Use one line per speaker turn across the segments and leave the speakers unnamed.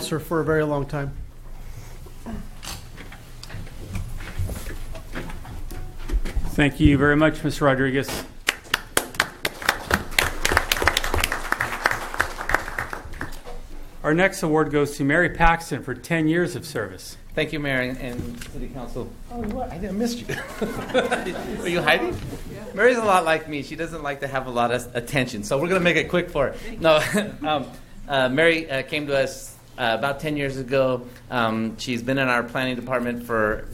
officer for a very long time.
Thank you very much, Mr. Rodriguez. Our next award goes to Mary Paxton for 10 years of service.
Thank you, Mayor and City Council. Oh, what? I didn't miss you. Are you hiding? Yeah. Mary's a lot like me. She doesn't like to have a lot of attention, so we're going to make it quick for her. No, Mary came to us about 10 years ago. She's been in our planning department for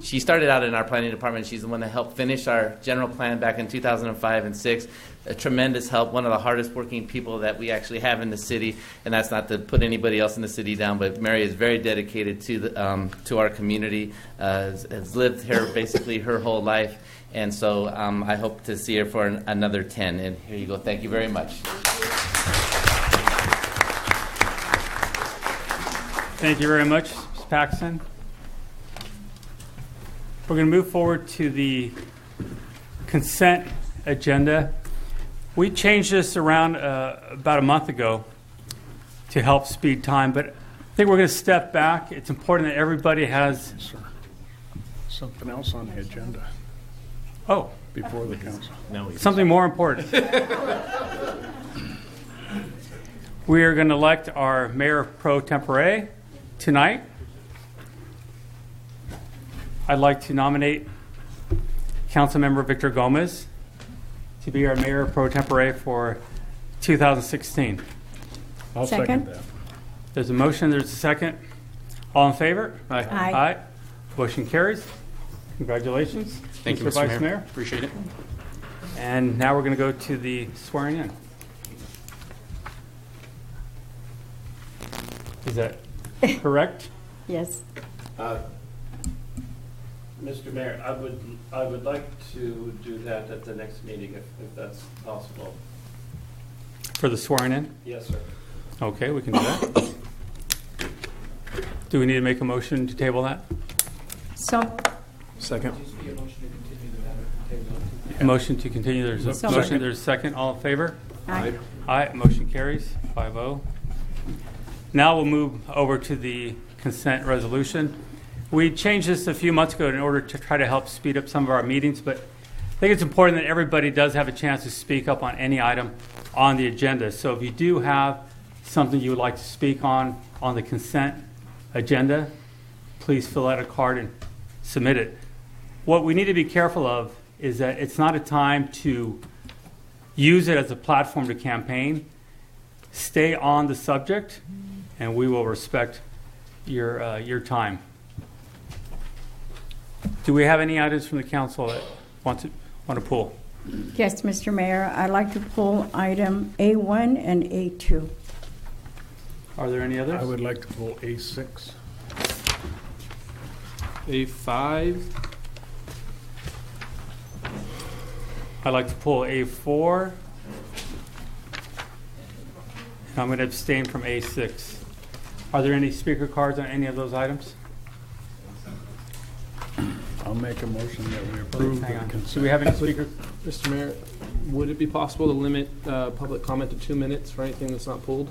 she started out in our planning department. She's the one that helped finish our general plan back in 2005 and 6. A tremendous help, one of the hardest working people that we actually have in the city, and that's not to put anybody else in the city down, but Mary is very dedicated to our community, has lived here basically her whole life, and so I hope to see her for another 10, and here you go. Thank you very much.
Thank you very much, Ms. Paxton. We're going to move forward to the consent agenda. We changed this around about a month ago to help speed time, but I think we're going to step back. It's important that everybody has
something else on the agenda.
Oh,
before the council.
Something more important. We are going to elect our mayor pro tempore tonight. I'd like to nominate Councilmember Victor Gomez to be our mayor pro tempore for 2016.
I'll second that.
There's a motion. There's a second. All in favor?
Aye.
Aye. Motion carries. Congratulations.
Thank you, Mr. Mayor. Appreciate it.
And now we're going to go to the swearing in. Is that correct?
Yes.
Mr. Mayor, I would like to do that at the next meeting if that's possible.
For the swearing in?
Yes, sir.
Okay, we can do that. Do we need to make a motion to table that?
So.
Second.
Motion to continue. There's a motion.
Second.
There's a second. All in favor?
Aye.
Aye. Motion carries 5-0. Now we'll move over to the consent resolution. We changed this a few months ago in order to try to help speed up some of our meetings, but I think it's important that everybody does have a chance to speak up on any item on the agenda. So if you do have something you would like to speak on the consent agenda, please fill out a card and submit it. What we need to be careful of is that it's not a time to use it as a platform to campaign. Stay on the subject, and we will respect your time. Do we have any items from the council that want to pull?
Yes, Mr. Mayor, I'd like to pull item A1 and A2.
Are there any others?
I would like to pull A6.
A5.
I'd like to pull A4. And I'm going to abstain from A6. Are there any speaker cards on any of those items?
I'll make a motion that we approve the consent.
Do we have any speaker?
Mr. Mayor, would it be possible to limit public comment to 2 minutes for anything that's not pulled?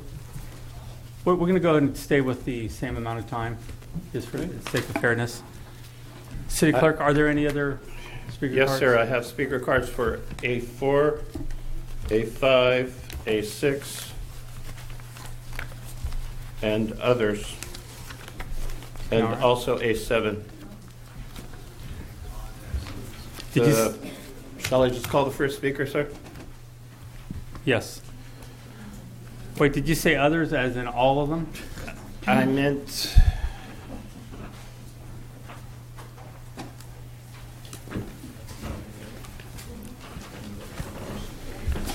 We're going to go ahead and stay with the same amount of time, just for the sake of fairness. City Clerk, are there any other speaker cards?
Yes, sir. I have speaker cards for A4, A5, A6, and others, and
All right.
also A7. Shall I just call the first speaker, sir?
Yes. Wait, did you say others as in all of them?
I meant...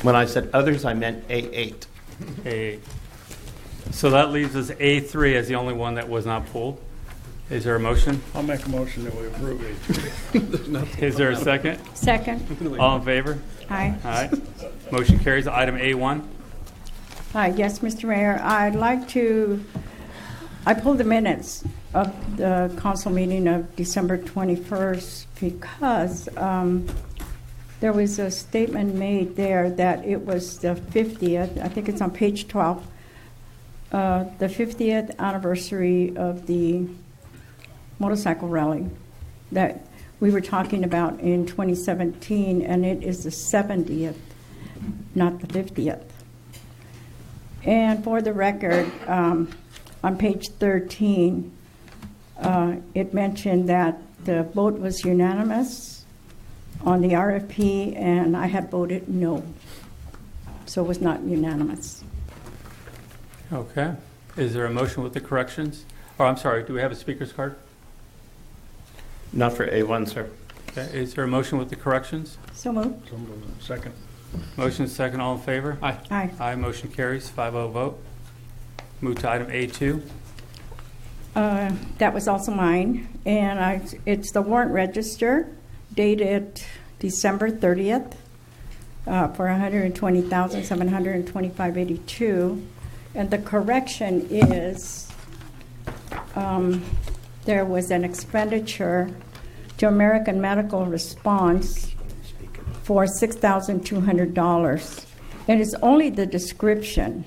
When I said others, I meant A8.
A8. So that leaves us A3 as the only one that was not pulled. Is there a motion?
I'll make a motion that we approve A2.
Is there a second?
Second.
All in favor?
Aye.
All right. Motion carries. Item A1.
Yes, Mr. Mayor, I pulled the minutes of the council meeting of December 21st because there was a statement made there that it was the 50th, I think it's on page 12, the 50th anniversary of the motorcycle rally that we were talking about in 2017, and it is the 70th, not the 50th. And for the record, on page 13, it mentioned that the vote was unanimous on the RFP, and I had voted no. So it was not unanimous.
Okay. Is there a motion with the corrections? Oh, I'm sorry, do we have a speaker's card?
Not for A1, sir.
Okay. Is there a motion with the corrections?
So moved.
So moved. Second.
Motion is second, all in favor?
Aye.
Aye.
Aye, motion carries, 5-0 vote. Move to item A2.
That was also mine, and it's the warrant register dated December 30th for $120,725.82, and the correction is there was an expenditure to American Medical Response for $6,200, and it's only the description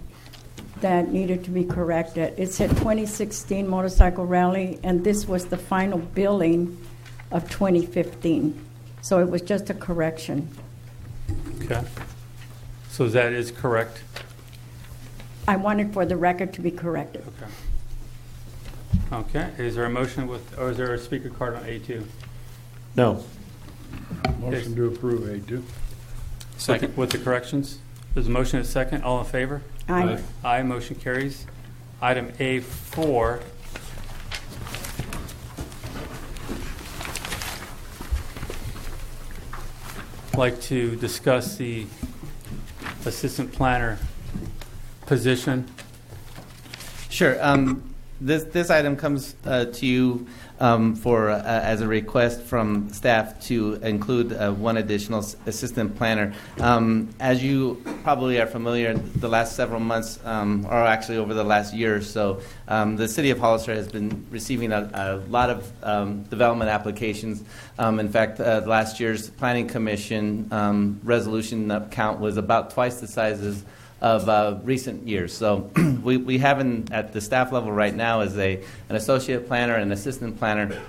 that needed to be corrected. It said 2016 motorcycle rally, and this was the final billing of 2015. So it was just a correction.
Okay. So that is correct?
I wanted for the record to be corrected.
Okay. Okay. Is there a motion with, or is there a speaker card on A2?
No.
Motion to approve A2.
Second. With the corrections? There's a motion and a second. All in favor?
Aye.
Aye. Motion carries. Item A4. I'd like to discuss the assistant planner position.
Sure. This item comes to you for as a request from staff to include one additional assistant planner. As you probably are familiar, the last several months, or actually over the last year or so, the City of Hollister has been receiving a lot of development applications. In fact, last year's Planning Commission resolution count was about twice the size of recent years. So we have at the staff level right now is an associate planner and assistant planner.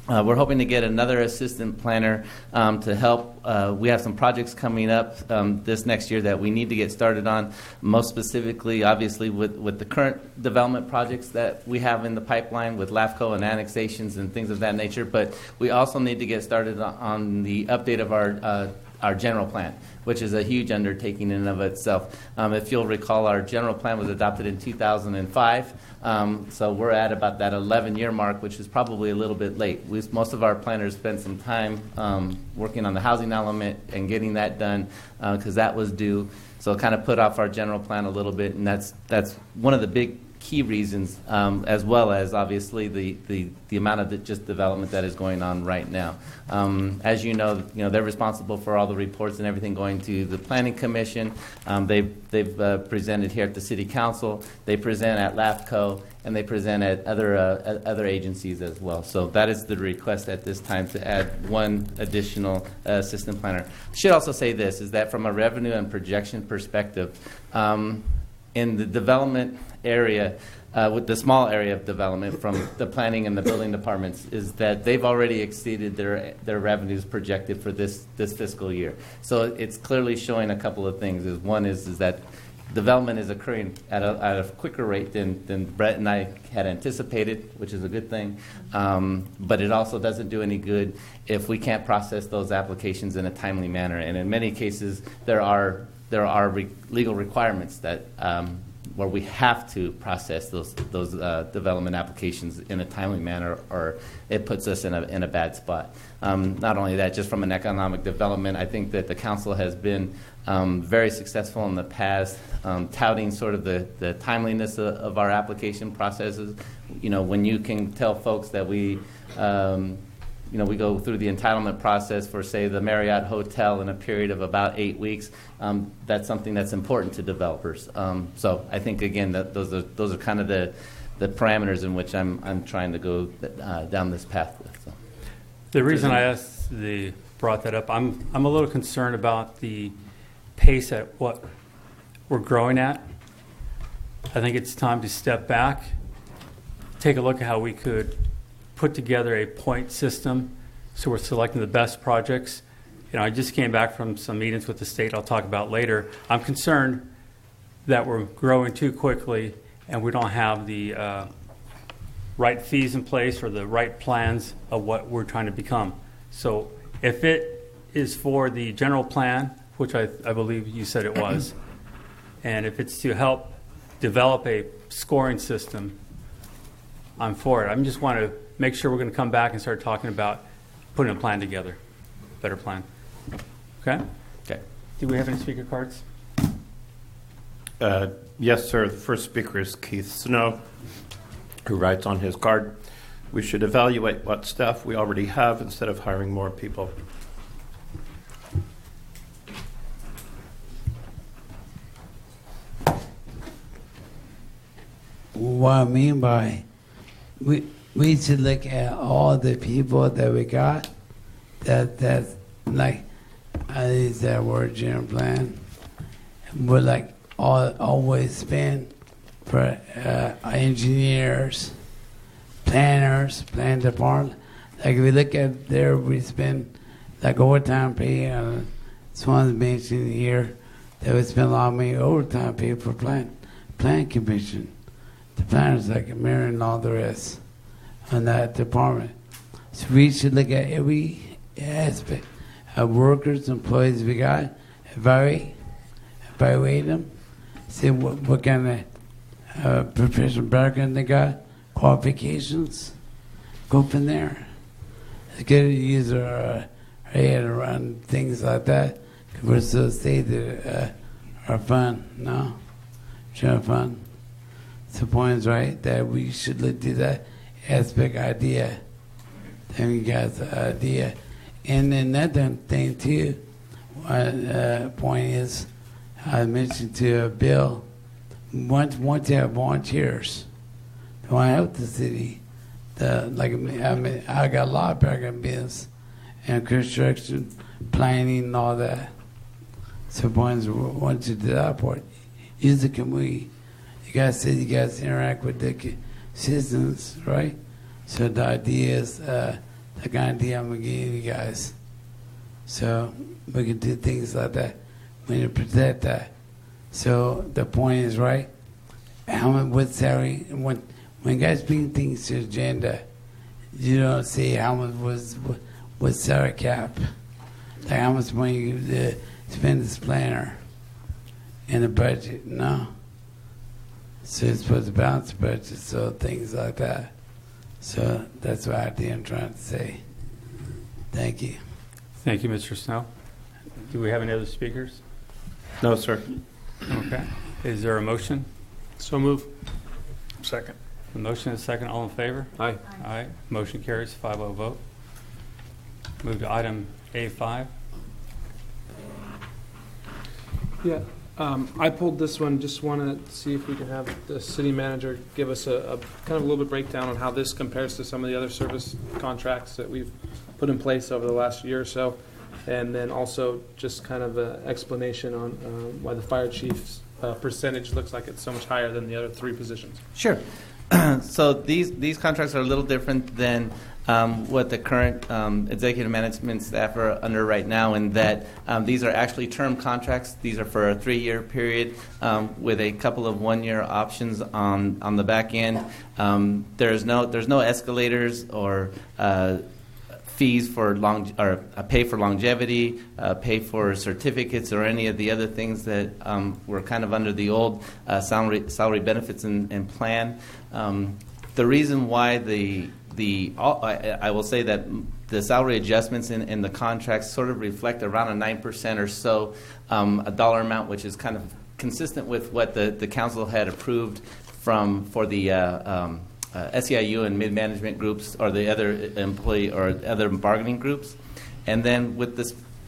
We're hoping to get another assistant planner to help. We have some projects coming up this next year that we need to get started on, most specifically, obviously, with the current development projects that we have in the pipeline with LAFCO and annexations and things of that nature. But we also need to get started on the update of our general plan, which is a huge undertaking in and of itself. If you'll recall, our general plan was adopted in 2005, so we're at about that 11-year mark, which is probably a little bit late. Most of our planners spent some time working on the housing element and getting that done because that was due. So it kind of put off our general plan a little bit, and that's one of the big key reasons, as well as obviously the amount of just development that is going on right now. As you know, they're responsible for all the reports and everything going to the Planning Commission. They've presented here at the City Council. They present at LAFCO, and they present at other agencies as well. So that is the request at this time, to add one additional assistant planner. I should also say this, is that from a revenue and projection perspective, in the development area, with the small area of development from the planning and the building departments, is that they've already exceeded their revenues projected for this fiscal year. So it's clearly showing a couple of things. One is that development is occurring at a quicker rate than Brett and I had anticipated, which is a good thing. But it also doesn't do any good if we can't process those applications in a timely manner. And in many cases, there are legal requirements that where we have to process those development applications in a timely manner, or it puts us in a bad spot. Not only that, just from an economic development, I think that the council has been very successful in the past, touting sort of the timeliness of our application processes. When you can tell folks that we go through the entitlement process for, say, the Marriott Hotel in a period of about 8 weeks. That's something that's important to developers. So I think, again, that those are kind of the parameters in which I'm trying to go down this path with. So.
The reason I brought that up, I'm a little concerned about the pace at what we're growing at. I think it's time to step back, take a look at how we could put together a point system so we're selecting the best projects. I just came back from some meetings with the state I'll talk about later. I'm concerned that we're growing too quickly and we don't have the right fees in place or the right plans of what we're trying to become. So if it is for the general plan, which I believe you said it was, and if it's to help develop a scoring system, I'm for it. I just want to make sure we're going to come back and start talking about putting a plan together, better plan. Okay?
Okay.
Do we have any speaker cards?
Yes, sir. The first speaker is Keith Snow, who writes on his card, "We should evaluate what staff we already have instead of hiring more people."
What I mean by we should look at all the people that we got that like I use that word general plan. We're like always spend for engineers, planners, plan department. Like if we look at there, we spend like overtime pay. Swan's mentioned here that we spend a lot of money overtime pay for plan commission. The planners like Mary and all the rest on that department. So we should look at every aspect of workers, employees we got, evaluate them, see what kind of professional background they got, qualifications, go from there. It's good to use our head around things like that because we're so stated our fund, no? General fund. The point is right that we should look to that aspect idea. Then we got the idea. And another thing too, point is, I mentioned to Bill, once you have volunteers, they want to help the city. I got a lot of background business and construction, planning, and all that. So once you do that part, use the community. You guys said you guys interact with the citizens, right? So the idea is the kind of idea I'm gonna give you guys. So we can do things like that. We need to protect that. So the point is right. How much what salary? When guys bring things to the agenda, you don't say how much was salary cap, like how much money you spend this planner in the budget. No. So it's supposed to balance the budget, so things like that. So that's what I'm trying to say. Thank you.
Thank you, Mr. Snow. Do we have any other speakers?
No, sir.
Okay. Is there a motion?
So move.
Second.
A motion and a second. All in favor?
Aye.
Aye. Motion carries 5-0 vote. Move to item A5.
Yeah. I pulled this one, just want to see if we can have the city manager give us a kind of a little bit breakdown on how this compares to some of the other service contracts that we've put in place over the last year or so. And then also just kind of an explanation on why the fire chief's percentage looks like it's so much higher than the other three positions.
Sure. So these contracts are a little different than what the current executive management staff are under right now, in that these are actually term contracts. These are for a 3-year period with a couple of 1-year options on the back end. There's no escalators or fees for pay for longevity, pay for certificates, or any of the other things that were kind of under the old salary benefits and plan. The reason why I will say that the salary adjustments in the contracts sort of reflect around a 9% or so a dollar amount, which is kind of consistent with what the council had approved for the SEIU and mid-management groups, or the other employee or other bargaining groups. And then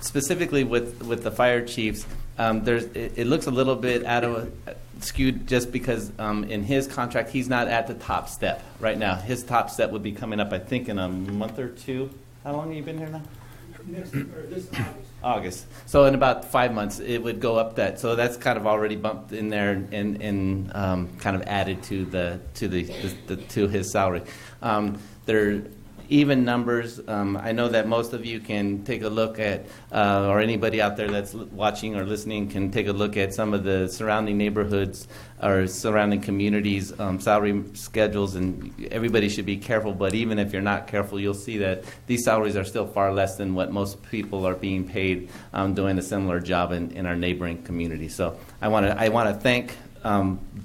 specifically with the fire chiefs, it looks a little bit skewed just because in his contract he's not at the top step right now. His top step would be coming up, I think, in a month or two. How long have you been here now?
This August.
August. So in about 5 months, it would go up that. So that's kind of already bumped in there and kind of added to his salary. They're even numbers. I know that most of you can take a look at, or anybody out there that's watching or listening can take a look at some of the surrounding neighborhoods or surrounding communities' salary schedules, and everybody should be careful. But even if you're not careful, you'll see that these salaries are still far less than what most people are being paid doing a similar job in our neighboring community. So I want to thank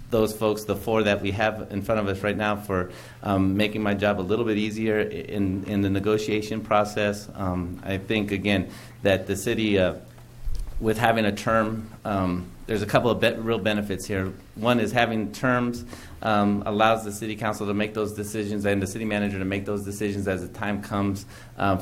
those folks, the four that we have in front of us right now, for making my job a little bit easier in the negotiation process. I think, again, that the city, with having a term, there's a couple of real benefits here. One is having terms allows the city council to make those decisions and the city manager to make those decisions as the time comes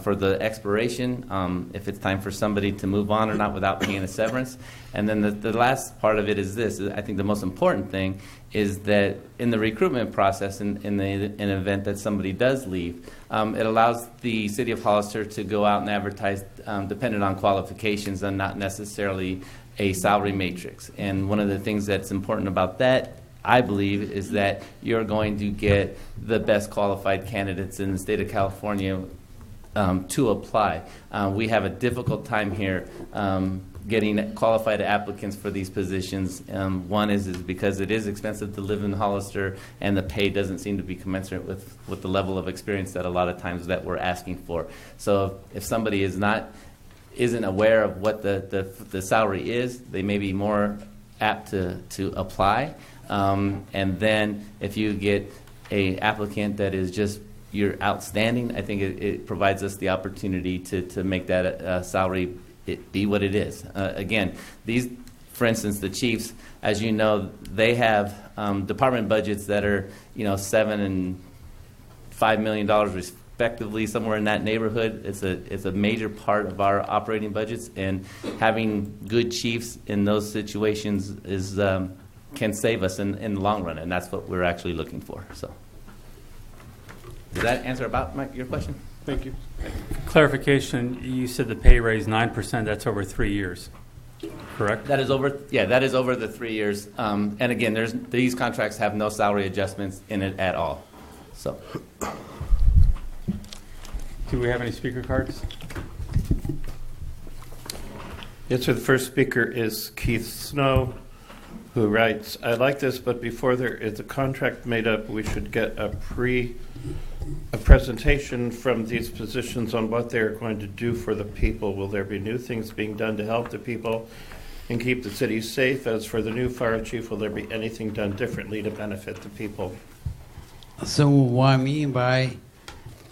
for the expiration, if it's time for somebody to move on or not without paying a severance. And then the last part of it is this. I think the most important thing is that in the recruitment process, in an event that somebody does leave, it allows the city of Hollister to go out and advertise dependent on qualifications and not necessarily a salary matrix. And one of the things that's important about that, I believe, is that you're going to get the best qualified candidates in the state of California to apply. We have a difficult time here getting qualified applicants for these positions. One is because it is expensive to live in Hollister, and the pay doesn't seem to be commensurate with the level of experience that a lot of times that we're asking for. So if somebody isn't aware of what the salary is, they may be more apt to apply. And then if you get a applicant that is just you're outstanding, I think it provides us the opportunity to make that salary be what it is. Again, these, for instance, the chiefs, as you know, they have department budgets that are $7 and $5 million respectively, somewhere in that neighborhood. It's a major part of our operating budgets, and having good chiefs in those situations is can save us in the long run, and that's what we're actually looking for. So, does that answer about your question?
Thank you.
Clarification, you said the pay raise 9%, that's over 3 years, correct?
That is over the 3 years. And again, these contracts have no salary adjustments in it at all. So,
do we have any speaker cards?
Yes, sir. The first speaker is Keith Snow, who writes, I like this, but before there is a contract made up, we should get a presentation from these positions on what they're going to do for the people. Will there be new things being done to help the people and keep the city safe? As for the new fire chief, will there be anything done differently to benefit the people?
So what I mean by,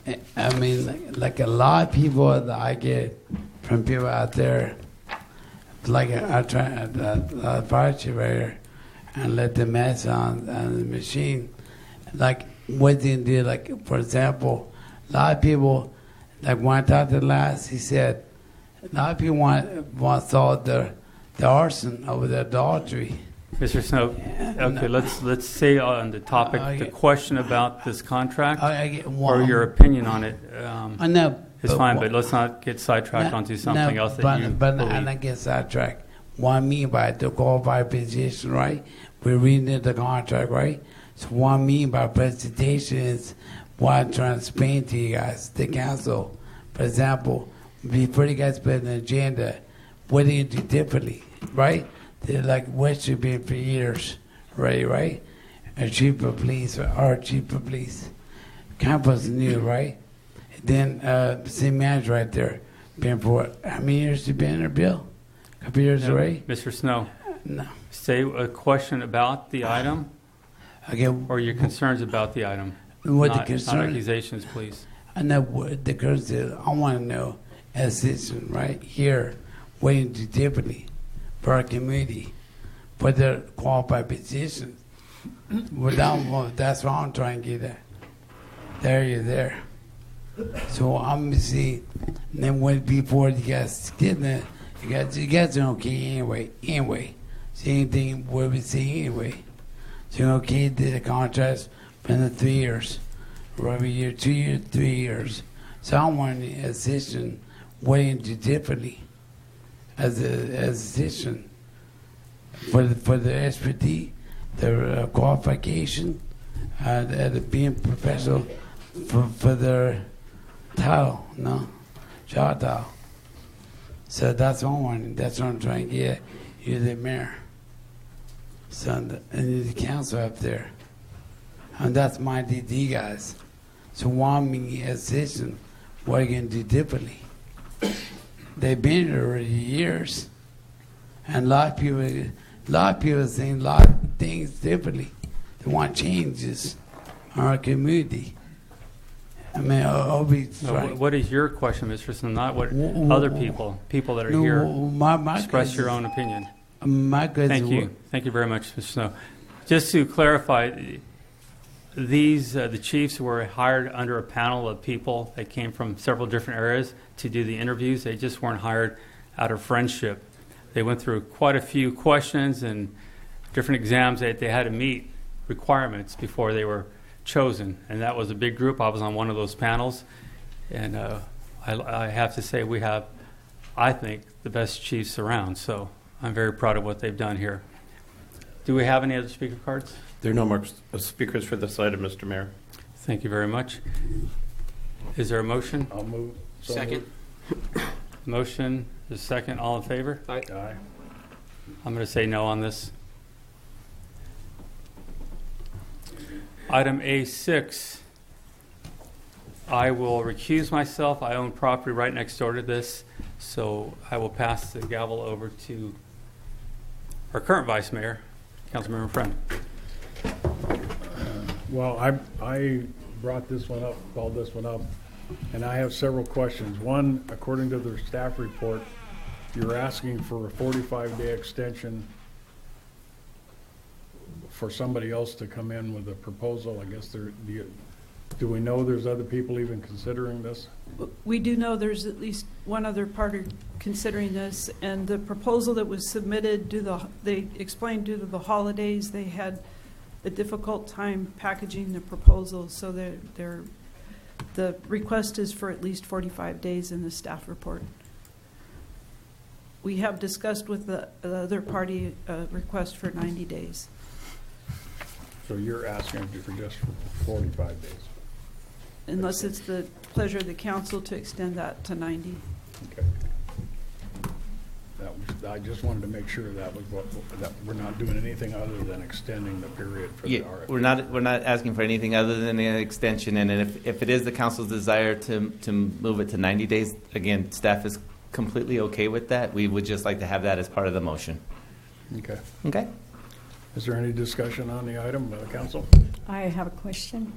like a lot of people that I get from people out there, like I try a fire chief right here and let the mess on the machine, like what they do. Like, for example, a lot of people, like when I talked to last, he said a lot of people want to solve the arson over the adultery.
Mr. Snow, okay, let's say on the topic, the question about this contract or your opinion on it
I know.
is fine, but let's not get sidetracked onto something else that you
But
believe.
I don't get sidetracked. What I mean by the qualified position, right? We're reading the contract, right? So what I mean by presentation is what I'm trying to explain to you guys, the council. For example, before you guys put an agenda, what do you do differently, right? They're like what should be for years, right? A chief of police or chief of police. Campus new, right? Then city manager right there, been for how many years you been there, Bill? A couple years already?
Mr. Snow,
No.
say a question about the item
Okay.
or your concerns about the item.
What the
Not
concern?
accusations, please.
I know what the concern is. I want to know as a citizen right here, what do you do differently for our community, for their qualified positions. That's what I'm trying to get at. There you're there. So I'm gonna see. Then when before you guys get there, you guys are okay anyway. Same thing what we see anyway. So you're okay did the contracts for the 3 years, or every year, 2 years, 3 years. So I want a decision what do you do differently. as a citizen for their expertise, their qualification, and being professional for their title, job title. So that's one. That's what I'm trying to get you, the mayor, and the council up there, and that's my DD guys. So want me as citizen, what are you gonna do differently? They've been here already years, and a lot of people saying a lot of things differently. They want changes in our community. I mean, I'll be trying.
What is your question, Mr. Smith? Not what other people that are here. Express your own opinion.
My
Thank you. Thank you very much, Mr. Snow. Just to clarify, the chiefs were hired under a panel of people that came from several different areas to do the interviews. They just weren't hired out of friendship. They went through quite a few questions and different exams that they had to meet requirements before they were chosen, and that was a big group. I was on one of those panels, and I have to say we have, I think, the best chiefs around, so I'm very proud of what they've done here. Do we have any other speaker cards?
There are no more speakers for this item, Mr. Mayor.
Thank you very much. Is there a motion?
I'll move. So
Second.
moved.
Motion is second. All in favor?
Aye.
Aye.
I'm going to say no on this. Item A6, I will recuse myself. I own property right next door to this, so I will pass the gavel over to our current Vice Mayor, Councilmember Friend.
Well, I brought this one up, called this one up, and I have several questions. One, according to their staff report, you're asking for a 45-day extension for somebody else to come in with a proposal. I guess do we know there's other people even considering this?
We do know there's at least one other party considering this, and the proposal that was submitted, they explained due to the holidays, they had a difficult time packaging the proposal, so the request is for at least 45 days in the staff report. We have discussed with the other party request for 90 days.
So you're asking for just 45 days?
Unless it's the pleasure of the council to extend that to 90.
Okay. I just wanted to make sure that we're not doing anything other than extending the period for the RFP.
We're not asking for anything other than an extension, and if it is the council's desire to move it to 90 days, again, staff is completely okay with that. We would just like to have that as part of the motion.
Okay.
Okay.
Is there any discussion on the item by the council?
I have a question.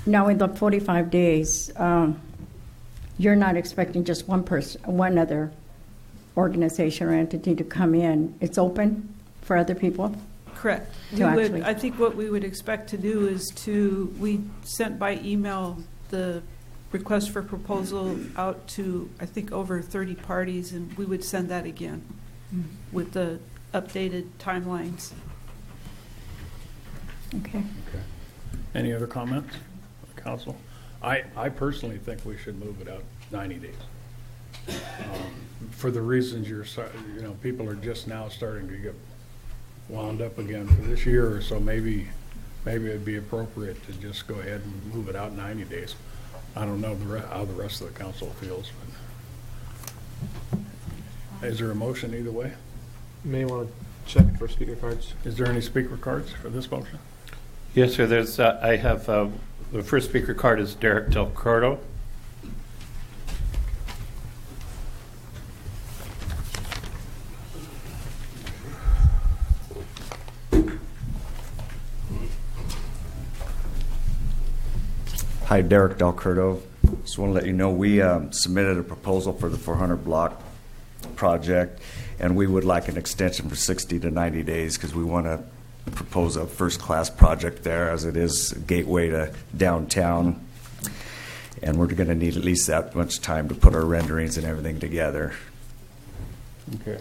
Now, in the 45 days, you're not expecting just one other organization or entity to come in. It's open for other people?
Correct.
Actually.
I think what we would expect to do is we sent by email the request for proposal out to, I think, over 30 parties, and we would send that again with the updated timelines.
Okay.
Okay. Any other comments, council? I personally think we should move it out 90 days. For the reasons people are just now starting to get wound up again for this year or so. Maybe it'd be appropriate to just go ahead and move it out 90 days. I don't know how the rest of the council feels. But is there a motion either way?
You may want to check for speaker cards.
Is there any speaker cards for this motion?
Yes, sir. There's. I have the first speaker card is Derek Del Cordo.
Hi, Derek Del Curdo. Just want to let you know we submitted a proposal for the 400 block project, and we would like an extension for 60 to 90 days because we want to propose a first-class project there, as it is a gateway to downtown, and we're going to need at least that much time to put our renderings and everything together.
Okay.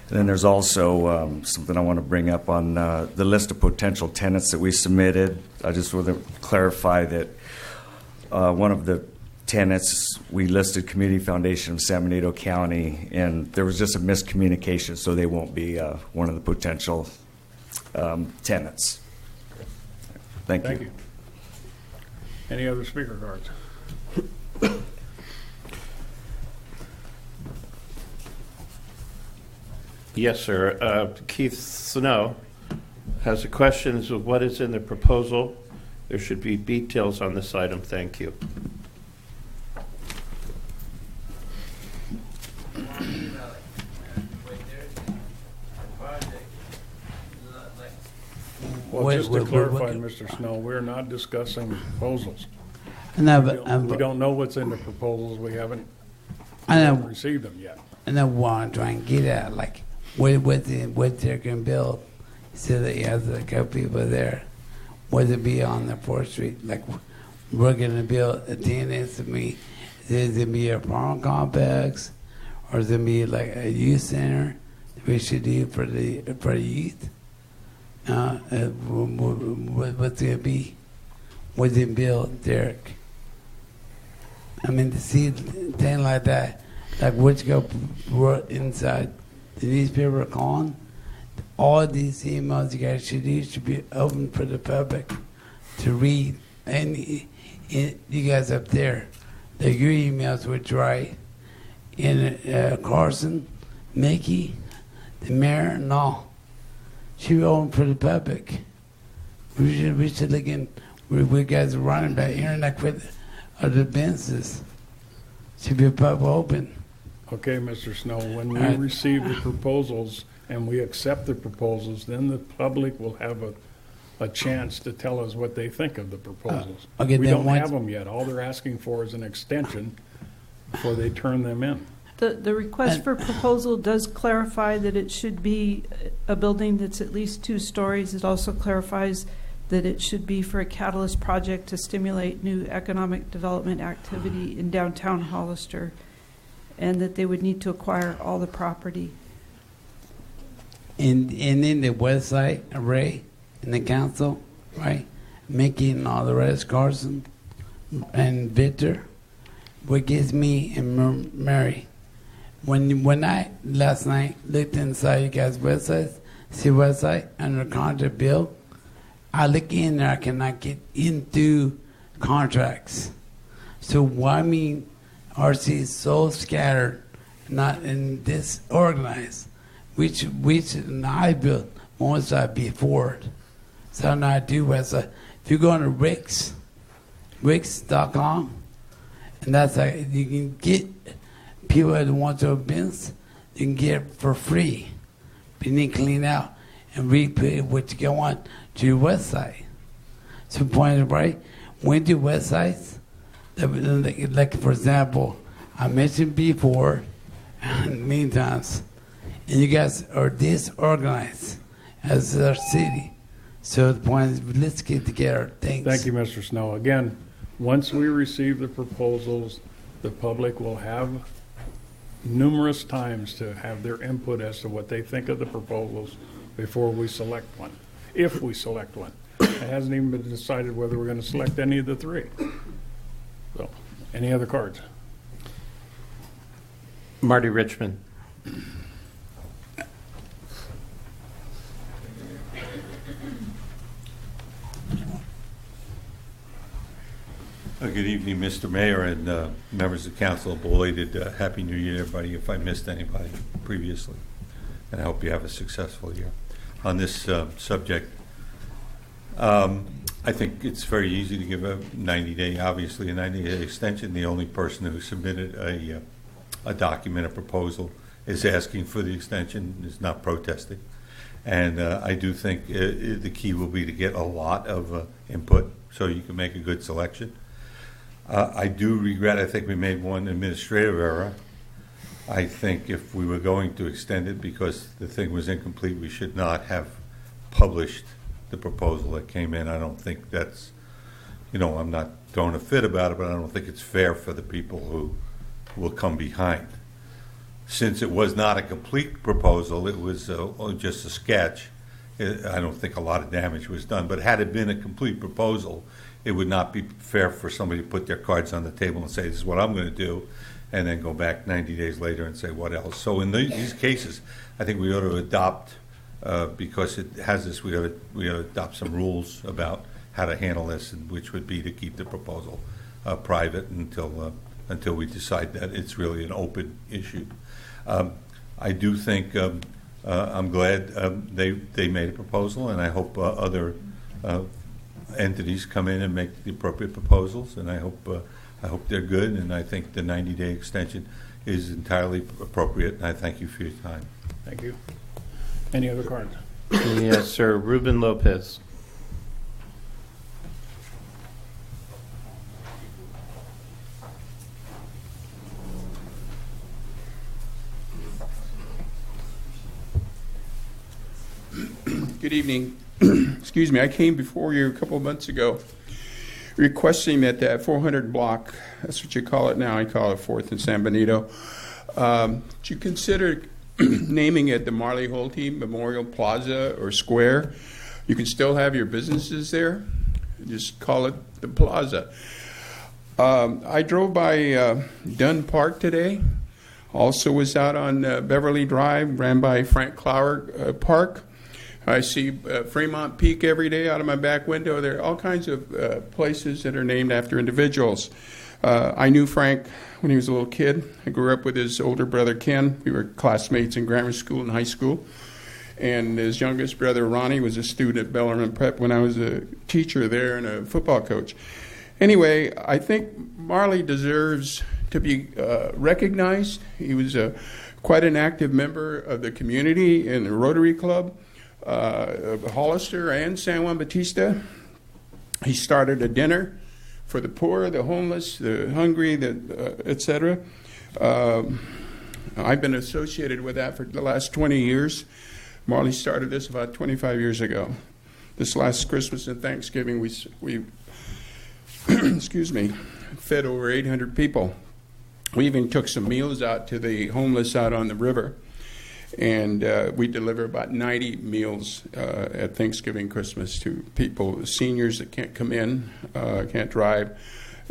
And then there's also something I want to bring up on the list of potential tenants that we submitted. I just want to clarify that one of the tenants. We listed Community Foundation of San Benito County, and there was just a miscommunication, so they won't be one of the potential tenants. Thank you.
Thank you. Any other speaker cards?
Yes, sir. Keith Snow has a question of what is in the proposal. There should be details on this item. Thank you.
Well, just to clarify, Mr. Snow, we're not discussing proposals.
No,
We don't know what's in the proposals. We haven't
I know,
received them yet.
I know what I'm trying to get at, like what they're gonna build, so that you have a couple people there, whether it be on the 4th Street, like we're gonna build a TNS to me, there's gonna be a farm complex, or there's gonna be like a youth center that we should do for the youth. What's gonna be, what's it build, Derek? I mean, to see thing like that, like what you go inside the newspaper column, all these emails you guys should do should be open for the public to read. And you guys up there, your emails would write in Carson, Mickey, the mayor, and all. Should be open for the public. We should look in. We guys are running back here like with other businesses. Should be pub open.
Okay, Mr. Snow, when we
Alright.
receive the proposals and we accept the proposals, then the public will have a chance to tell us what they think of the proposals.
okay,
We
then
don't
once-
have them yet. All they're asking for is an extension before they turn them in.
The request for proposal does clarify that it should be a building that's at least 2 stories. It also clarifies that it should be for a catalyst project to stimulate new economic development activity in downtown Hollister, and that they would need to acquire all the property.
And in the website array in the council, right? Mickey and all the rest, Carson and Victor, what gives me and Mary, when I last night looked inside you guys' website, see website under contract bill, I look in there, I cannot get into contracts. So why mean RC is so scattered, not in this organized, which I built most I before it. So now I do website. If you go on to Wix.com, and that's how you can get people that want to business, you can get it for free. But you need to clean out and re-put what you go on to your website. So point is right, when you do websites, like for example, I mentioned before, many times, and you guys are disorganized as our city. So the point is, let's get together. Thanks.
Thank you, Mr. Snow. Again, once we receive the proposals, the public will have numerous times to have their input as to what they think of the proposals before we select one, if we select one. It hasn't even been decided whether we're going to select any of the 3. So, any other cards?
Marty Richmond.
Good evening, Mr. Mayor and members of council. Belated Happy New Year, everybody, if I missed anybody previously. And I hope you have a successful year. On this subject, I think it's very easy to give a 90-day, obviously a 90-day extension. The only person who submitted a document, a proposal, is asking for the extension, is not protesting. And I do think the key will be to get a lot of input so you can make a good selection. I do regret, I think we made one administrative error. I think if we were going to extend it because the thing was incomplete, we should not have published the proposal that came in. I don't think that's, I'm not throwing a fit about it, but I don't think it's fair for the people who will come behind. Since it was not a complete proposal, it was just a sketch, I don't think a lot of damage was done. But had it been a complete proposal, it would not be fair for somebody to put their cards on the table and say, this is what I'm going to do, and then go back 90 days later and say, what else? So in these cases, I think we ought to adopt, because it has this, we ought to adopt some rules about how to handle this, which would be to keep the proposal private until we decide that it's really an open issue. I do think I'm glad they made a proposal, and I hope other entities come in and make the appropriate proposals, and I hope they're good, and I think the 90-day extension is entirely appropriate, and I thank you for your time.
Thank you. Any other cards?
Yes, sir. Ruben Lopez.
Good evening. Excuse me. I came before you a couple of months ago requesting that 400 block, that's what you call it now, I call it 4th and San Benito, do you consider naming it the Marley Holte Memorial Plaza or Square? You can still have your businesses there. Just call it the plaza. I drove by Dunn Park today. Also was out on Beverly Drive, ran by Frank Clower Park. I see Fremont Peak every day out of my back window. There are all kinds of places that are named after individuals. I knew Frank when he was a little kid. I grew up with his older brother, Ken. We were classmates in grammar school and high school. And his youngest brother, Ronnie, was a student at Bellarmine Prep when I was a teacher there and a football coach. Anyway, I think Marley deserves to be recognized. He was quite an active member of the community in the Rotary Club. Hollister and San Juan Bautista. He started a dinner for the poor, the homeless, the hungry, etc. I've been associated with that for the last 20 years. Marley started this about 25 years ago. This last Christmas and Thanksgiving, we excuse me, fed over 800 people. We even took some meals out to the homeless out on the river. And we deliver about 90 meals at Thanksgiving, Christmas to people, seniors that can't come in, can't drive,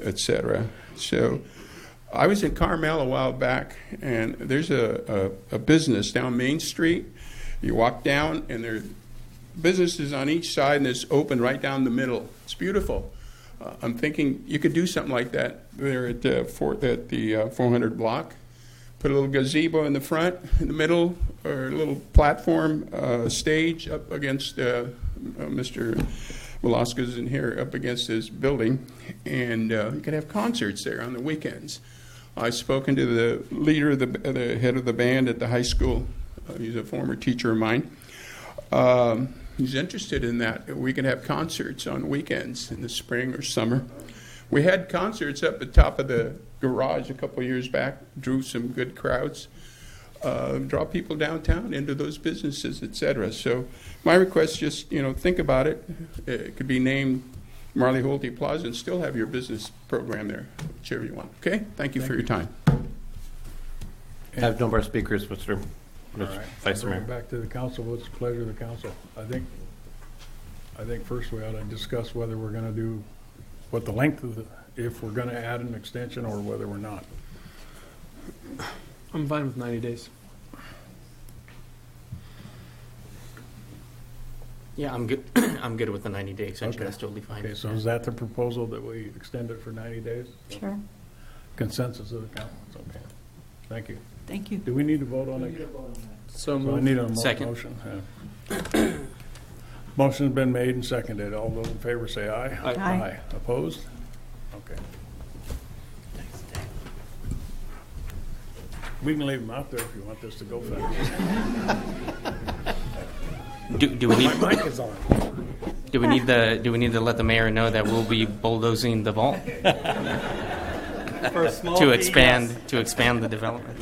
etc. So I was in Carmel a while back, and there's a business down Main Street. You walk down, and there are businesses on each side, and it's open right down the middle. It's beautiful. I'm thinking you could do something like that there at the 400 block. Put a little gazebo in the front, in the middle, or a little platform stage up against Mr. Velasquez in here, up against his building, and you could have concerts there on the weekends. I've spoken to the leader, the head of the band at the high school. He's a former teacher of mine. He's interested in that. We can have concerts on weekends in the spring or summer. We had concerts up at the top of the garage a couple of years back, drew some good crowds, draw people downtown into those businesses, etc. So my request, just think about it. It could be named Marley Holte Plaza and still have your business program there, whichever you want. Okay? Thank you for your time.
I have no more speakers, Mr.
All right.
Vice Mayor.
Back to the council. What's the pleasure of the council? I think first we ought to discuss whether we're going to do what the length of if we're going to add an extension or whether we're not.
I'm fine with 90 days.
Yeah, I'm good. I'm good with the 90-day extension.
Okay.
That's totally fine.
Okay, so is that the proposal, that we extend it for 90 days?
Sure.
Consensus of the council? It's okay. Thank you.
Thank you.
Do we need to vote on it?
So
So I
moved.
need a
Second.
motion. Yeah. Motion's been made and seconded. All those in favor say aye.
Aye.
Aye.
Opposed? Okay. We can leave them out there if you want this to go fast.
Do we need
My mic is on.
do we need to let the mayor know that we'll be bulldozing the vault
For a small
to
fee,
expand
yes.
to expand the development?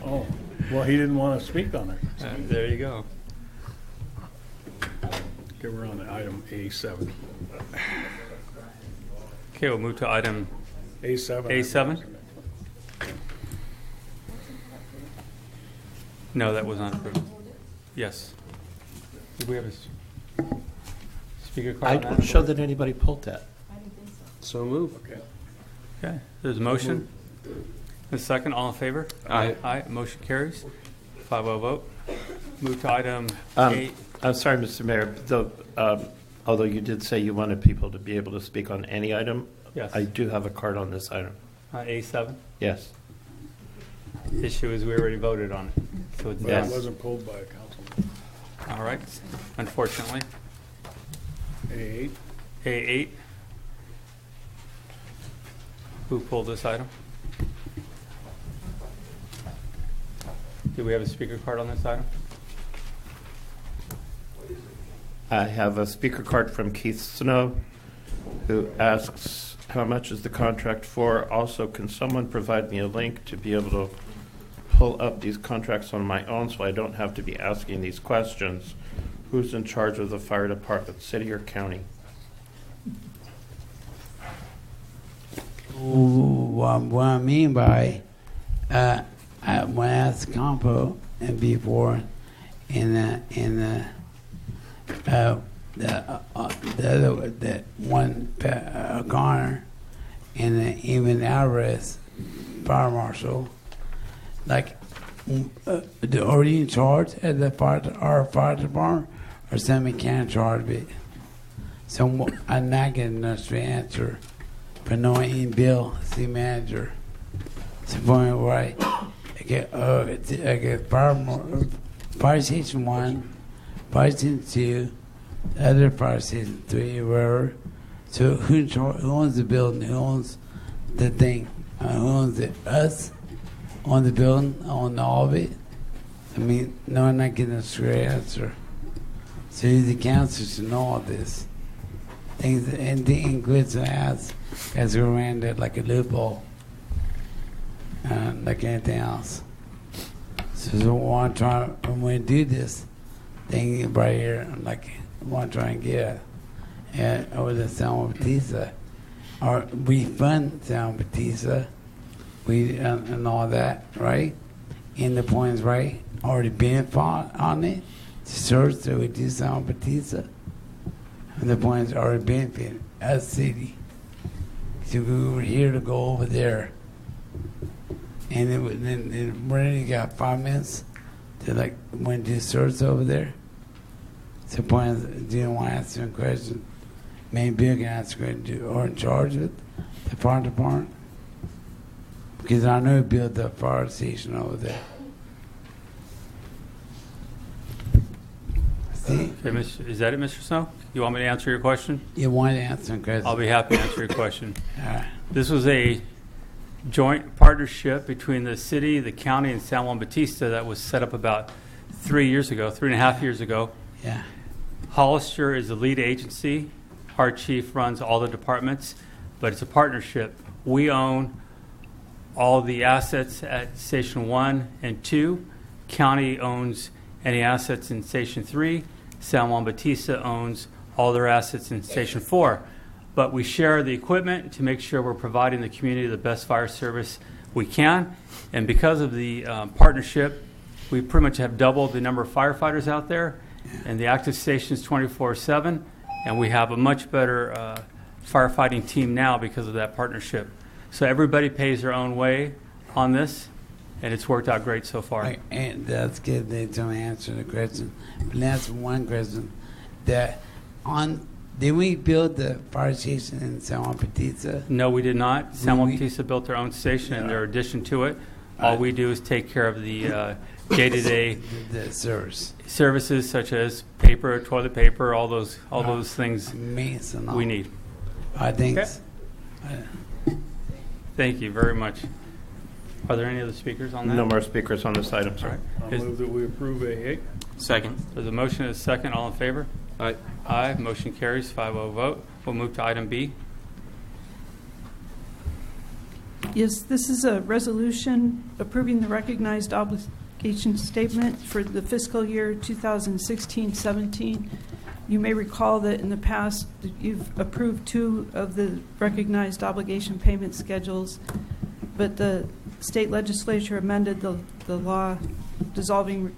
Oh, well, he didn't want to speak on it.
There you go.
Okay, we're on to item A7.
Okay, we'll move to item
A7.
A7? No, that was not approved. Yes. Do we have a speaker card
I
on
don't
that?
show that anybody pulled that.
So move.
Okay.
Okay, there's a motion. A second, all in favor?
Aye.
Aye, motion carries. 5-0 vote. Move to item
Um,
8.
I'm sorry, Mr. Mayor, although you did say you wanted people to be able to speak on any item,
Yes.
I do have a card on this item.
A7.
Yes.
Issue is we already voted on it. So it's
But
Yes.
it wasn't pulled by a councilman.
all right, unfortunately.
A8?
A8. Who pulled this item? Do we have a speaker card on this item?
I have a speaker card from Keith Snow, who asks, how much is the contract for? Also, can someone provide me a link to be able to pull up these contracts on my own so I don't have to be asking these questions? Who's in charge of the fire department, city or county?
What I mean by, when I asked Compo and before, the one Connor and even Alvarez, fire marshal, like, are you in charge at the our fire department, or somebody can't charge it? So I'm not getting a straight answer. But no in Bill, city manager, to the point where I get fire station 1, fire station 2, other fire station 3, wherever. So who owns the building? Who owns the thing? Who owns it? Us? On the building? On all of it? I mean, no, I'm not getting a straight answer. So the council should know all this. Things and the includes the ads as we ran it like a loophole, like anything else. So want to try when we do this thing right here, like want to try and get over the San Batista, or we fund San Batista, we and all that, right? And the point is right, already been fought on it, search that we do San Batista. And the point is already benefit as a city. So we were here to go over there. And it already got 5 minutes to like went to search over there. So the point is, didn't want to answer a question. Maybe Bill can answer a question or in charge of it, the fire department. Because I know he built the fire station over there. See?
Okay, is that it, Mr. Snow? You want me to answer your question?
You want to answer a question?
I'll be happy to answer your question.
All right.
This was a joint partnership between the city, the county, and San Juan Bautista that was set up about 3 years ago, 3.5 years ago.
Yeah.
Hollister is the lead agency. Our chief runs all the departments, but it's a partnership. We own all the assets at Station 1 and 2. County owns any assets in Station 3. San Juan Bautista owns all their assets in Station 4. But we share the equipment to make sure we're providing the community the best fire service we can. And because of the partnership, we pretty much have doubled the number of firefighters out there. And the active station is 24/7. And we have a much better firefighting team now because of that partnership. So everybody pays their own way on this, and it's worked out great so far.
Right, and that's good. They don't answer the question. But that's one question. Did we build the fire station in San Juan Bautista?
No, we did not. San Juan Bautista built their own station and their addition to it. All we do is take care of the day-to-day
the
services such as paper, toilet paper, all those things we need.
I think.
Okay. Thank you very much. Are there any other speakers on that?
No more speakers on this item, sir.
I'll move that we approve A8.
Second.
There's a motion and a second. All in favor?
Aye.
Aye. Motion carries 5-0 vote. We'll move to item B.
Yes, this is a resolution approving the recognized obligation statement for the fiscal year 2016-17. You may recall that in the past, you've approved 2 of the recognized obligation payment schedules, but the state legislature amended the law dissolving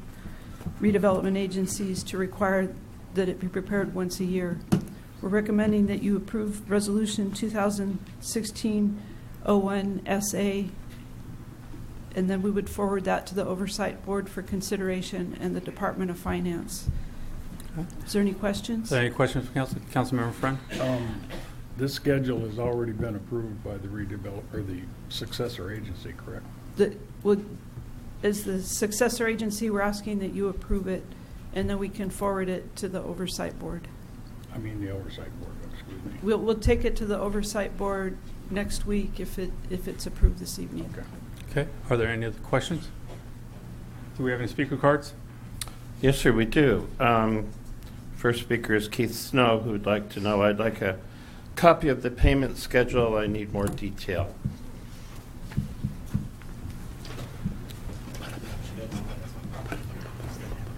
redevelopment agencies to require that it be prepared once a year. We're recommending that you approve Resolution 2016-01-SA, and then we would forward that to the Oversight Board for consideration and the Department of Finance. Is there any questions?
Is there any questions from Councilmember Friend?
This schedule has already been approved by the the successor agency, correct?
As the successor agency, we're asking that you approve it, and then we can forward it to the Oversight Board.
I mean, the Oversight Board, excuse me.
We'll take it to the Oversight Board next week if it's approved this evening.
Okay.
Okay. Are there any other questions? Do we have any speaker cards?
Yes, sir, we do. First speaker is Keith Snow, who would like to know, I'd like a copy of the payment schedule. I need more detail.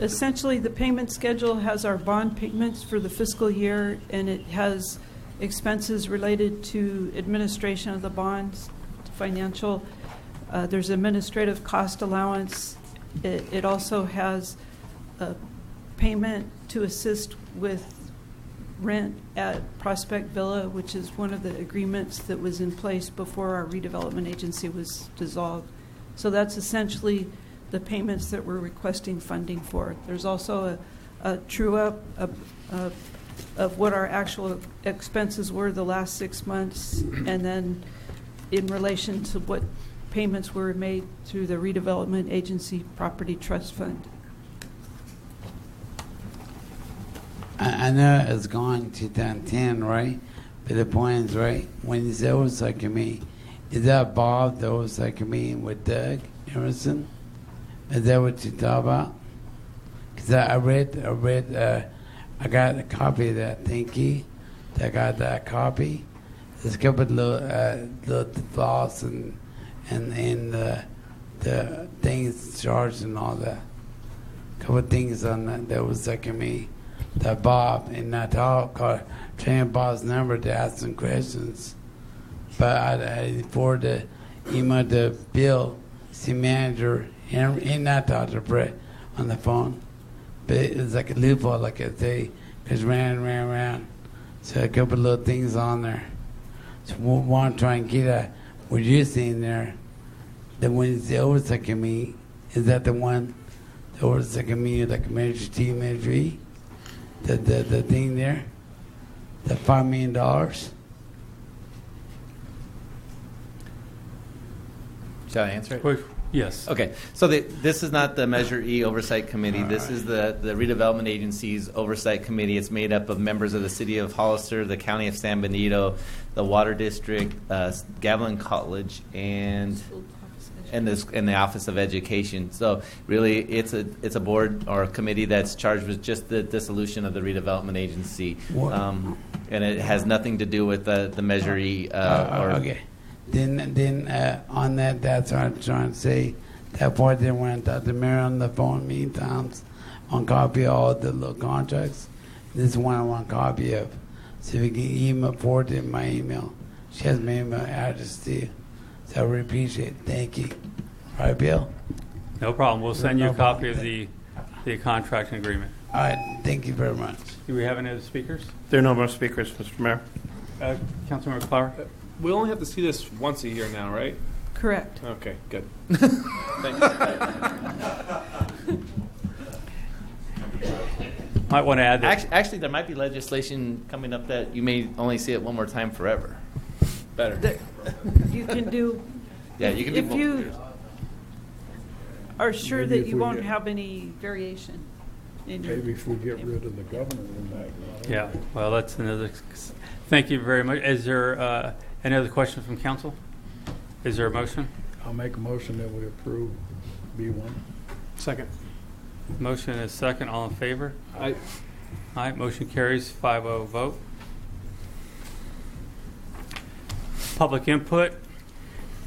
Essentially, the payment schedule has our bond payments for the fiscal year, and it has expenses related to administration of the bonds, financial. There's administrative cost allowance. It also has a payment to assist with rent at Prospect Villa, which is one of the agreements that was in place before our redevelopment agency was dissolved. So that's essentially the payments that we're requesting funding for. There's also a true-up of what our actual expenses were the last 6 months, and then in relation to what payments were made through the redevelopment agency property trust fund.
I know it's gone to 2010, right? But the point is, right, when you say oversight committee, is that Bob, the oversight committee with Doug Emerson? Is that what you talk about? Because I got a copy of that. Thank you. I got that copy. There's a couple of little thoughts and the things charged and all that. A couple of things on that was second me. That Bob and I trying Bob's number to ask some questions. But I forwarded the email to Bill, city manager, and I talked to Brett on the phone. But it was like a loophole, like I say, because ran. So a couple of little things on there. So we want to try and get what you're seeing there. The one is the oversight committee. Is that the one? The oversight committee, like Measure T, Measure E? The thing there? The $5 million?
Shall I answer it?
Yes.
Okay, so this is not the Measure E Oversight Committee. This is the Redevelopment Agency's Oversight Committee. It's made up of members of the City of Hollister, the County of San Benito, the Water District, Gavilan College, and the Office of Education. So really, it's a board or a committee that's charged with just the dissolution of the Redevelopment Agency, and it has nothing to do with the Measure E.
Okay. Then on that's what I'm trying to say. That part then went out to Mary on the phone many times on copy of all the little contracts. This is one I want a copy of. So if you can email forward in my email. She has my email address to you. So I really appreciate it. Thank you. All right, Bill?
No problem. We'll send you a copy of the contracting agreement.
All right. Thank you very much.
Do we have any other speakers?
There are no more speakers, Mr. Mayor.
Councilmember Flower?
We only have to see this once a year now, right?
Correct.
Okay, good. Thank you.
Might want to add that.
Actually, there might be legislation coming up that you may only see it one more time forever.
Better.
You can do.
Yeah, you can do
if
both.
you are sure
Maybe
that
if
you
we
won't
get-
have any variation in your.
Maybe if we get rid of the governor, then that.
Yeah, well, that's another. Thank you very much. Is there any other questions from council? Is there a motion?
I'll make a motion that we approve B1.
Second.
Motion is second. All in favor?
Aye.
Aye. Motion carries 5-0 vote. Public input.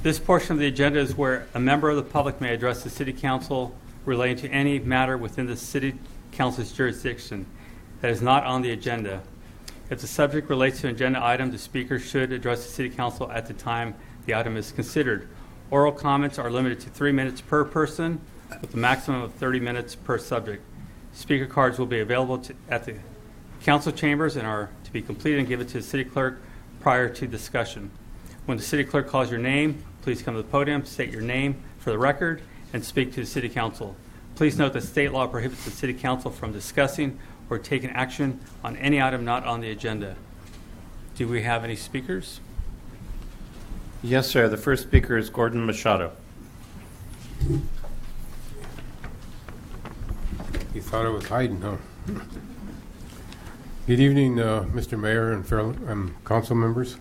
This portion of the agenda is where a member of the public may address the City Council relating to any matter within the City Council's jurisdiction that is not on the agenda. If the subject relates to an agenda item, the speaker should address the City Council at the time the item is considered. Oral comments are limited to 3 minutes per person with a maximum of 30 minutes per subject. Speaker cards will be available at the Council chambers and are to be completed and given to the city clerk prior to discussion. When the city clerk calls your name, please come to the podium, state your name for the record, and speak to the city council. Please note that state law prohibits the city council from discussing or taking action on any item not on the agenda. Do we have any speakers?
Yes, sir. The first speaker is Gordon Machado.
You thought I was hiding, huh? Good evening, Mr. Mayor and council members.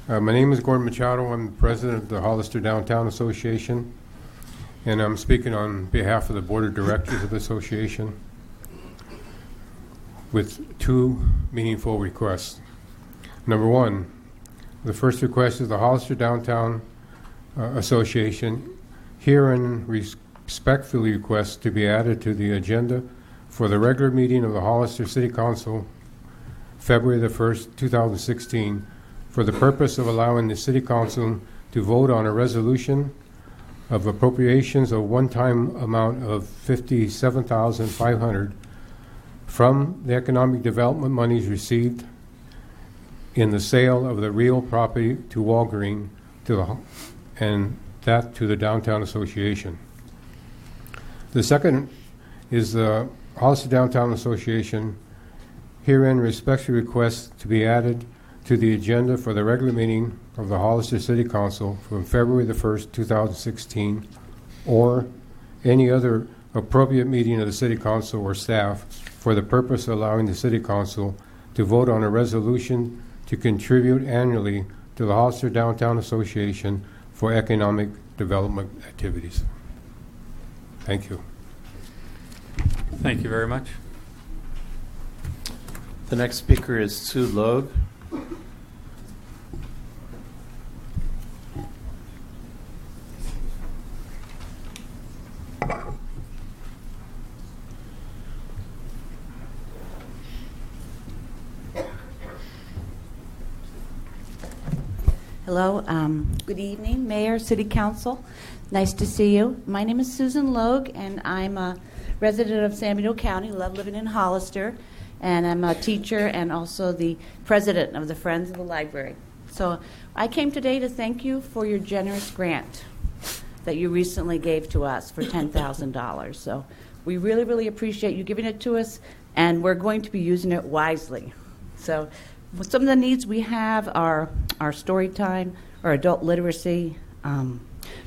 My name is Gordon Machado. I'm the president of the Hollister Downtown Association, and I'm speaking on behalf of the board of directors of the association with two meaningful requests. Number one, the first request is the Hollister Downtown Association herein respectfully requests to be added to the agenda for the regular meeting of the Hollister City Council, February the 1st, 2016, for the purpose of allowing the City Council to vote on a resolution of appropriations of one-time amount of $57,500 from the economic development monies received in the sale of the real property to Walgreen and that to the Downtown Association. The second is the Hollister Downtown Association herein respectfully requests to be added to the agenda for the regular meeting of the Hollister City Council from February the 1st, 2016, or any other appropriate meeting of the City Council or staff for the purpose of allowing the City Council to vote on a resolution to contribute annually to the Hollister Downtown Association for economic development activities. Thank you.
Thank you very much.
The next speaker is Sue Logue.
Hello, good evening, Mayor, City Council. Nice to see you. My name is Susan Logue, and I'm a resident of San Benito County, love living in Hollister, and I'm a teacher and also the president of the Friends of the Library. So I came today to thank you for your generous grant that you recently gave to us for $10,000. So we really, really appreciate you giving it to us, and we're going to be using it wisely. So some of the needs we have are our story time, our adult literacy,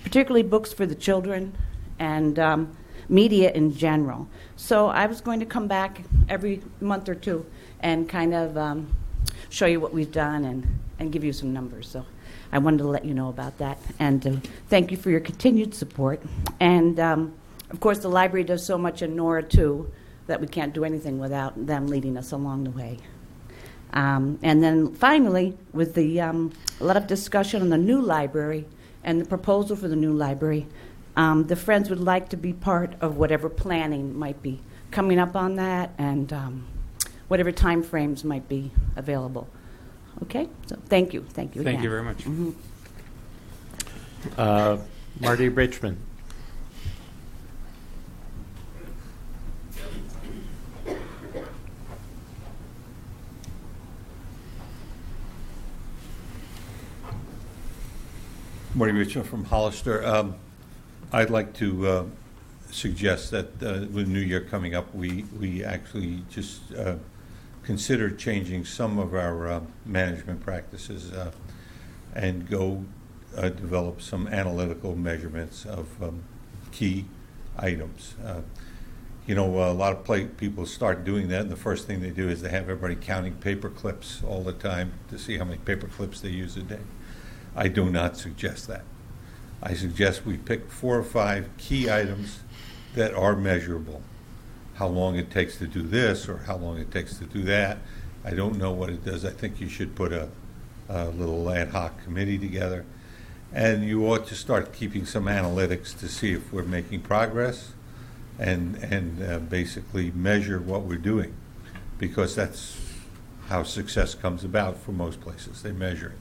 particularly books for the children, and media in general. So I was going to come back every month or two and kind of show you what we've done and give you some numbers. So I wanted to let you know about that, and thank you for your continued support. And of course, the library does so much in Nora too that we can't do anything without them leading us along the way. And then finally, with the a lot of discussion on the new library and the proposal for the new library, the Friends would like to be part of whatever planning might be coming up on that, and whatever time frames might be available. Okay, so thank you again.
Thank you very much.
Mm-hmm.
Marty Richmond.
Marty Richmond from Hollister. I'd like to suggest that with New Year coming up, we actually just consider changing some of our management practices and go develop some analytical measurements of key items. A lot of people start doing that, and the first thing they do is they have everybody counting paper clips all the time to see how many paper clips they use a day. I do not suggest that. I suggest we pick 4 or 5 key items that are measurable. How long it takes to do this or how long it takes to do that, I don't know what it does. I think you should put a little ad hoc committee together, and you ought to start keeping some analytics to see if we're making progress and basically measure what we're doing, because that's how success comes about for most places. They measure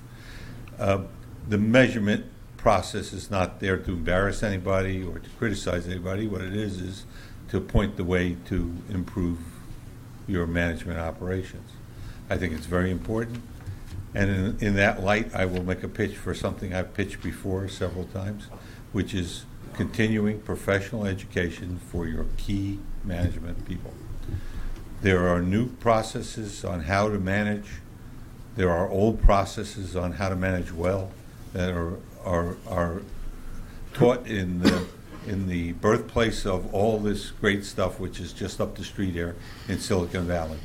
it. The measurement process is not there to embarrass anybody or to criticize anybody. What it is to point the way to improve your management operations. I think it's very important. And in that light, I will make a pitch for something I've pitched before several times, which is continuing professional education for your key management people. There are new processes on how to manage. There are old processes on how to manage well that are taught in the birthplace of all this great stuff, which is just up the street here in Silicon Valley.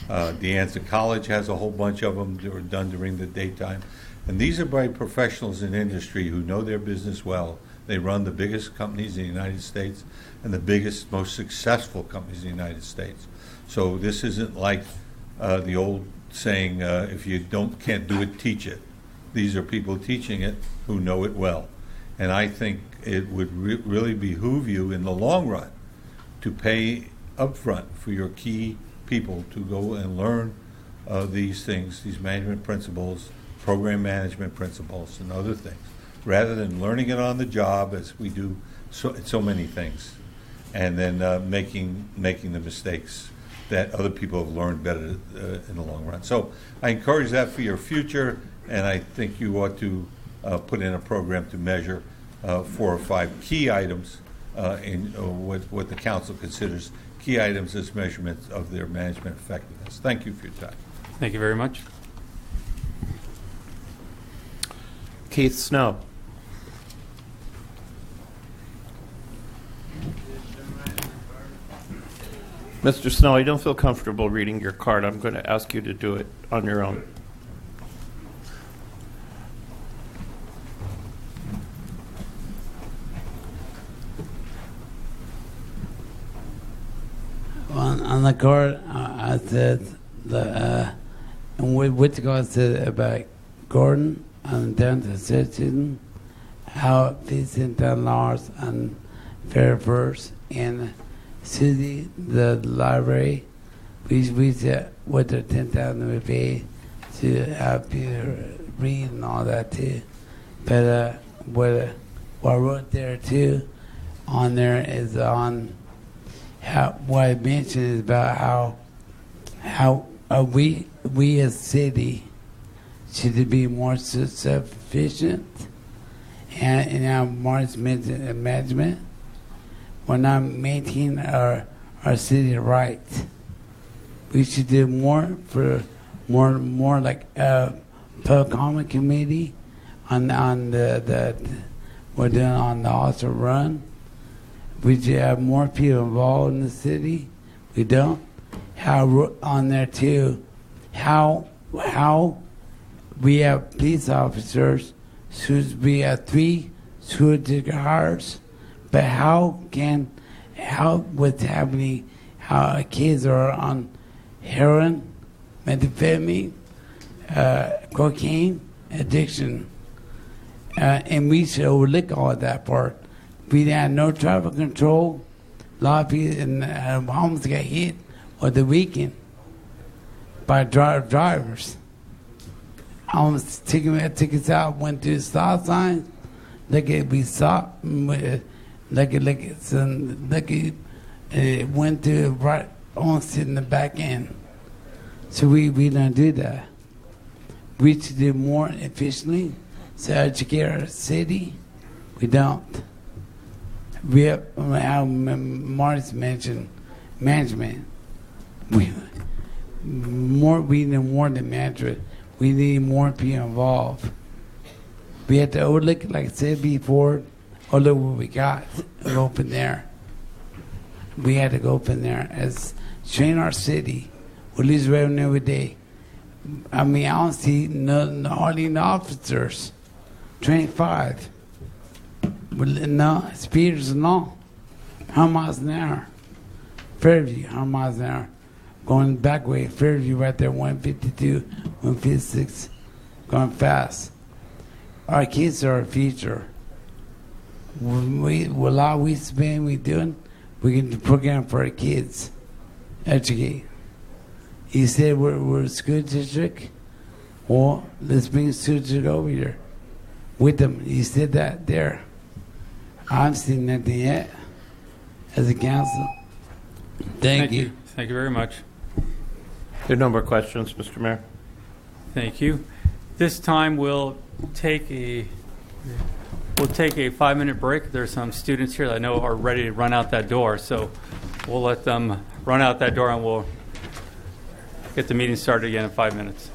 De Anza College has a whole bunch of them that were done during the daytime. And these are by professionals in industry who know their business well. They run the biggest companies in the United States and the biggest, most successful companies in the United States. So this isn't like the old saying, if you can't do it, teach it. These are people teaching it who know it well. And I think it would really behoove you in the long run to pay upfront for your key people to go and learn these things, these management principles, program management principles, and other things, rather than learning it on the job as we do so many things, and then making the mistakes that other people have learned better in the long run. So I encourage that for your future, and I think you ought to put in a program to measure 4 or 5 key items in what the council considers key items as measurements of their management effectiveness. Thank you for your time.
Thank you very much.
Keith Snow. Mr. Snow, I don't feel comfortable reading your card. I'm going to ask you to do it on your own.
On the card, I said, and with regards to about Gordon and down to citizen, how it fits into laws and fair first, and Susie, the library, we said what the 10,000 would be to have people read and all that too. But what I wrote there too on there is on what I mentioned is about how we as city should be more self-sufficient, and how Mark's management, we're not maintaining our city right. We should do more for more like a public comment committee on the we're doing on the Oscar run. We should have more people involved in the city. We don't. How on there too, how we have police officers we have 3 strategic hires, but how what's happening, how kids are on heroin, methamphetamine, cocaine addiction, and we should overlook all of that part. We had no traffic control. A lot of people almost got hit on the weekend by drivers. Almost taking tickets out, went to the stop sign. We stopped. Went to right almost in the back end. So we don't do that. We should do more efficiently to educate our city. We don't. We have, how Marty's mentioned, management. We need more than management. We need more people involved. We have to overlook, like I said before, overlook what we got and open there. We had to go open there as train our city. We lose revenue every day. I mean, I don't see hardly no officers. 25. No, speeders and all. 100 miles an hour. Fairview, 100 miles an hour. Going back way, Fairview right there, 152, 156. Going fast. Our kids are our future. With a lot we spend, we doing, we can do program for our kids. Educate. He said we're a school district. Well, let's bring a school district over here with them. He said that there. I haven't seen nothing yet as a council. Thank you.
Thank you very much.
There are no more questions, Mr. Mayor.
Thank you. This time we'll take a 5-minute break. There's some students here that I know are ready to run out that door, so we'll let them run out that door and we'll get the meeting started again in 5 minutes.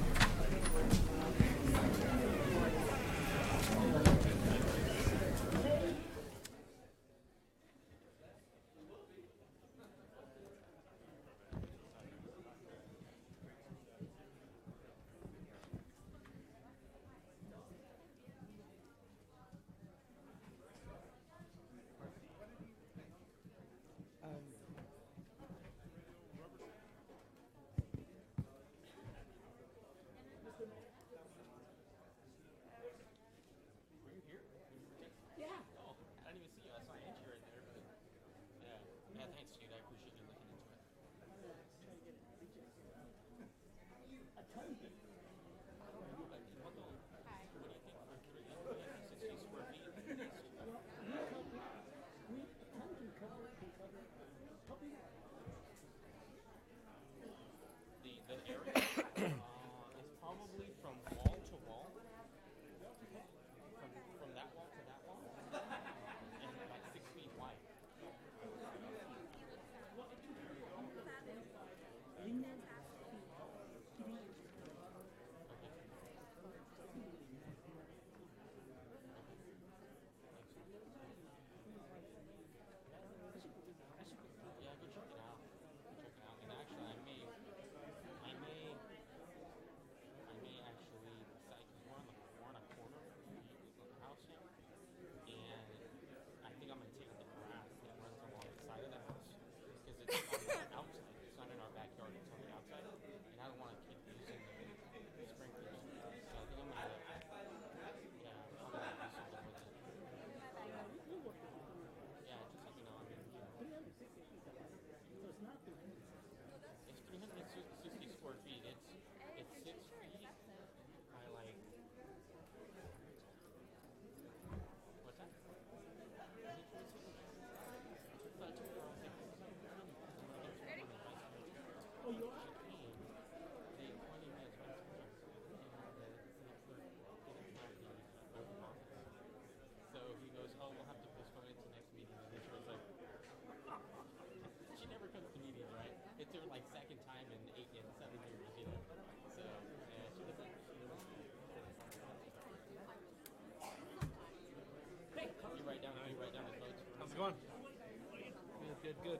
Good.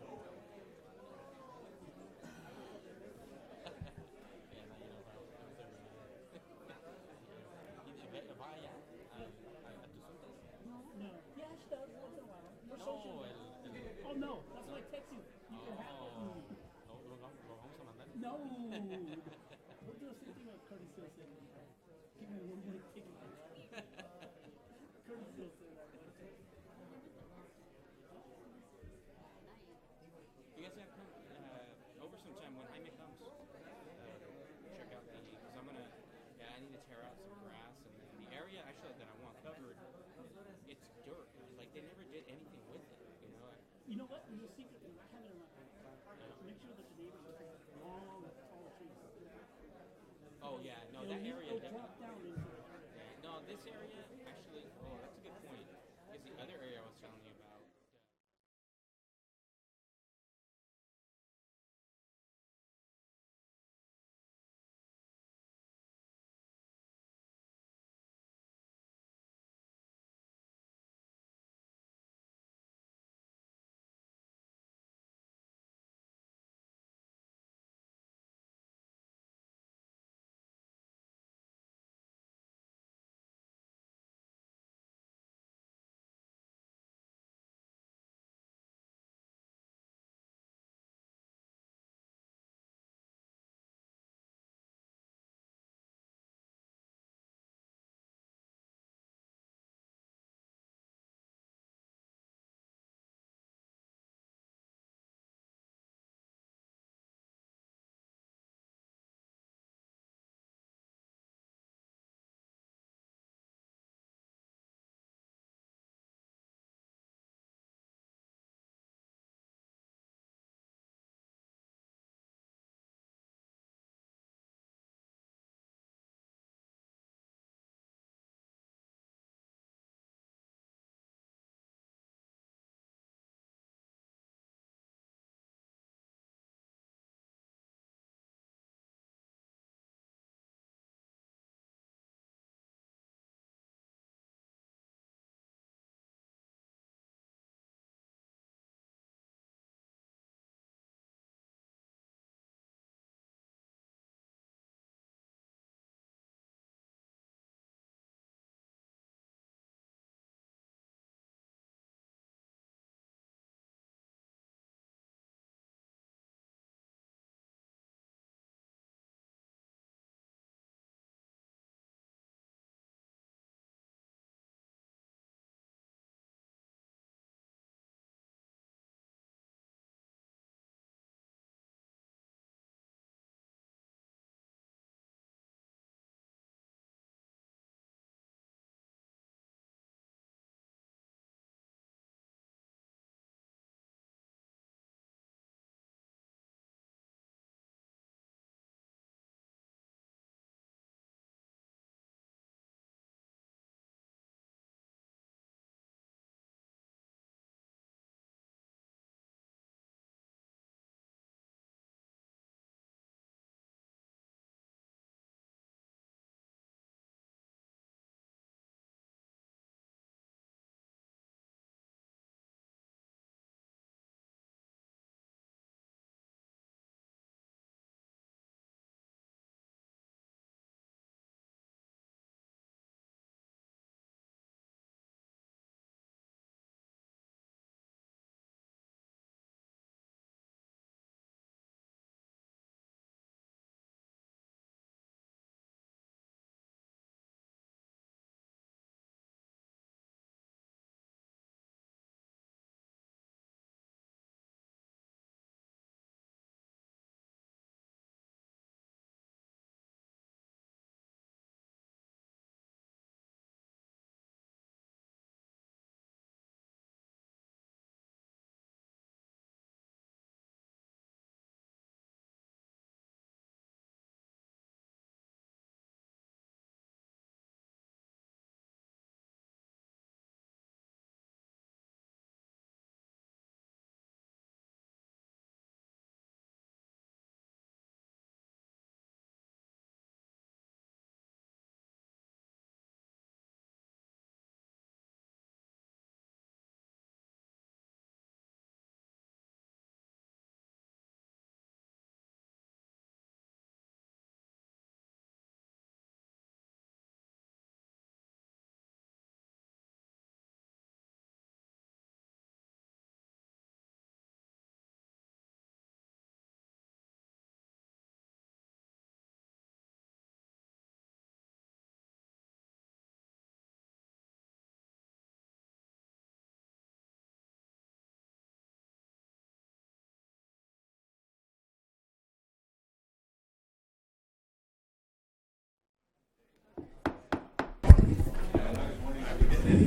Oh yeah, no, that area definitely. No, this area actually. Oh, that's a good point. Is the other area I was telling you about?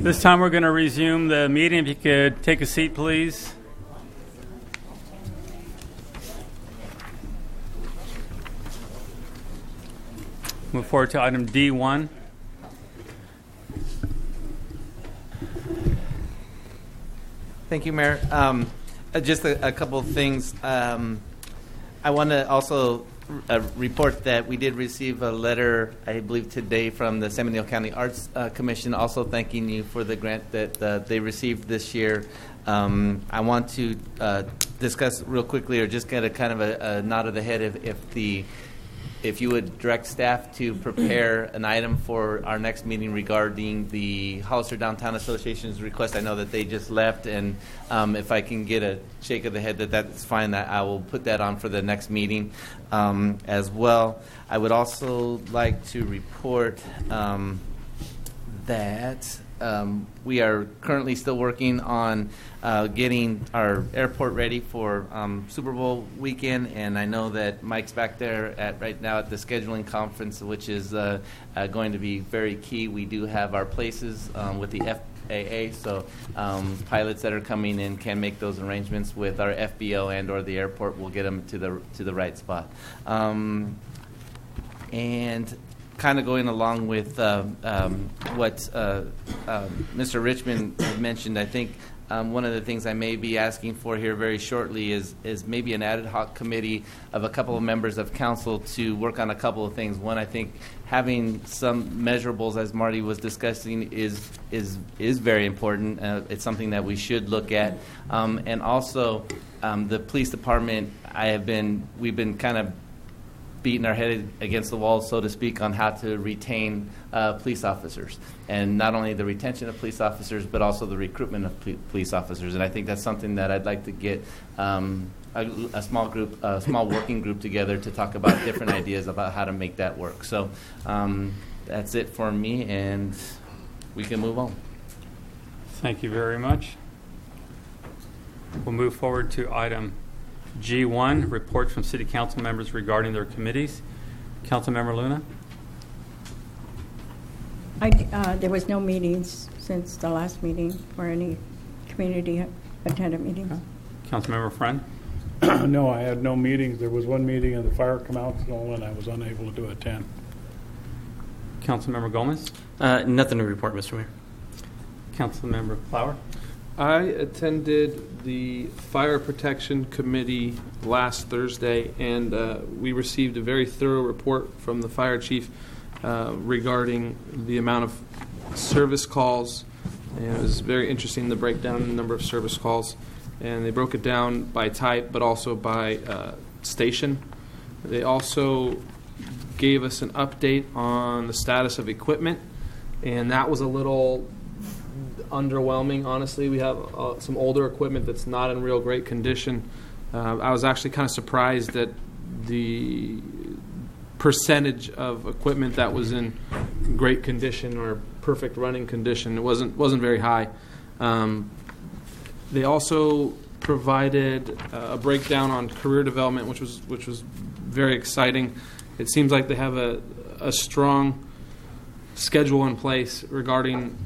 This time we're going to resume the meeting. If you could take a seat, please. Move forward to item D1.
Thank you, Mayor. Just a couple of things. I want to also report that we did receive a letter, I believe today, from the San Bernardino County Arts Commission, also thanking you for the grant that they received this year. I want to discuss real quickly, or just get a kind of a nod of the head, if you would direct staff to prepare an item for our next meeting regarding the Hollister Downtown Association's request. I know that they just left, and if I can get a shake of the head that's fine, that I will put that on for the next meeting as well. I would also like to report that we are currently still working on getting our airport ready for Super Bowl weekend, and I know that Mike's back there right now at the scheduling conference, which is going to be very key. We do have our places with the FAA, so pilots that are coming in can make those arrangements with our FBO and or the airport. We'll get them to the right spot. And kind of going along with what Mr. Richmond had mentioned, I think one of the things I may be asking for here very shortly is maybe an ad hoc committee of a couple of members of council to work on a couple of things. One, I think having some measurables, as Marty was discussing, is very important. It's something that we should look at. And also, the police department, we've been kind of beating our head against the wall, so to speak, on how to retain police officers, and not only the retention of police officers, but also the recruitment of police officers. And I think that's something that I'd like to get a small working group together to talk about different ideas about how to make that work. So that's it for me, and we can move on.
Thank you very much. We'll move forward to item G1, reports from city council members regarding their committees. Councilmember Luna?
There was no meetings since the last meeting or any community attended meetings.
Councilmember Friend?
No, I had no meetings. There was one meeting of the fire council, and I was unable to attend.
Councilmember Gomez?
Nothing to report, Mr. Mayor.
Councilmember Flower?
I attended the Fire Protection Committee last Thursday, and we received a very thorough report from the fire chief regarding the amount of service calls. And it was very interesting, the breakdown in the number of service calls. And they broke it down by type, but also by station. They also gave us an update on the status of equipment, and that was a little underwhelming, honestly. We have some older equipment that's not in real great condition. I was actually kind of surprised that the percentage of equipment that was in great condition or perfect running condition, it wasn't very high. They also provided a breakdown on career development, which was very exciting. It seems like they have a strong schedule in place regarding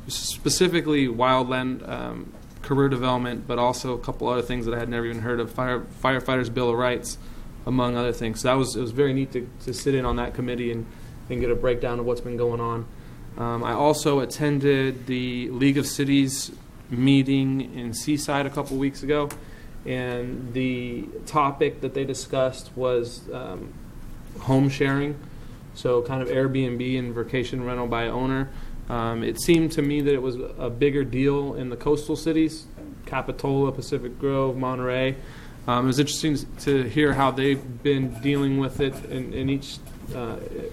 specifically wildland career development, but also a couple other things that I had never even heard of, firefighters' Bill of Rights, among other things. So it was very neat to sit in on that committee and get a breakdown of what's been going on. I also attended the League of Cities meeting in Seaside a couple weeks ago, and the topic that they discussed was home sharing, so kind of Airbnb and vacation rental by owner. It seemed to me that it was a bigger deal in the coastal cities, Capitola, Pacific Grove, Monterey. It was interesting to hear how they've been dealing with it in each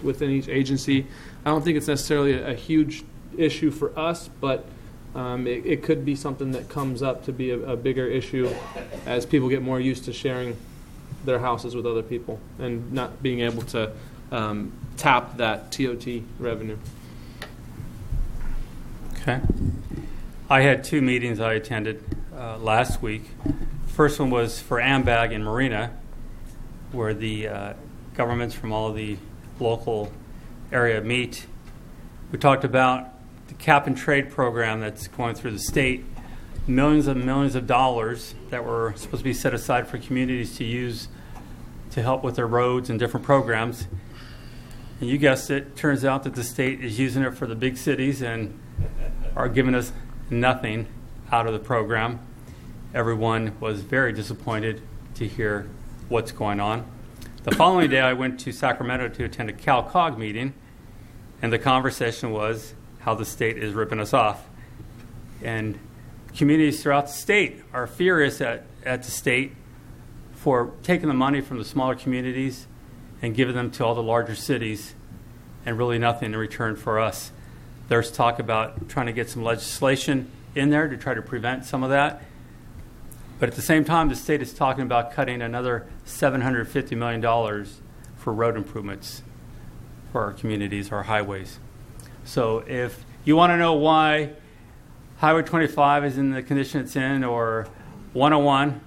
within each agency. I don't think it's necessarily a huge issue for us, but it could be something that comes up to be a bigger issue as people get more used to sharing their houses with other people and not being able to tap that TOT revenue.
Okay. I had two meetings I attended last week. First one was for AMBAG in Marina, where the governments from all the local area meet. We talked about the cap and trade program that's going through the state, millions and millions of dollars that were supposed to be set aside for communities to use to help with their roads and different programs. And you guessed it, turns out that the state is using it for the big cities and are giving us nothing out of the program. Everyone was very disappointed to hear what's going on. The following day, I went to Sacramento to attend a CalCog meeting, and the conversation was how the state is ripping us off. And communities throughout the state are furious at the state for taking the money from the smaller communities and giving them to all the larger cities and really nothing in return for us. There's talk about trying to get some legislation in there to try to prevent some of that. But at the same time, the state is talking about cutting another $750 million for road improvements for our communities, our highways. So if you want to know why Highway 25 is in the condition it's in, or 101,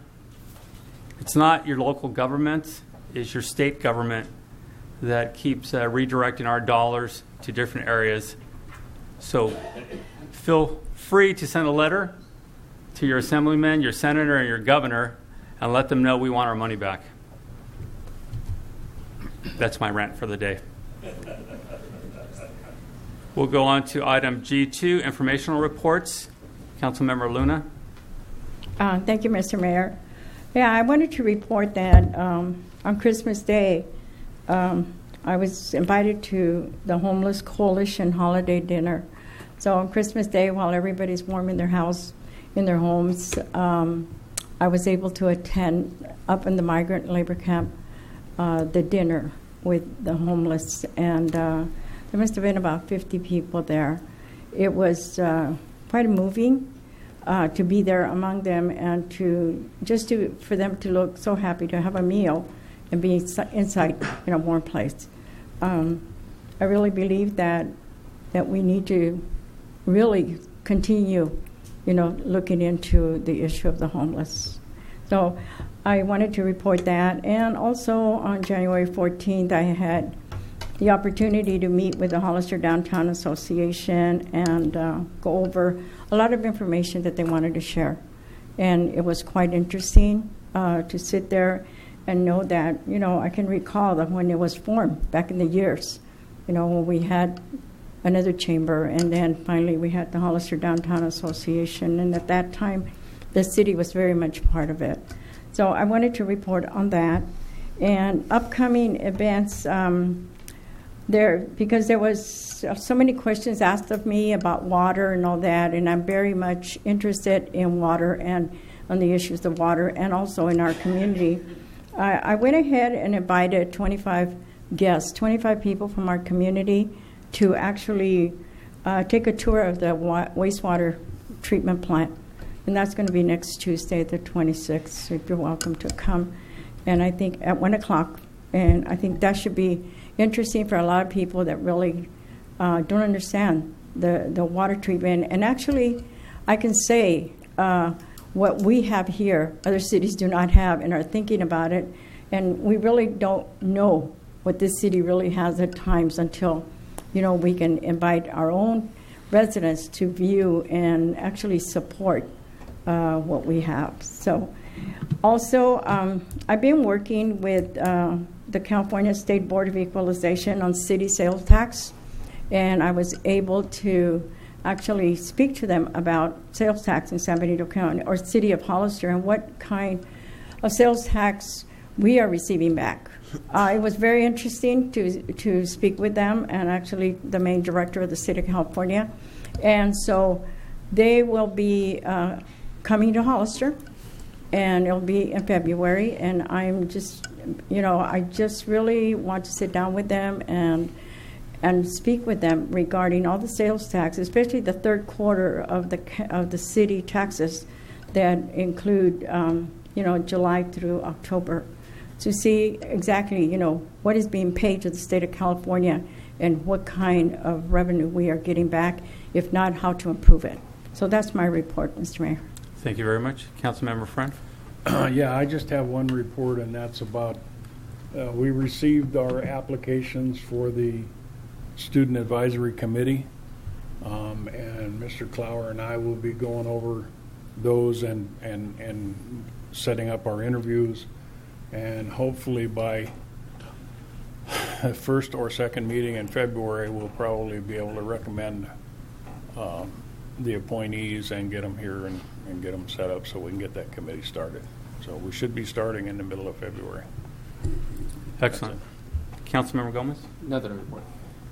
it's not your local government, it's your state government that keeps redirecting our dollars to different areas. So feel free to send a letter to your assemblyman, your senator, and your governor, and let them know we want our money back. That's my rant for the day. We'll go on to item G2, informational reports. Councilmember Luna.
Thank you, Mr. Mayor. Yeah, I wanted to report that on Christmas Day, I was invited to the Homeless Coalition holiday dinner. So on Christmas Day, while everybody's warm in their house, in their homes, I was able to attend up in the migrant labor camp the dinner with the homeless, and there must have been about 50 people there. It was quite moving to be there among them, and for them to look so happy to have a meal and be inside in a warm place. I really believe that we need to really continue, looking into the issue of the homeless. So I wanted to report that. And also on January 14th, I had the opportunity to meet with the Hollister Downtown Association and go over a lot of information that they wanted to share. And it was quite interesting to sit there and know that, I can recall that when it was formed back in the years, when we had another chamber, and then finally we had the Hollister Downtown Association, and at that time the city was very much part of it. So I wanted to report on that. And upcoming events, because there was so many questions asked of me about water and all that, and I'm very much interested in water and on the issues of water and also in our community. I went ahead and invited 25 guests, 25 people from our community to actually take a tour of the wastewater treatment plant. And that's going to be next Tuesday, the 26th. So you're welcome to come. And I think at 1 o'clock. And I think that should be interesting for a lot of people that really don't understand the water treatment. And actually, I can say what we have here, other cities do not have and are thinking about it. And we really don't know what this city really has at times until, we can invite our own residents to view and actually support what we have. So also, I've been working with the California State Board of Equalization on city sales tax, and I was able to actually speak to them about sales tax in San Benito County or city of Hollister and what kind of sales tax we are receiving back. It was very interesting to speak with them, and actually the main director of the state of California. And so they will be coming to Hollister, and it'll be in February. And I'm just, I just really want to sit down with them and speak with them regarding all the sales tax, especially the third quarter of the city taxes that include, July through October, to see exactly, what is being paid to the state of California and what kind of revenue we are getting back, if not, how to improve it. So that's my report, Mr. Mayor.
Thank you very much. Councilmember Friend?
Yeah, I just have one report, and that's about we received our applications for the Student Advisory Committee. And Mr. Clower and I will be going over those and setting up our interviews. And hopefully by the first or second meeting in February, we'll probably be able to recommend the appointees and get them here and get them set up so we can get that committee started. So we should be starting in the middle of February.
Excellent. Councilmember Gomez?
Nothing to report.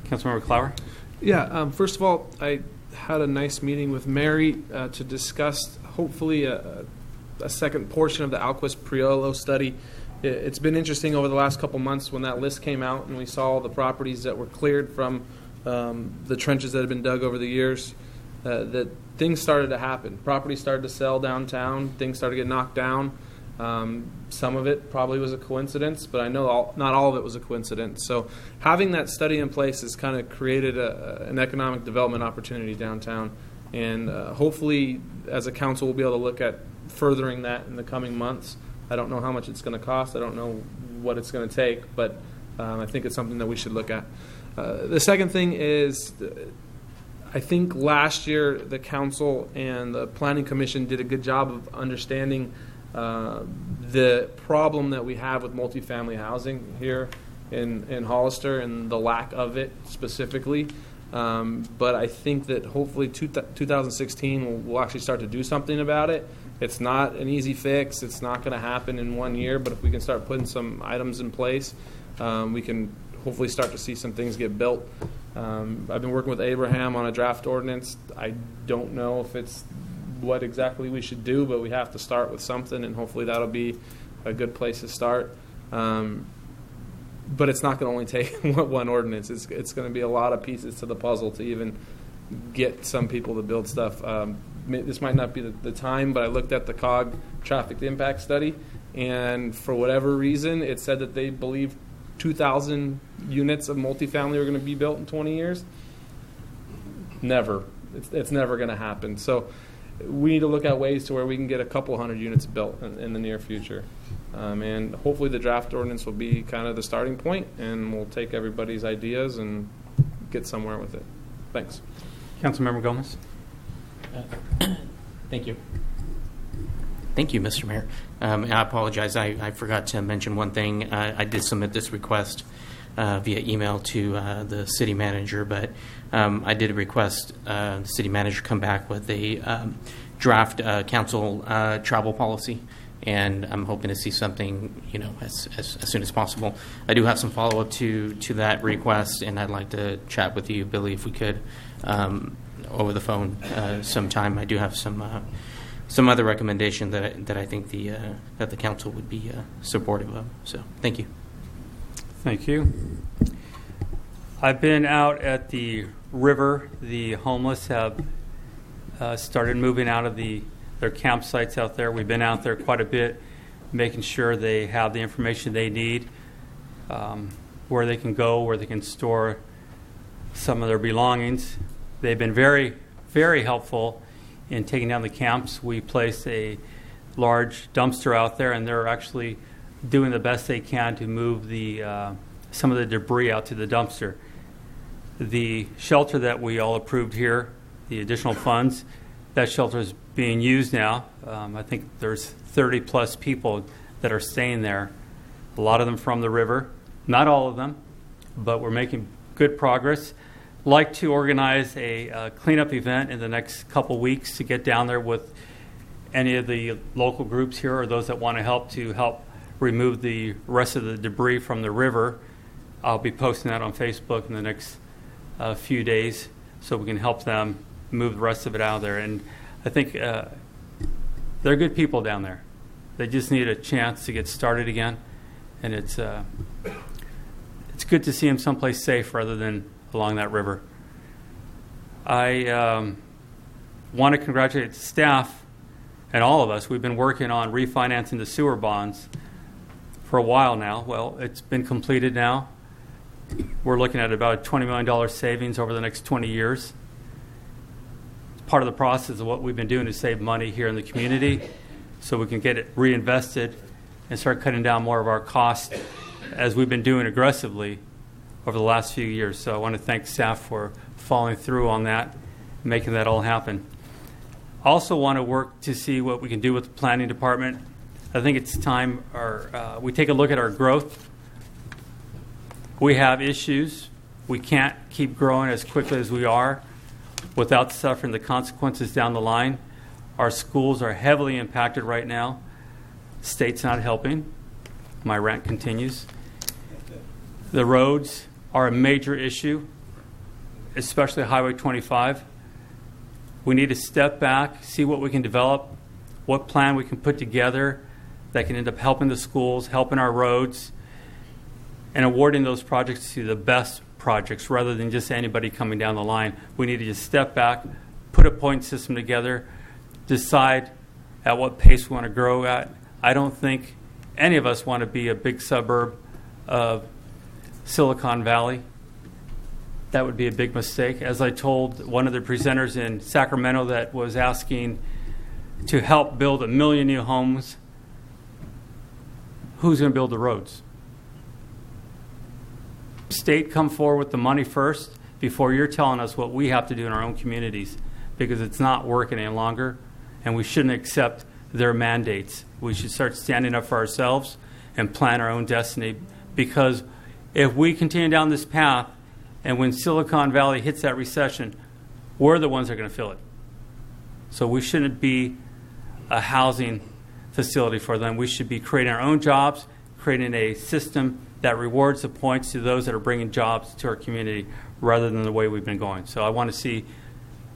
Councilmember Clower?
Yeah, first of all, I had a nice meeting with Mary to discuss hopefully a second portion of the Alquist Priolo study. It's been interesting over the last couple months when that list came out and we saw the properties that were cleared from the trenches that had been dug over the years, that things started to happen. Properties started to sell downtown. Things started to get knocked down. Some of it probably was a coincidence, but I know not all of it was a coincidence. So having that study in place has kind of created an economic development opportunity downtown. And hopefully, as a council, we'll be able to look at furthering that in the coming months. I don't know how much it's going to cost. I don't know what it's going to take, but I think it's something that we should look at. The second thing is, I think last year the council and the planning commission did a good job of understanding the problem that we have with multifamily housing here in Hollister and the lack of it specifically. But I think that hopefully 2016 we'll actually start to do something about it. It's not an easy fix. It's not going to happen in 1 year, but if we can start putting some items in place, we can hopefully start to see some things get built. I've been working with Abraham on a draft ordinance. I don't know if it's what exactly we should do, but we have to start with something, and hopefully that'll be a good place to start. But it's not going to only take one ordinance. It's going to be a lot of pieces to the puzzle to even get some people to build stuff. This might not be the time, but I looked at the COG traffic impact study, and for whatever reason, it said that they believe 2,000 units of multifamily are going to be built in 20 years. Never. It's never going to happen. So we need to look at ways to where we can get a couple hundred units built in the near future. And hopefully the draft ordinance will be kind of the starting point, and we'll take everybody's ideas and get somewhere with it. Thanks.
Councilmember Gomez?
Thank you. Thank you, Mr. Mayor. And I apologize. I forgot to mention one thing. I did submit this request via email to the city manager, but I did request the city manager come back with a draft council travel policy, and I'm hoping to see something, as soon as possible. I do have some follow-up to that request, and I'd like to chat with you, Billy, if we could, over the phone sometime. I do have some other recommendation that I think that the council would be supportive of. So, thank you.
Thank you. I've been out at the river. The homeless have started moving out of their campsites out there. We've been out there quite a bit, making sure they have the information they need, where they can go, where they can store some of their belongings. They've been very, very helpful in taking down the camps. We placed a large dumpster out there, and they're actually doing the best they can to move some of the debris out to the dumpster. The shelter that we all approved here, the additional funds, that shelter is being used now. I think there's 30-plus people that are staying there, a lot of them from the river. Not all of them, but we're making good progress. Like to organize a cleanup event in the next couple weeks to get down there with any of the local groups here or those that want to help remove the rest of the debris from the river. I'll be posting that on Facebook in the next few days so we can help them move the rest of it out of there. And I think they're good people down there. They just need a chance to get started again, and it's good to see them someplace safe rather than along that river. I want to congratulate the staff and all of us. We've been working on refinancing the sewer bonds for a while now. Well, it's been completed now. We're looking at about a $20 million savings over the next 20 years. Part of the process of what we've been doing to save money here in the community so we can get it reinvested and start cutting down more of our costs as we've been doing aggressively over the last few years. So I want to thank staff for following through on that making that all happen. Also want to work to see what we can do with the planning department. I think it's time we take a look at our growth. We have issues. We can't keep growing as quickly as we are without suffering the consequences down the line. Our schools are heavily impacted right now. State's not helping. My rant continues. The roads are a major issue, especially Highway 25. We need to step back, see what we can develop, what plan we can put together that can end up helping the schools, helping our roads, and awarding those projects to the best projects rather than just anybody coming down the line. We need to just step back, put a point system together, decide at what pace we want to grow at. I don't think any of us want to be a big suburb of Silicon Valley. That would be a big mistake. As I told one of the presenters in Sacramento that was asking to help build 1 million new homes, who's going to build the roads? State, come forward with the money first before you're telling us what we have to do in our own communities, because it's not working any longer, and we shouldn't accept their mandates. We should start standing up for ourselves and plan our own destiny, because if we continue down this path, and when Silicon Valley hits that recession, we're the ones that are going to feel it. So we shouldn't be a housing facility for them. We should be creating our own jobs, creating a system that rewards the points to those that are bringing jobs to our community rather than the way we've been going. So I want to see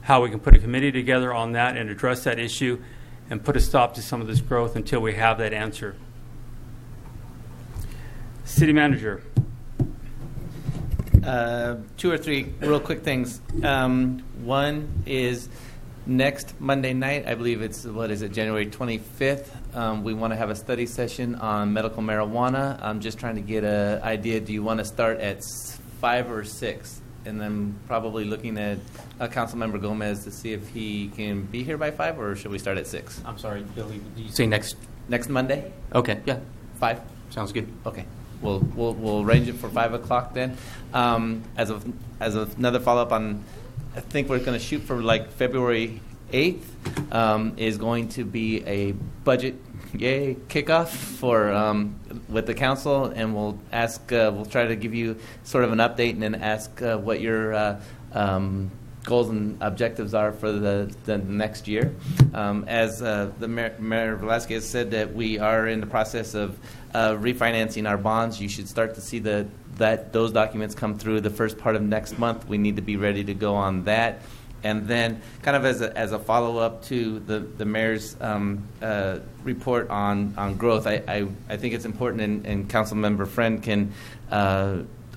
how we can put a committee together on that and address that issue and put a stop to some of this growth until we have that answer. City Manager.
2 or 3 real quick things. One is next Monday night, I believe it's, January 25th. We want to have a study session on medical marijuana. I'm just trying to get an idea. Do you want to start at 5 or 6? And then probably looking at Councilmember Gomez to see if he can be here by 5, or should we start at 6?
I'm sorry, Billy, did you say next
Monday?
Okay, yeah.
5?
Sounds good.
Okay. We'll arrange it for 5 o'clock then. As of another follow-up on, I think we're going to shoot for like February 8th is going to be a budget kickoff for with the council, and we'll ask. We'll try to give you sort of an update and then ask what your goals and objectives are for the next year. As the Mayor Velasquez said, that we are in the process of refinancing our bonds. You should start to see that those documents come through the first part of next month. We need to be ready to go on that. And then kind of as a follow-up to the mayor's report on growth, I think it's important, and Councilmember Friend can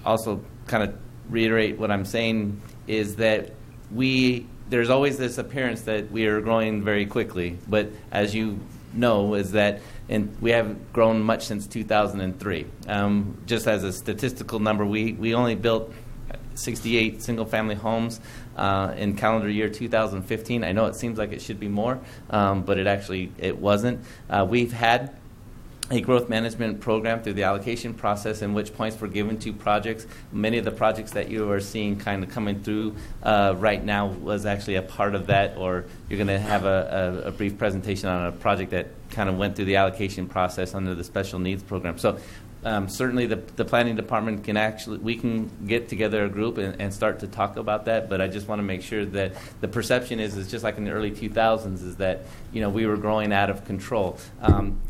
also kind of reiterate what I'm saying, is that there's always this appearance that we are growing very quickly, but as you know, is that we haven't grown much since 2003. Just as a statistical number, we only built 68 single-family homes in calendar year 2015. I know it seems like it should be more, but it wasn't. We've had a growth management program through the allocation process in which points were given to projects. Many of the projects that you are seeing kind of coming through right now was actually a part of that, or you're going to have a brief presentation on a project that kind of went through the allocation process under the special needs program. So certainly the planning department we can get together a group and start to talk about that, but I just want to make sure that the perception is just like in the early 2000s, is that we were growing out of control.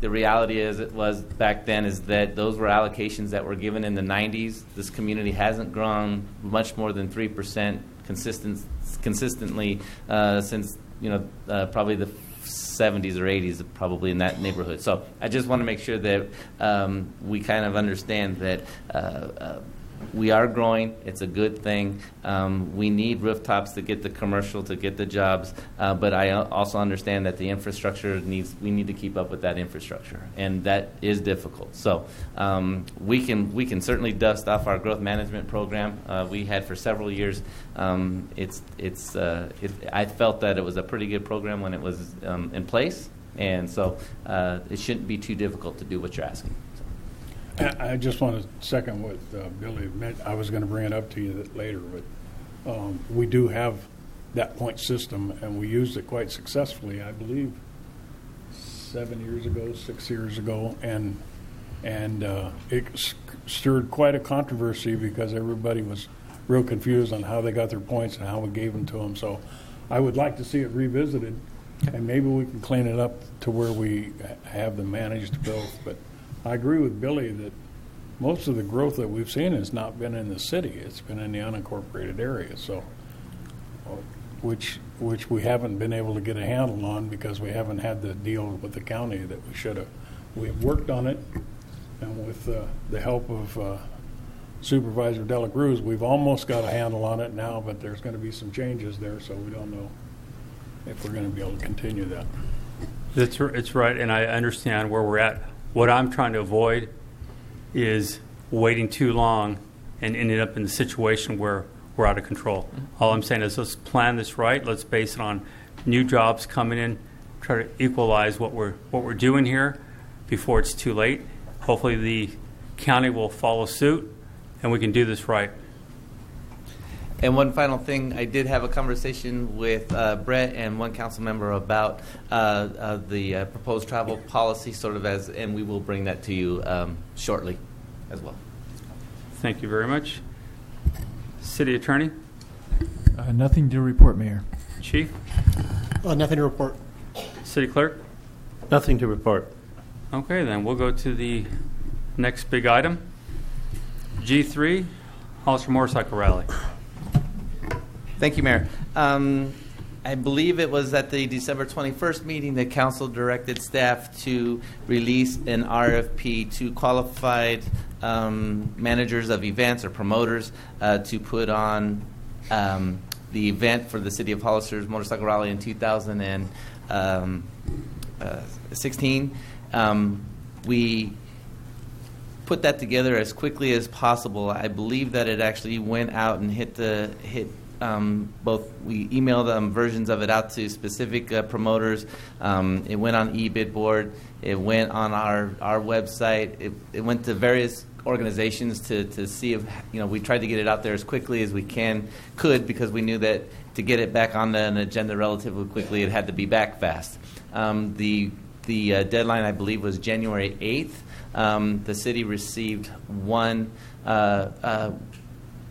The reality as it was back then is that those were allocations that were given in the 90s. This community hasn't grown much more than 3% consistently since probably the 70s or 80s, probably in that neighborhood. So I just want to make sure that we kind of understand that we are growing. It's a good thing. We need rooftops to get the commercial, to get the jobs, but I also understand that the infrastructure we need to keep up with that infrastructure, and that is difficult. So we can certainly dust off our growth management program we had for several years. I felt that it was a pretty good program when it was in place, and so it shouldn't be too difficult to do what you're asking.
I just want to second what Billy meant. I was going to bring it up to you later, but we do have that point system, and we used it quite successfully, I believe, 7 years ago, 6 years ago, and it stirred quite a controversy because everybody was real confused on how they got their points and how we gave them to them. So I would like to see it revisited, and maybe we can clean it up to where we have the managed growth. But I agree with Billy that most of the growth that we've seen has not been in the city. It's been in the unincorporated area. So, which we haven't been able to get a handle on because we haven't had the deal with the county that we should have. We've worked on it, and with the help of Supervisor Dela Cruz, we've almost got a handle on it now, but there's going to be some changes there, so we don't know if we're going to be able to continue that.
It's right, and I understand where we're at. What I'm trying to avoid is waiting too long and ending up in the situation where we're out of control. All I'm saying is let's plan this right. Let's base it on new jobs coming in, try to equalize what we're doing here before it's too late. Hopefully the county will follow suit, and we can do this right.
And one final thing, I did have a conversation with Brett and one council member about the proposed travel policy, and we will bring that to you shortly as well.
Thank you very much. City Attorney?
Nothing to report, Mayor.
Chief?
Nothing to report.
City Clerk?
Nothing to report.
Okay, then we'll go to the next big item. G3, Hollister Motorcycle Rally.
Thank you, Mayor. I believe it was at the December 21st meeting that council directed staff to release an RFP to qualified managers of events or promoters to put on the event for the City of Hollister's Motorcycle Rally in 2016. We put that together as quickly as possible. I believe that it actually went out and hit both. We emailed versions of it out to specific promoters. It went on eBid board. It went on our website. It went to various organizations to see if we tried to get it out there as quickly as we could because we knew that to get it back on an agenda relatively quickly, it had to be back fast. The deadline, I believe, was January 8th. The city received one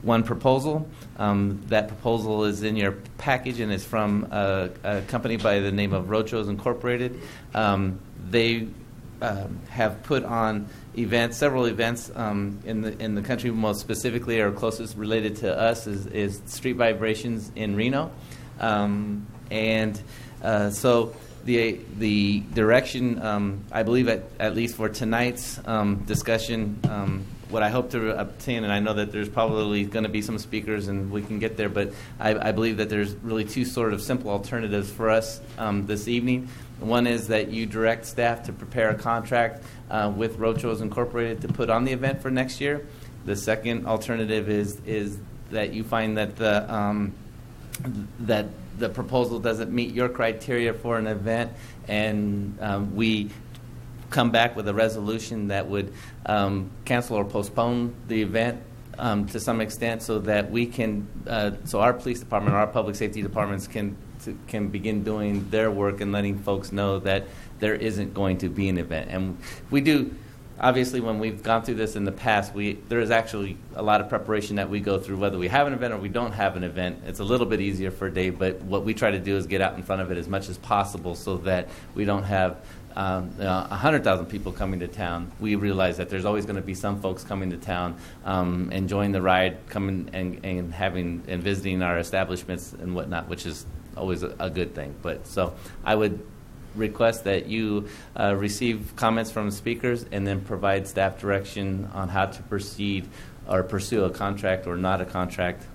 proposal. That proposal is in your package and is from a company by the name of Rochos Incorporated. They have put on several events in the country. Most specifically, or closest related to us is Street Vibrations in Reno, so the direction, I believe, at least for tonight's discussion. What I hope to obtain, and I know that there's probably going to be some speakers and we can get there, but I believe that there's really two sort of simple alternatives for us this evening. One is that you direct staff to prepare a contract with Rochos Incorporated to put on the event for next year. The second alternative is that you find that the proposal doesn't meet your criteria for an event, and we come back with a resolution that would cancel or postpone the event to some extent, so that we can, so our police department, our public safety departments can begin doing their work and letting folks know that there isn't going to be an event. And we do. Obviously, when we've gone through this in the past, there is actually a lot of preparation that we go through, whether we have an event or we don't have an event. It's a little bit easier for Dave, but what we try to do is get out in front of it as much as possible so that we don't have 100,000 people coming to town. We realize that there's always going to be some folks coming to town, enjoying the ride, coming and having and visiting our establishments and whatnot, which is always a good thing. But so I would request that you receive comments from the speakers and then provide staff direction on how to proceed or pursue a contract or not a contract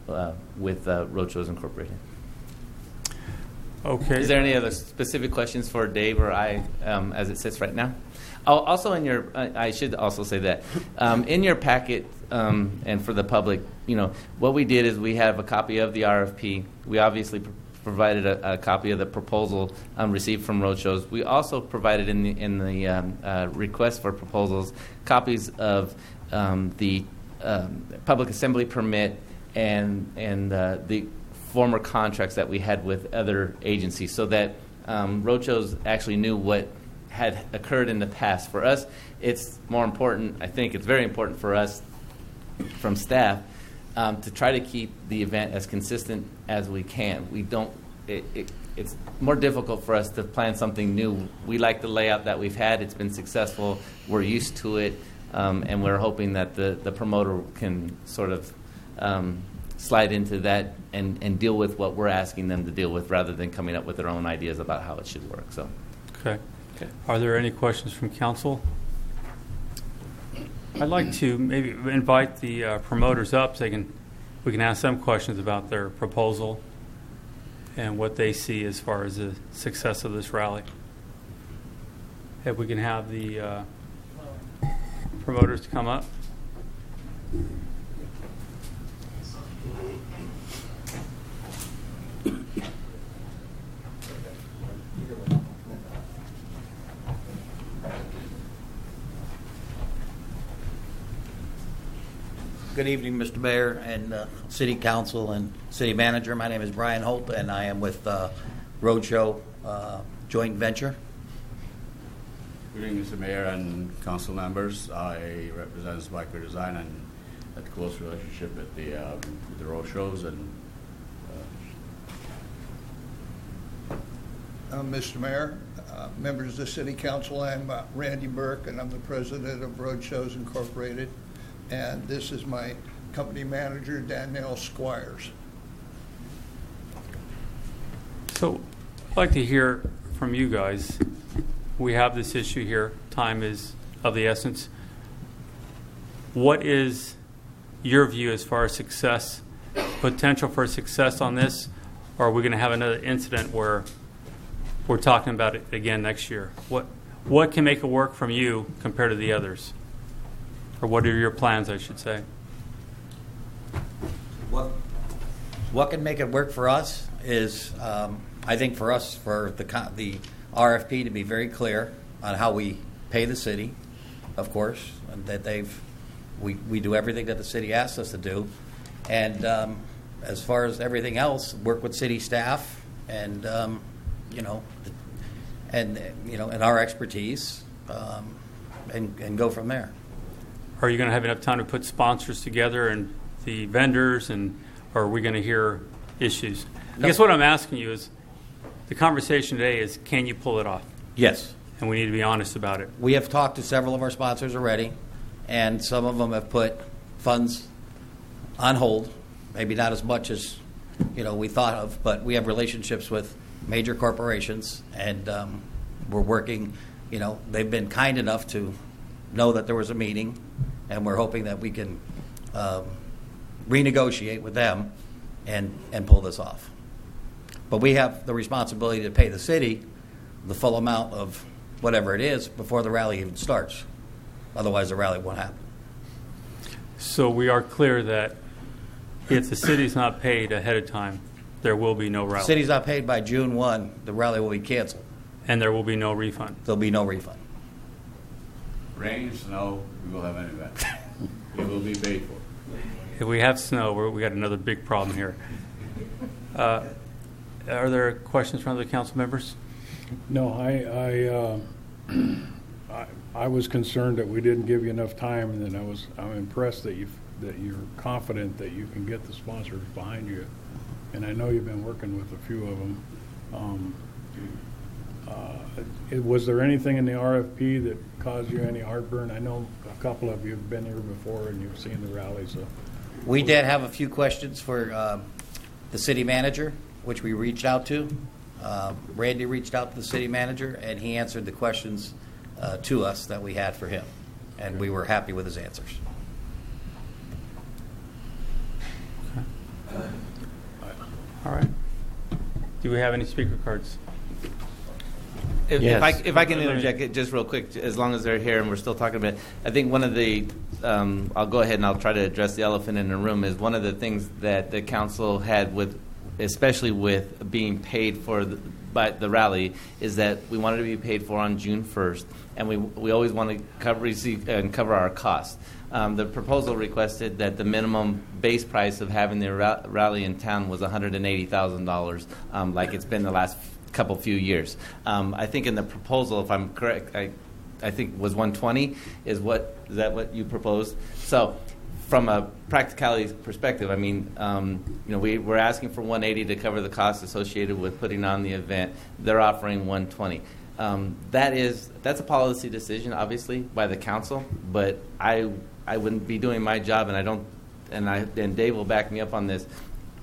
with Rochos Incorporated.
Okay.
Is there any other specific questions for Dave or I as it sits right now? Also, I should also say that in your packet and for the public, what we did is we have a copy of the RFP. We obviously provided a copy of the proposal received from Rochos. We also provided in the request for proposals copies of the public assembly permit and the former contracts that we had with other agencies, so that roadshows actually knew what had occurred in the past. For us, it's more important, I think it's very important for us from staff to try to keep the event as consistent as we can. We don't, it's more difficult for us to plan something new. We like the layout that we've had. It's been successful. We're used to it, and we're hoping that the promoter can sort of slide into that and deal with what we're asking them to deal with, rather than coming up with their own ideas about how it should work. So,
okay. Are there any questions from council? I'd like to maybe invite the promoters up so we can ask them questions about their proposal and what they see as far as the success of this rally. If we can have the promoters to come up.
Good evening, Mr. Mayor and City Council and City Manager. My name is Brian Holt, and I am with Roadshow Joint Venture.
Good evening, Mr. Mayor and council members. I represent Spiker Design and had a close relationship with the road shows. And
Mr. Mayor, members of the City Council, I'm Randy Burke, and I'm the president of Road Shows Incorporated. And this is my company manager, Danielle Squires.
So I'd like to hear from you guys. We have this issue here. Time is of the essence. What is your view as far as success, potential for success on this? Or are we going to have another incident where we're talking about it again next year? What can make it work from you compared to the others? Or what are your plans, I should say?
What can make it work for us is, I think for us, for the RFP to be very clear on how we pay the city, of course, and that we do everything that the city asks us to do. And as far as everything else, work with city staff and, and our expertise, and go from there.
Are you going to have enough time to put sponsors together and the vendors, or are we going to hear issues? I guess what I'm asking you is, the conversation today is, can you pull it off?
Yes.
And we need to be honest about it.
We have talked to several of our sponsors already, and some of them have put funds on hold, maybe not as much as we thought of, but we have relationships with major corporations, and we're working. They've been kind enough to know that there was a meeting, and we're hoping that we can renegotiate with them and pull this off. But we have the responsibility to pay the city the full amount of whatever it is before the rally even starts. Otherwise, the rally won't happen.
So we are clear that if the city's not paid ahead of time, there will be no rally.
If the city's not paid by June 1, the rally will be canceled.
And there will be no refund.
There'll be no refund.
rain, snow, we will have an event. It will be paid for.
If we have snow, we got another big problem here. Are there questions from other council members?
No, I was concerned that we didn't give you enough time, and then I'm impressed that you're confident that you can get the sponsors behind you, and I know you've been working with a few of them. Was there anything in the RFP that caused you any heartburn? I know a couple of you have been here before and you've seen the rally. So
we did have a few questions for the city manager, which we reached out to. Randy reached out to the city manager, and he answered the questions to us that we had for him, and we were happy with his answers.
Okay. All right. Do we have any speaker cards?
If I can interject it just real quick, as long as they're here and we're still talking about it, I think one of the, I'll go ahead and I'll try to address the elephant in the room, is one of the things that the council had with, especially with being paid for by the rally, is that we wanted to be paid for on June 1st, and we always want to cover our costs. The proposal requested that the minimum base price of having the rally in town was $180,000, like it's been the last few years. I think in the proposal, if I'm correct, I think was 120. Is that what you proposed? So, from a practicality perspective, I mean, we're asking for 180 to cover the costs associated with putting on the event. They're offering 120. That's a policy decision, obviously, by the council. But I wouldn't be doing my job, and Dave will back me up on this.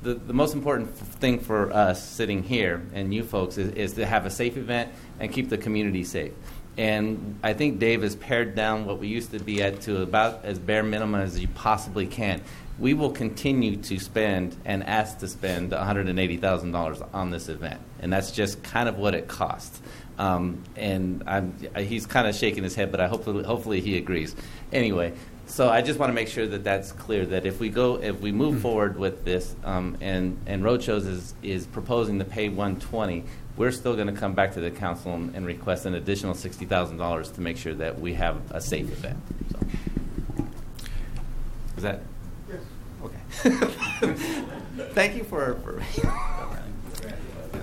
The most important thing for us sitting here and you folks is to have a safe event and keep the community safe. And I think Dave has pared down what we used to be at to about as bare minimum as you possibly can. We will continue to spend and ask to spend $180,000 on this event, and that's just kind of what it costs. He's kind of shaking his head, but hopefully he agrees. Anyway, so I just want to make sure that that's clear. That if we move forward with this, and Roadshows is proposing to pay $120. We're still going to come back to the council and request an additional $60,000 to make sure that we have a safe event. So. Is that?
Yes.
Okay. Thank you for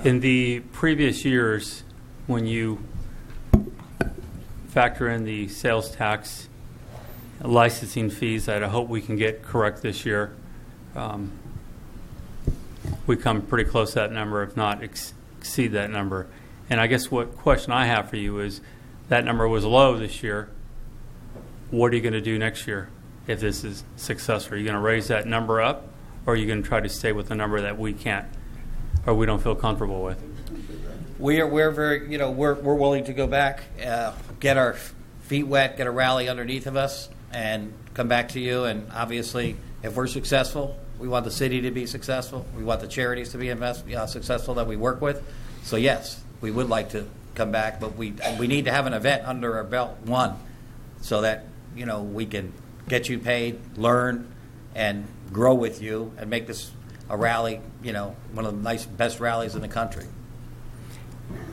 In the previous years, when you factor in the sales tax, licensing fees that I hope we can get correct this year, we come pretty close to that number, if not exceed that number. And I guess what question I have for you is, that number was low this year. What are you going to do next year if this is successful? Are you going to raise that number up, or are you going to try to stay with the number that we can't, or we don't feel comfortable with?
We're very, we're willing to go back, get our feet wet, get a rally underneath of us, and come back to you. And obviously, if we're successful, we want the city to be successful. We want the charities to be successful that we work with. So yes, we would like to come back, but we need to have an event under our belt, so that we can get you paid, learn, and grow with you, and make this a rally. One of the best rallies in the country.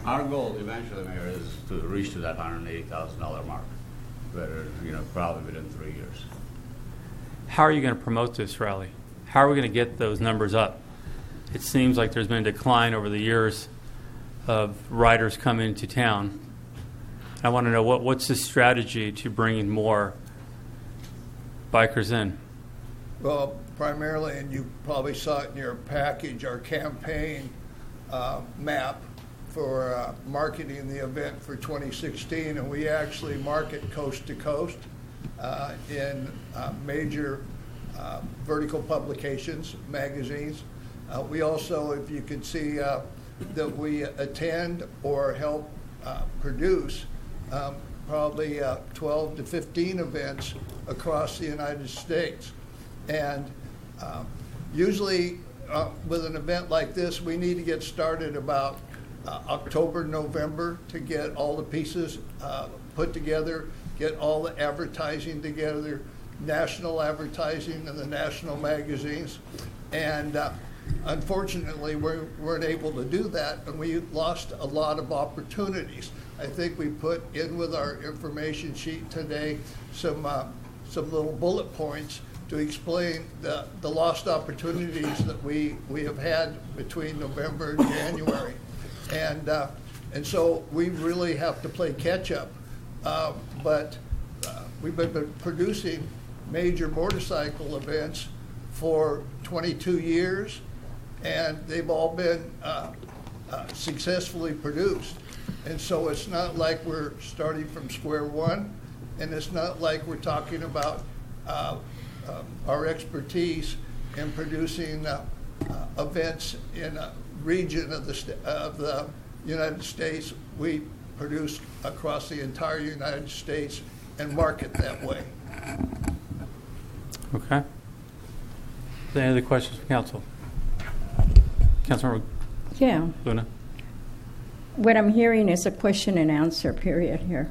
Our goal eventually, Mayor, is to reach to that $180,000 mark, probably within 3 years.
How are you going to promote this rally? How are we going to get those numbers up? It seems like there's been a decline over the years of riders coming into town. I want to know what's the strategy to bringing more bikers in?
Well, primarily, and you probably saw it in your package, our campaign map for marketing the event for 2016, and we actually market coast to coast in major vertical publications, magazines. We also, if you could see, that we attend or help produce probably 12 to 15 events across the United States. And usually with an event like this, we need to get started about October, November to get all the pieces put together, get all the advertising together, national advertising in the national magazines. And unfortunately, we weren't able to do that, and we lost a lot of opportunities. I think we put in with our information sheet today some little bullet points to explain the lost opportunities that we have had between November and January. And so we really have to play catch up. But we've been producing major motorcycle events for 22 years, and they've all been successfully produced. And so it's not like we're starting from square one, and it's not like we're talking about our expertise in producing events in a region of the United States. We produce across the entire United States and market that way.
Okay. Any other questions from council? Councilmember Luna?
What I'm hearing is a question and answer period here.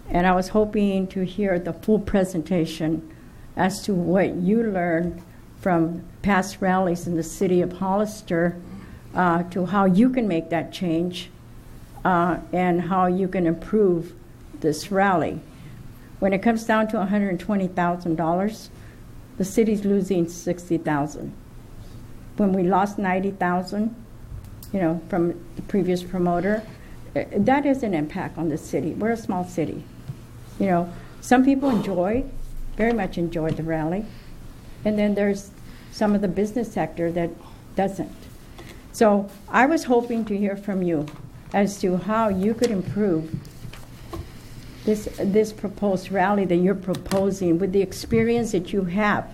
And I was hoping to hear the full presentation as to what you learned from past rallies in the city of Hollister, to how you can make that change and how you can improve this rally. when it comes down to $120,000, the city's losing $60,000. When we lost $90,000, from the previous promoter, that is an impact on the city. We're a small city. Some people very much enjoy the rally, and then there's some of the business sector that doesn't. So I was hoping to hear from you as to how you could improve this proposed rally that you're proposing with the experience that you have.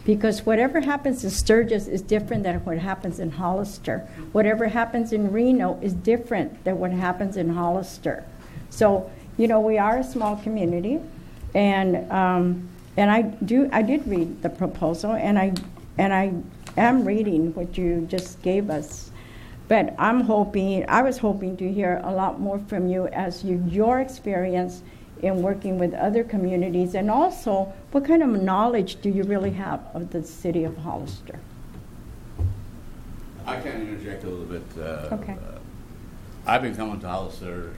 Because whatever happens in Sturgis is different than what happens in Hollister. Whatever happens in Reno is different than what happens in Hollister. So, we are a small community, and I did read the proposal, and I am reading what you just gave us. But I was hoping to hear a lot more from you as your experience in working with other communities, and also what kind of knowledge do you really have of the city of Hollister?
I can interject a little bit.
Okay.
I've been coming to Hollister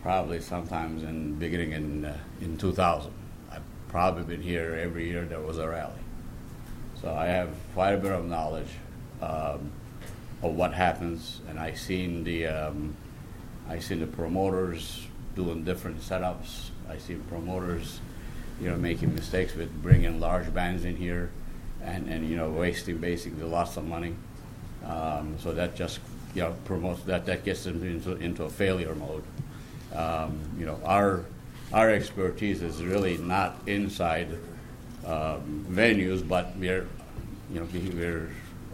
probably sometimes beginning in 2000. I've probably been here every year there was a rally. So I have quite a bit of knowledge of what happens, and I seen the promoters doing different setups. I see promoters, making mistakes with bringing large bands in here, and wasting basically lots of money. So that just promotes that gets them into a failure mode. Our expertise is really not inside venues, but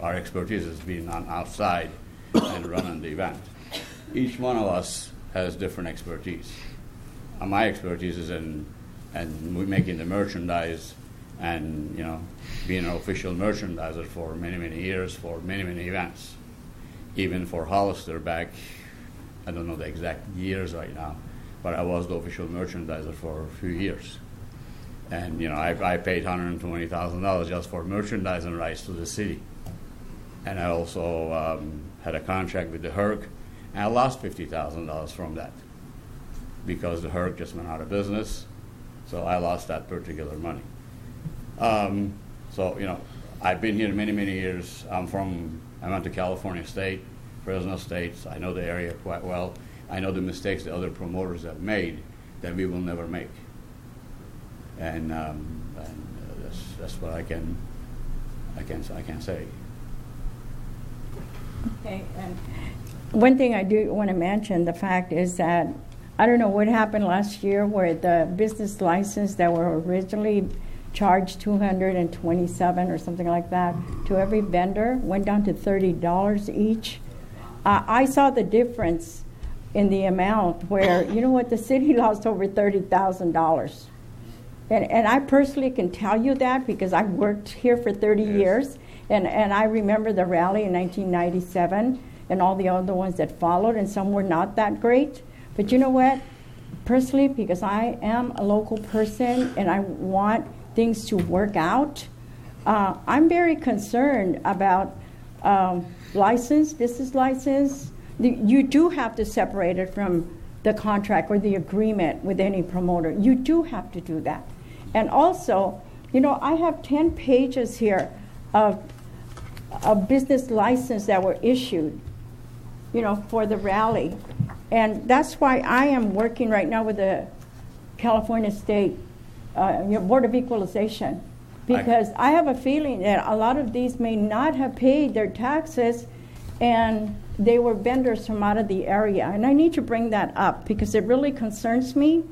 our expertise is being on outside and running the event. Each one of us has different expertise. My expertise is in making the merchandise and being an official merchandiser for many, many years for many, many events. Even for Hollister back, I don't know the exact years right now, but I was the official merchandiser for a few years. And I paid $120,000 just for merchandising rights to the city. And I also had a contract with the HERC, and I lost $50,000 from that because the HERC just went out of business. So I lost that particular money. I've been here many, many years. I went to California State, Fresno State. So I know the area quite well. I know the mistakes that other promoters have made that we will never make. And that's what I can say.
Okay, and one thing I do want to mention, the fact is that I don't know what happened last year where the business license that were originally charged $227 or something like that to every vendor went down to $30 each. I saw the difference in the amount where, the city lost over $30,000. And I personally can tell you that because I worked here for 30 years, and I remember the rally in 1997 and all the other ones that followed, and some were not that great. But you know what? Personally, because I am a local person and I want things to work out, I'm very concerned about business license. You do have to separate it from the contract or the agreement with any promoter. You do have to do that. And also, I have 10 pages here of business license that were issued, for the rally. And that's why I am working right now with the California State Board of Equalization, because I have a feeling that a lot of these may not have paid their taxes, and they were vendors from out of the area. And I need to bring that up because it really concerns me,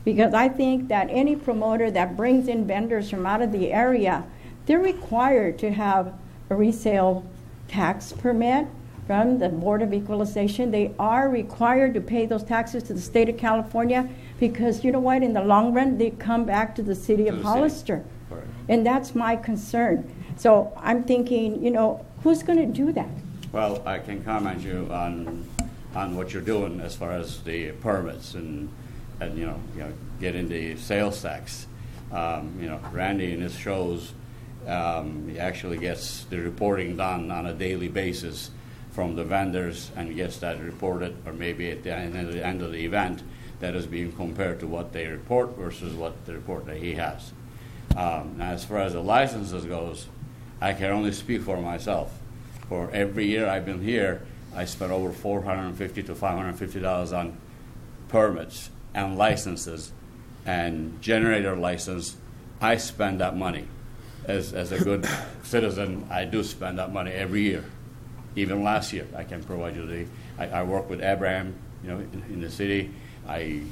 because I think that any promoter that brings in vendors from out of the area, they're required to have a resale tax permit from the Board of Equalization. They are required to pay those taxes to the state of California because, in the long run, they come back to the city of Hollister.
Right.
And that's my concern. So I'm thinking, who's going to do that?
Well, I can comment you on what you're doing as far as the permits and getting the sales tax. Randy in his shows, he actually gets the reporting done on a daily basis from the vendors and gets that reported, or maybe at the end of the event, that is being compared to what they report versus what the report that he has. Now, as far as the licenses goes, I can only speak for myself. For every year I've been here, I spent over $450 to $550 on permits and licenses and generator license. I spend that money. As a good citizen, I do spend that money every year. Even last year, I can provide you I work with Abraham, in the city. I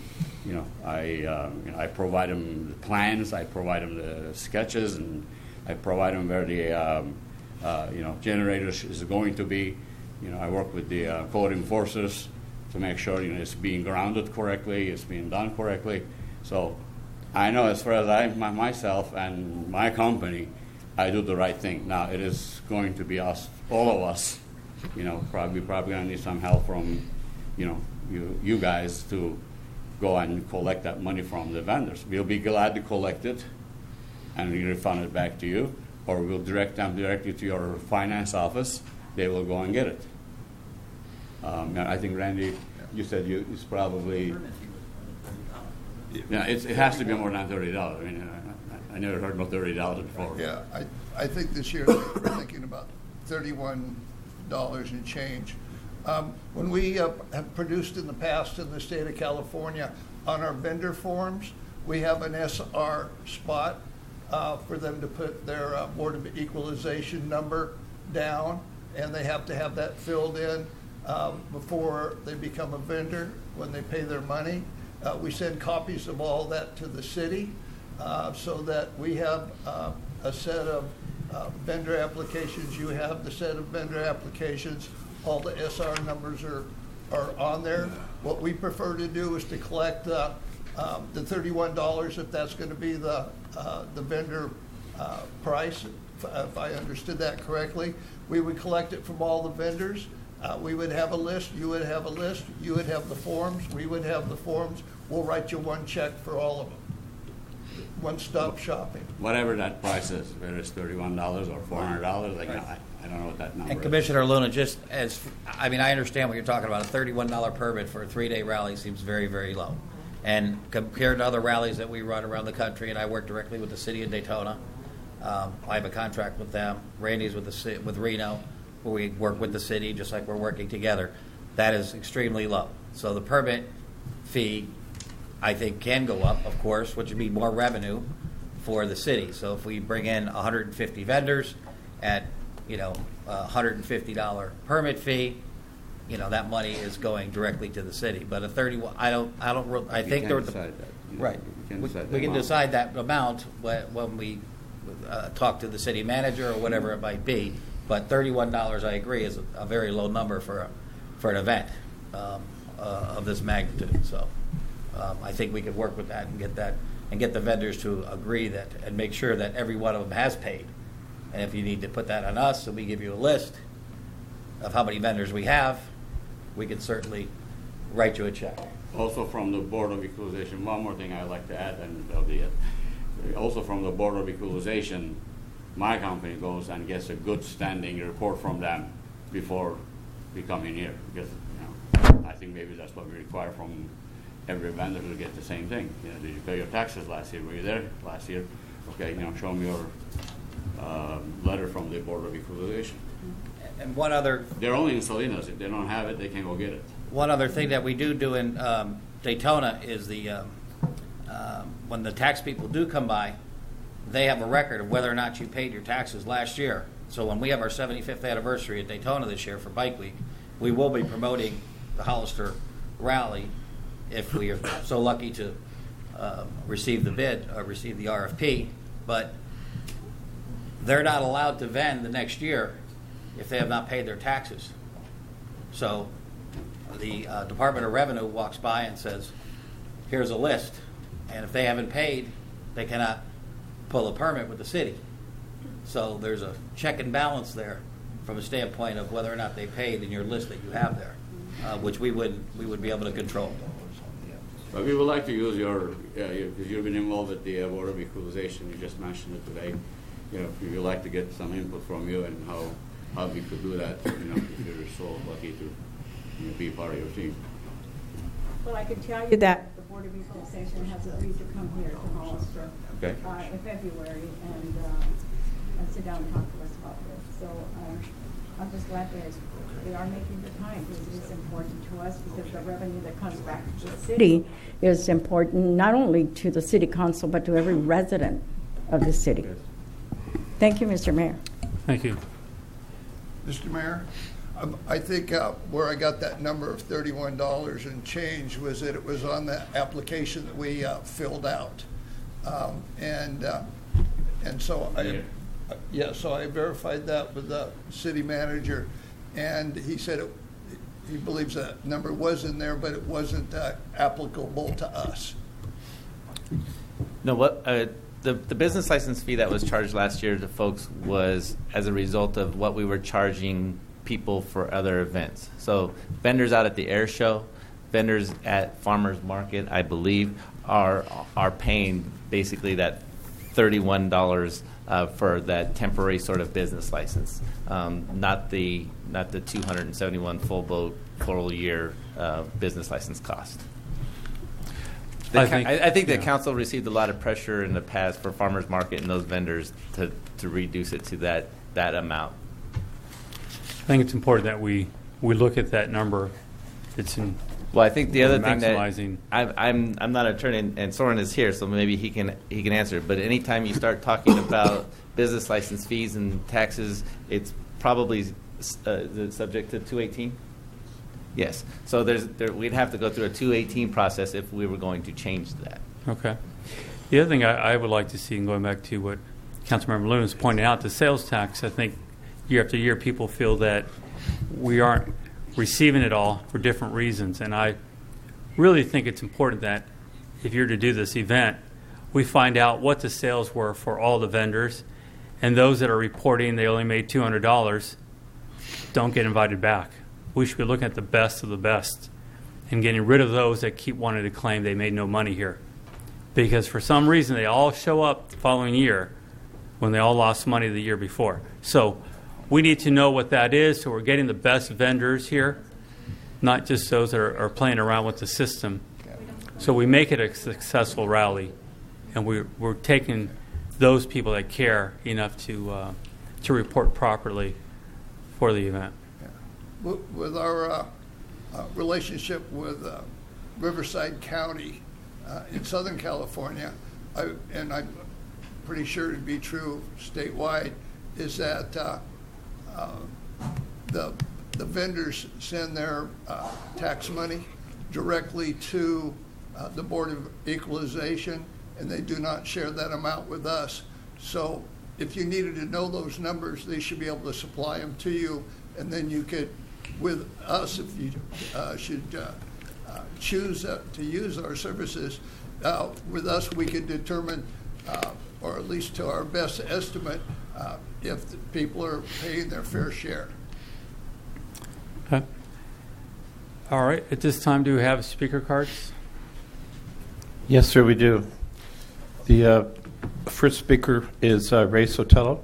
provide them the plans, I provide them the sketches, and I provide them where the generator is going to be. I work with the code enforcers to make sure it's being grounded correctly, it's being done correctly. So I know as far as myself and my company, I do the right thing. Now it is going to be us, all of us. Probably gonna need some help from, you guys to go and collect that money from the vendors. We'll be glad to collect it and refund it back to you, or we'll direct them directly to your finance office. They will go and get it. I think Randy, you said it's probably. Yeah, it has to be more than $30. I mean, I never heard about $30 before.
Yeah, I think this year we're thinking about $31 and change. When we have produced in the past in the state of California on our vendor forms, we have an SR spot for them to put their Board of Equalization number down, and they have to have that filled in before they become a vendor when they pay their money. We send copies of all that to the city so that we have a set of vendor applications. You have the set of vendor applications. All the SR numbers are on there. What we prefer to do is to collect the $31 if that's going to be the vendor price, if I understood that correctly. We would collect it from all the vendors. We would have a list, you would have a list, you would have the forms, we would have the forms. We'll write you one check for all of them. One-stop shopping.
Whatever that price is, whether it's $31 or $400, I don't know what that number
And
is.
Commissioner Luna, I understand what you're talking about. A $31 permit for a 3-day rally seems very, very low. And compared to other rallies that we run around the country, and I work directly with the city of Daytona, I have a contract with them. Randy's with Reno, where we work with the city just like we're working together. That is extremely low. So the permit fee, I think, can go up, of course, which would be more revenue for the city. So if we bring in 150 vendors at $150 permit fee, that money is going directly to the city. But a 31, I think there was right. We can decide that amount when we talk to the city manager or whatever it might be. But $31, I agree, is a very low number for an event of this magnitude. So I think we could work with that and get the vendors to agree that and make sure that every one of them has paid. And if you need to put that on us, and we give you a list of how many vendors we have, we can certainly write you a check.
Also from the Board of Equalization, one more thing I'd like to add, and that'll be it. Also from the Board of Equalization, my company goes and gets a good standing report from them before we come in here. Because I think maybe that's what we require from every vendor to get the same thing. Did you pay your taxes last year? Were you there last year? Okay, show me your letter from the Board of Equalization.
And one other...
They're only in Salinas. If they don't have it, they can go get it.
One other thing that we do in Daytona is when the tax people do come by, they have a record of whether or not you paid your taxes last year. So when we have our 75th anniversary at Daytona this year for Bike Week, we will be promoting the Hollister Rally if we are so lucky to receive the bid or receive the RFP. But they're not allowed to vend the next year if they have not paid their taxes. So the Department of Revenue walks by and says, here's a list. And if they haven't paid, they cannot pull a permit with the city. So there's a check and balance there from a standpoint of whether or not they paid in your list that you have there, which we would be able to control.
But we would like to use because you've been involved with the Board of Equalization, you just mentioned it today. We would like to get some input from you and how we could do that, if you're so lucky to be part of your team.
Well, I can tell you that the Board of Equalization has agreed to come here to Hollister
Okay.
in February and sit down and talk to us about this. So I'm just glad that they are making the time because it is important to us because the revenue that comes back to the city is important not only to the city council but to every resident of the city. Thank you, Mr. Mayor.
Thank you.
Mr. Mayor, I think where I got that number of $31 and change was that it was on the application that we filled out. And so so I verified that with the city manager, and he said he believes that number was in there, but it wasn't applicable to us.
No, what the business license fee that was charged last year to folks was as a result of what we were charging people for other events. So vendors out at the air show, vendors at farmers market, I believe, are paying basically that $31 for that temporary sort of business license, not the 271 full year business license cost. I think the council received a lot of pressure in the past for farmers market and those vendors to reduce it to that amount.
I think it's important that we look at that number. It's in.
Well, I think the other thing
maximizing.
that I'm not an attorney, and Soren is here, so maybe he can answer. But anytime you start talking about business license fees and taxes, it's probably subject to 218. Yes. So we'd have to go through a 218 process if we were going to change that.
Okay. The other thing I would like to see, and going back to what Councilmember Loon was pointing out, the sales tax, I think year after year people feel that we aren't receiving it all for different reasons. And I really think it's important that if you're to do this event, we find out what the sales were for all the vendors, and those that are reporting they only made $200 don't get invited back. We should be looking at the best of the best and getting rid of those that keep wanting to claim they made no money here. Because for some reason they all show up the following year when they all lost money the year before. So we need to know what that is, so we're getting the best vendors here, not just those that are playing around with the system. So we make it a successful rally, and we're taking those people that care enough to report properly for the event.
With our relationship with Riverside County in Southern California, and I'm pretty sure to be true statewide, is that the vendors send their tax money directly to the Board of Equalization, and they do not share that amount with us. So if you needed to know those numbers, they should be able to supply them to you, and then you could, with us, if you should choose to use our services, with us we could determine, or at least to our best estimate, if the people are paying their fair share.
Okay. All right. At this time, do we have speaker cards?
Yes, sir, we do. The first speaker is Ray Sotelo.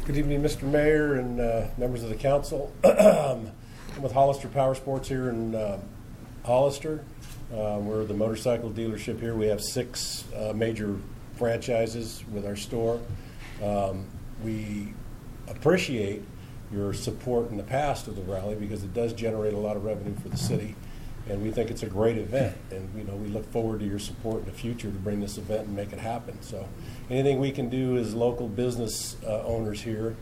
Good evening, Mr. Mayor and members of the council. I'm with Hollister Power Sports here in Hollister. We're the motorcycle dealership here. We have 6 major franchises with our store. We appreciate your support in the past of the rally because it does generate a lot of revenue for the city, and we think it's a great event. And we look forward to your support in the future to bring this event and make it happen. So anything we can do as local business owners here,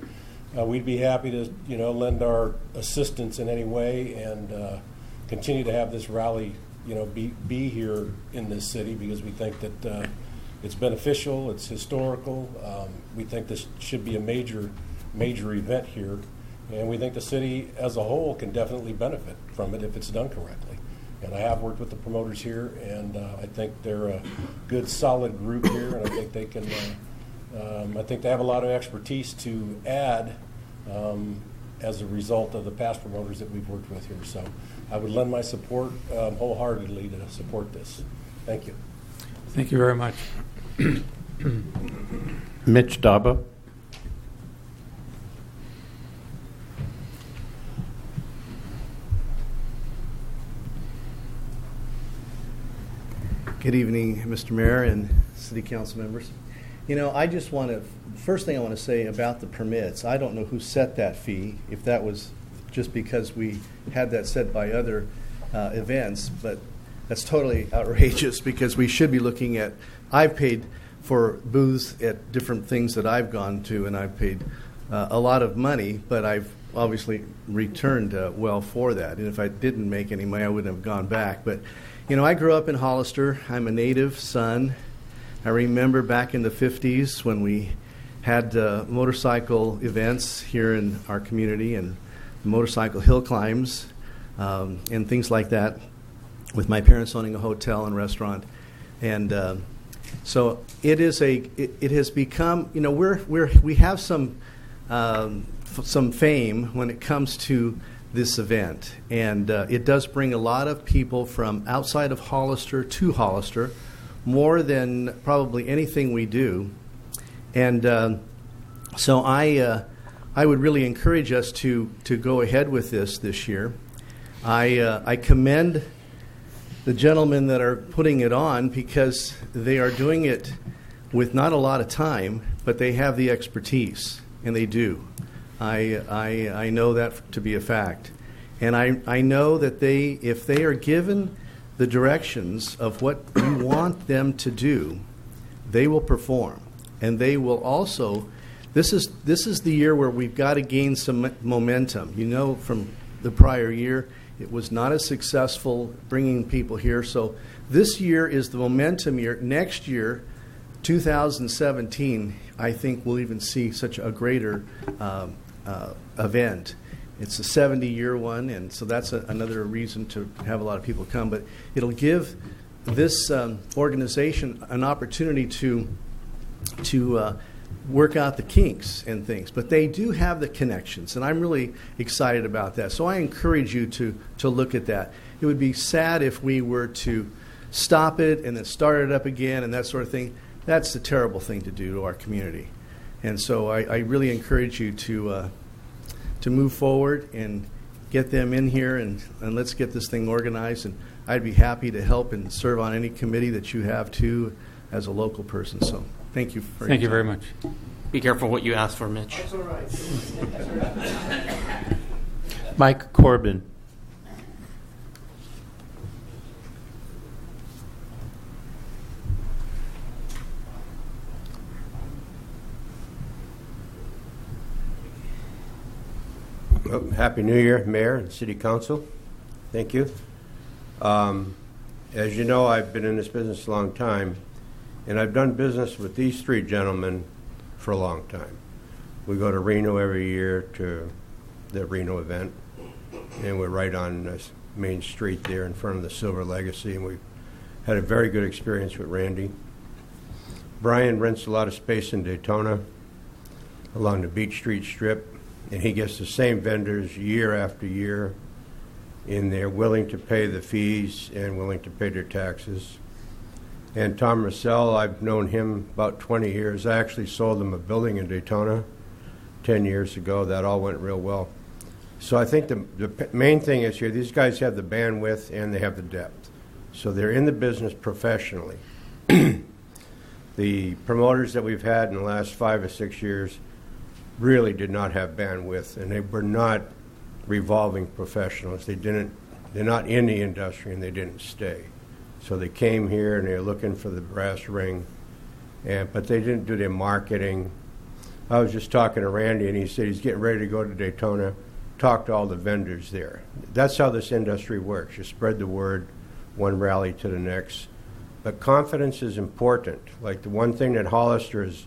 we'd be happy to lend our assistance in any way and continue to have this rally be here in this city because we think that it's beneficial, it's historical. We think this should be a major event here, and we think the city as a whole can definitely benefit from it if it's done correctly. And I have worked with the promoters here, and I think they're a good, solid group here, and I think they can. I think they have a lot of expertise to add as a result of the past promoters that we've worked with here. So I would lend my support wholeheartedly to support this. Thank you.
Thank you very much.
Mitch Daba.
Good evening, Mr. Mayor and City Council members. You know, I just want to, first thing I want to say about the permits, I don't know who set that fee, if that was just because we had that set by other events, but that's totally outrageous because we should be looking at, I've paid for booths at different things that I've gone to, and I've paid a lot of money, but I've obviously returned well for that. And if I didn't make any money, I wouldn't have gone back. But, you know, I grew up in Hollister. I'm a native son. I remember back in the 50s when we had motorcycle events here in our community and motorcycle hill climbs and things like that, with my parents owning a hotel and restaurant. And so it has become, you know, we have some fame when it comes to this event, and it does bring a lot of people from outside of Hollister to Hollister, more than probably anything we do. And so I would really encourage us to go ahead with this year. I commend the gentlemen that are putting it on because they are doing it with not a lot of time, but they have the expertise, and they do. I know that to be a fact. And I know that if they are given the directions of what you want them to do, they will perform. And they will also, this is the year where we've got to gain some momentum. You know, from the prior year, it was not as successful bringing people here. So this year is the momentum year. Next year, 2017, I think we'll even see such a greater event. It's a 70-year one, and so that's another reason to have a lot of people come. But it'll give this organization an opportunity to work out the kinks and things. But they do have the connections, and I'm really excited about that. So I encourage you to look at that. It would be sad if we were to stop it and then start it up again and that sort of thing. That's a terrible thing to do to our community. And so I really encourage you to move forward and get them in here, and let's get this thing organized. And I'd be happy to help and serve on any committee that you have too as a local person. So thank you.
Thank you very much.
Be careful what you ask for, Mitch.
That's all right.
Mike Corbin.
Well, Happy New Year, Mayor and City Council. Thank you. As you know, I've been in this business a long time, and I've done business with these three gentlemen for a long time. We go to Reno every year to the Reno event, and we're right on Main Street there in front of the Silver Legacy, and we've had a very good experience with Randy. Brian rents a lot of space in Daytona along the Beach Street Strip, and he gets the same vendors year after year, and they're willing to pay the fees and willing to pay their taxes. And Tom Russell, I've known him about 20 years. I actually sold him a building in Daytona 10 years ago. That all went real well. So I think the main thing is here, these guys have the bandwidth and they have the depth. So they're in the business professionally. The promoters that we've had in the last 5 or 6 years really did not have bandwidth, and they were not revolving professionals. They're not in the industry, and they didn't stay. So they came here and they were looking for the brass ring, but they didn't do their marketing. I was just talking to Randy, and he said he's getting ready to go to Daytona, talk to all the vendors there. That's how this industry works. You spread the word, one rally to the next. But confidence is important. Like the one thing that Hollister has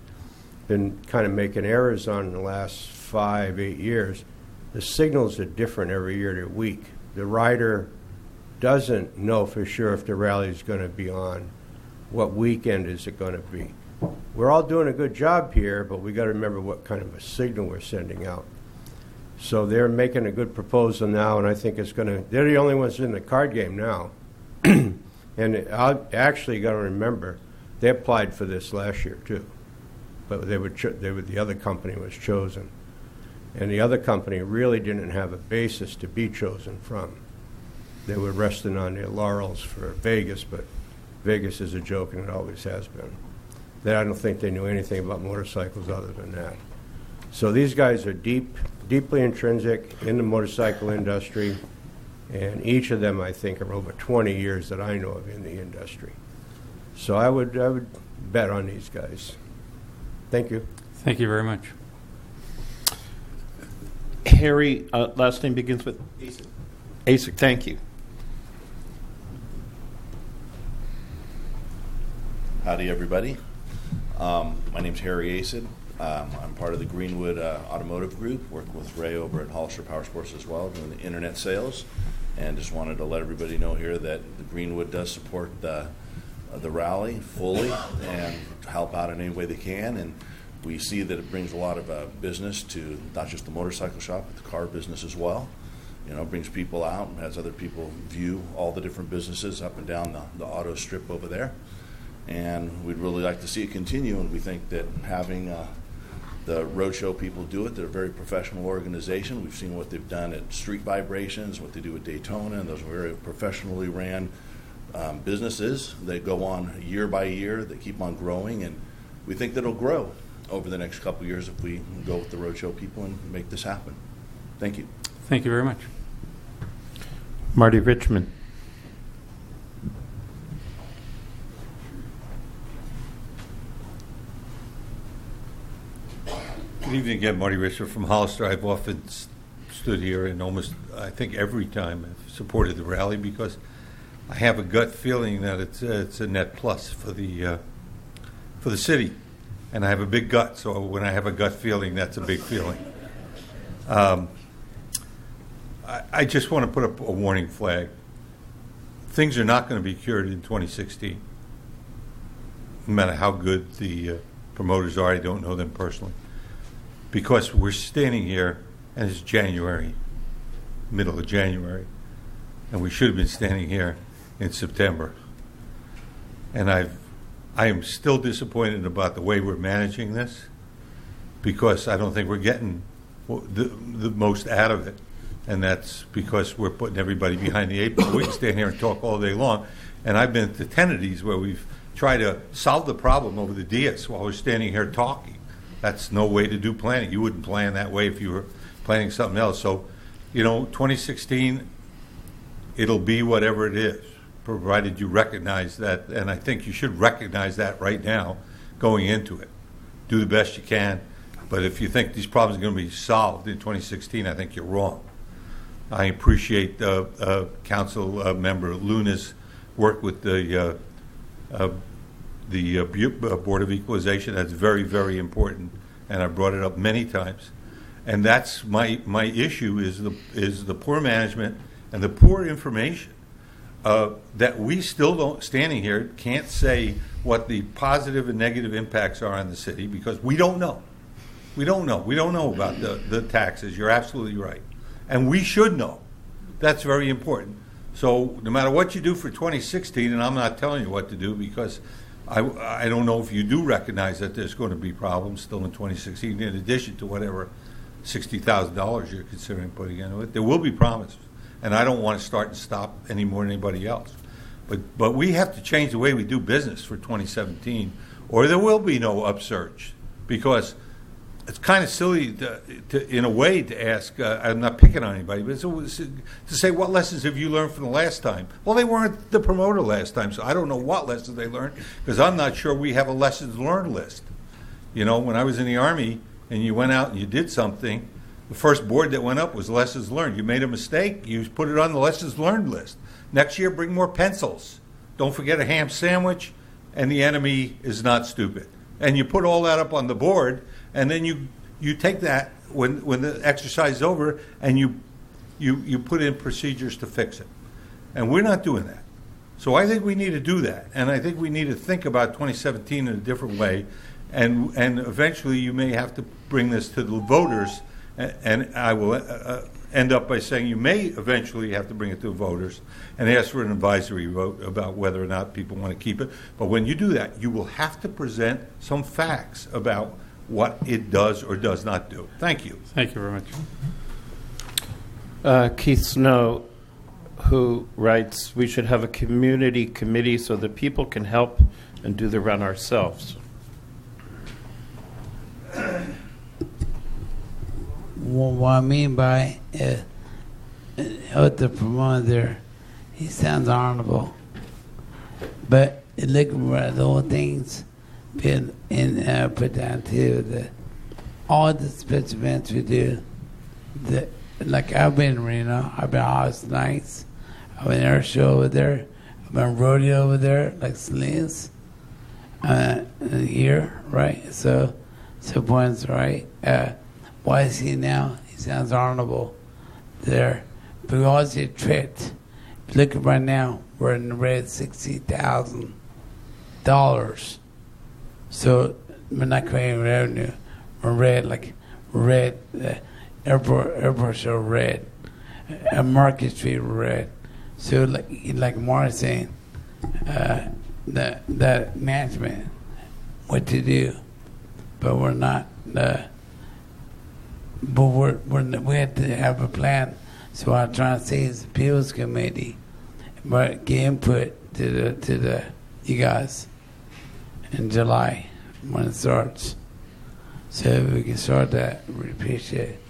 been kind of making errors on in the last 5-8 years, the signals are different every year to week. The rider doesn't know for sure if the rally is going to be on. What weekend is it going to be? We're all doing a good job here, but we got to remember what kind of a signal we're sending out. So they're making a good proposal now, and I think it's going to, they're the only ones in the card game now. And I actually got to remember, they applied for this last year too, but the other company was chosen. And the other company really didn't have a basis to be chosen from. They were resting on their laurels for Vegas, but Vegas is a joke, and it always has been. That I don't think they knew anything about motorcycles other than that. So these guys are deeply intrinsic in the motorcycle industry, and each of them, I think, are over 20 years that I know of in the industry. So I would bet on these guys. Thank you.
Thank you very much.
Harry, last name begins with Asik. Asik, thank you.
Howdy, everybody. My name's Harry Acid. I'm part of the Greenwood Automotive Group, working with Ray over at Hollister Power Sports as well, doing the internet sales. And just wanted to let everybody know here that the Greenwood does support the rally fully and help out in any way they can. And we see that it brings a lot of business to not just the motorcycle shop, but the car business as well. You know, it brings people out and has other people view all the different businesses up and down the auto strip over there. And we'd really like to see it continue, and we think that having the roadshow people do it, they're a very professional organization. We've seen what they've done at Street Vibrations, what they do at Daytona, and those are very professionally ran businesses. They go on year by year, they keep on growing, and we think that it'll grow over the next couple of years if we go with the roadshow people and make this happen. Thank you.
Thank you very much.
Marty Richmond.
Good evening again, Marty Richard from Hollister. I've often stood here and almost, I think every time I've supported the rally because I have a gut feeling that it's a net plus for the city. And I have a big gut, so when I have a gut feeling, that's a big feeling. I just want to put up a warning flag. Things are not going to be cured in 2016. No matter how good the promoters are, I don't know them personally. Because we're standing here, and it's January, middle of January, and we should have been standing here in September. And I am still disappointed about the way we're managing this, because I don't think we're getting the most out of it. And that's because we're putting everybody behind the eight ball. We can stand here and talk all day long. And I've been to 10 of these where we've tried to solve the problem over the dais while we're standing here talking. That's no way to do planning. You wouldn't plan that way if you were planning something else. So, 2016, it'll be whatever it is, provided you recognize that. And I think you should recognize that right now going into it. Do the best you can. But if you think these problems are going to be solved in 2016, I think you're wrong. I appreciate Council Member Luna's work with the Board of Equalization. That's very, very important, and I brought it up many times. And that's my issue is the poor management and the poor information that we still don't, standing here, can't say what the positive and negative impacts are on the city because we don't know. We don't know. We don't know about the taxes. You're absolutely right. And we should know. That's very important. So no matter what you do for 2016, and I'm not telling you what to do because I don't know if you do recognize that there's going to be problems still in 2016 in addition to whatever $60,000 you're considering putting into it. There will be promises. And I don't want to start and stop any more than anybody else. But we have to change the way we do business for 2017 or there will be no upsurge because it's kind of silly in a way to ask, I'm not picking on anybody, but to say what lessons have you learned from the last time? Well, they weren't the promoter last time, so I don't know what lessons they learned because I'm not sure we have a lessons learned list. When I was in the Army and you went out and you did something, the first board that went up was lessons learned. You made a mistake, you put it on the lessons learned list. Next year, bring more pencils. Don't forget a ham sandwich, and the enemy is not stupid. And you put all that up on the board, and then you take that when the exercise is over, and you put in procedures to fix it. And we're not doing that. So I think we need to do that, and I think we need to think about 2017 in a different way. And eventually, you may have to bring this to the voters. And I will end up by saying you may eventually have to bring it to the voters and ask for an advisory vote about whether or not people want to keep it. But when you do that, you will have to present some facts about what it does or does not do. Thank you.
Thank you very much.
Keith Snow, who writes, we should have a community committee so that people can help and do the run ourselves.
Well, what I mean by what the promoter there, he sounds honorable. But look at the whole things been put down to all the special events we do. Like I've been in Reno, I've been August nights, I've been air show over there, I've been rodeo over there, like Salinas, here, right? So points, right? Why is he now? He sounds honorable there. But we always get tricked. Look at right now, we're in the red $60,000. So we're not creating revenue. We're red, airport show red, Market Street red. So like Mark saying, that management, what to do, but we're not. But we have to have a plan. So what I'm trying to say is the People's Committee, but get input to the you guys in July when it starts. So if we can start that, we appreciate it.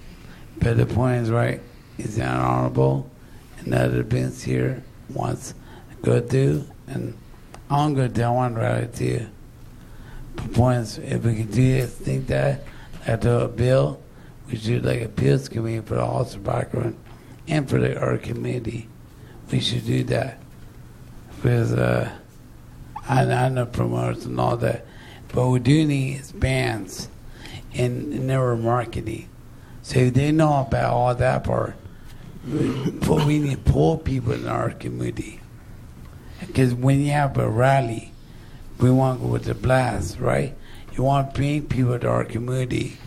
But the point is right, it's honorable, and other events here wants to go through, and I'm going to tell one rally too. The point is, if we can do this, think that, after a bill, we should like a appeals committee for the Hollister background and for our committee. We should do that. Because I know promoters and all that, but what we do need is bands and never marketing. So if they know about all that part, we need to pull people in our community. Because when you have a rally, we want to go with the blast, right? You want to bring people to our community.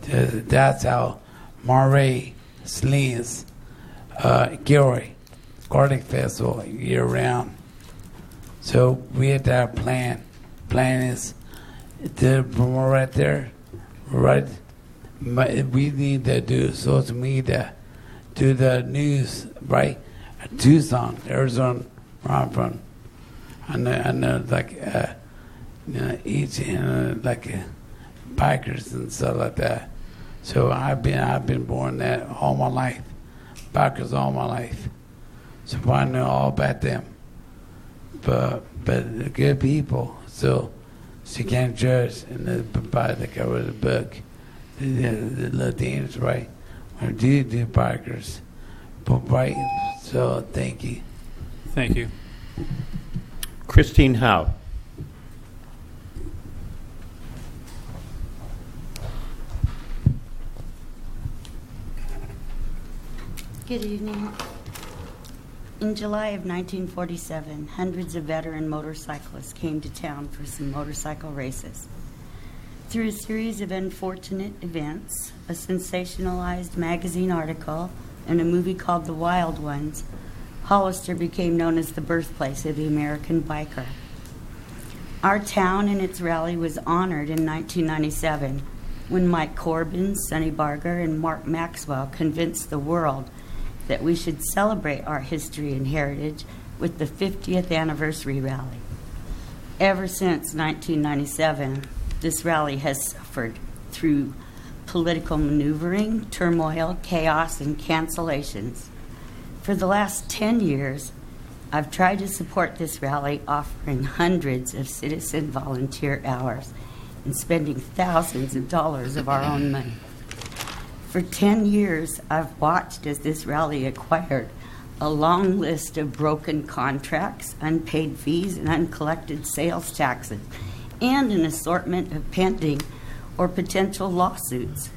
That's how Marais, Salinas, Gilroy, Garlic Festival year round. So we have to have a plan. Plan is to promote right there, right? We need to do social media, do the news, right? Tucson, Arizona, where I'm from. I know like, each, like bikers and stuff like that. So I've been born that all my life, bikers all my life. So I know all about them. But they're good people, so you can't judge and by the cover of the book. The little things, right? When do bikers, but right. So thank you.
Thank you.
Christine Howe.
Good evening. In July of 1947, hundreds of veteran motorcyclists came to town for some motorcycle races. Through a series of unfortunate events, a sensationalized magazine article, and a movie called The Wild Ones, Hollister became known as the birthplace of the American biker. Our town and its rally was honored in 1997 when Mike Corbin, Sonny Barger, and Mark Maxwell convinced the world that we should celebrate our history and heritage with the 50th anniversary rally. Ever since 1997, this rally has suffered through political maneuvering, turmoil, chaos, and cancellations. For the last 10 years, I've tried to support this rally, offering hundreds of citizen volunteer hours and spending thousands of dollars of our own money. For 10 years, I've watched as this rally acquired a long list of broken contracts, unpaid fees, and uncollected sales taxes, and an assortment of pending or potential lawsuits.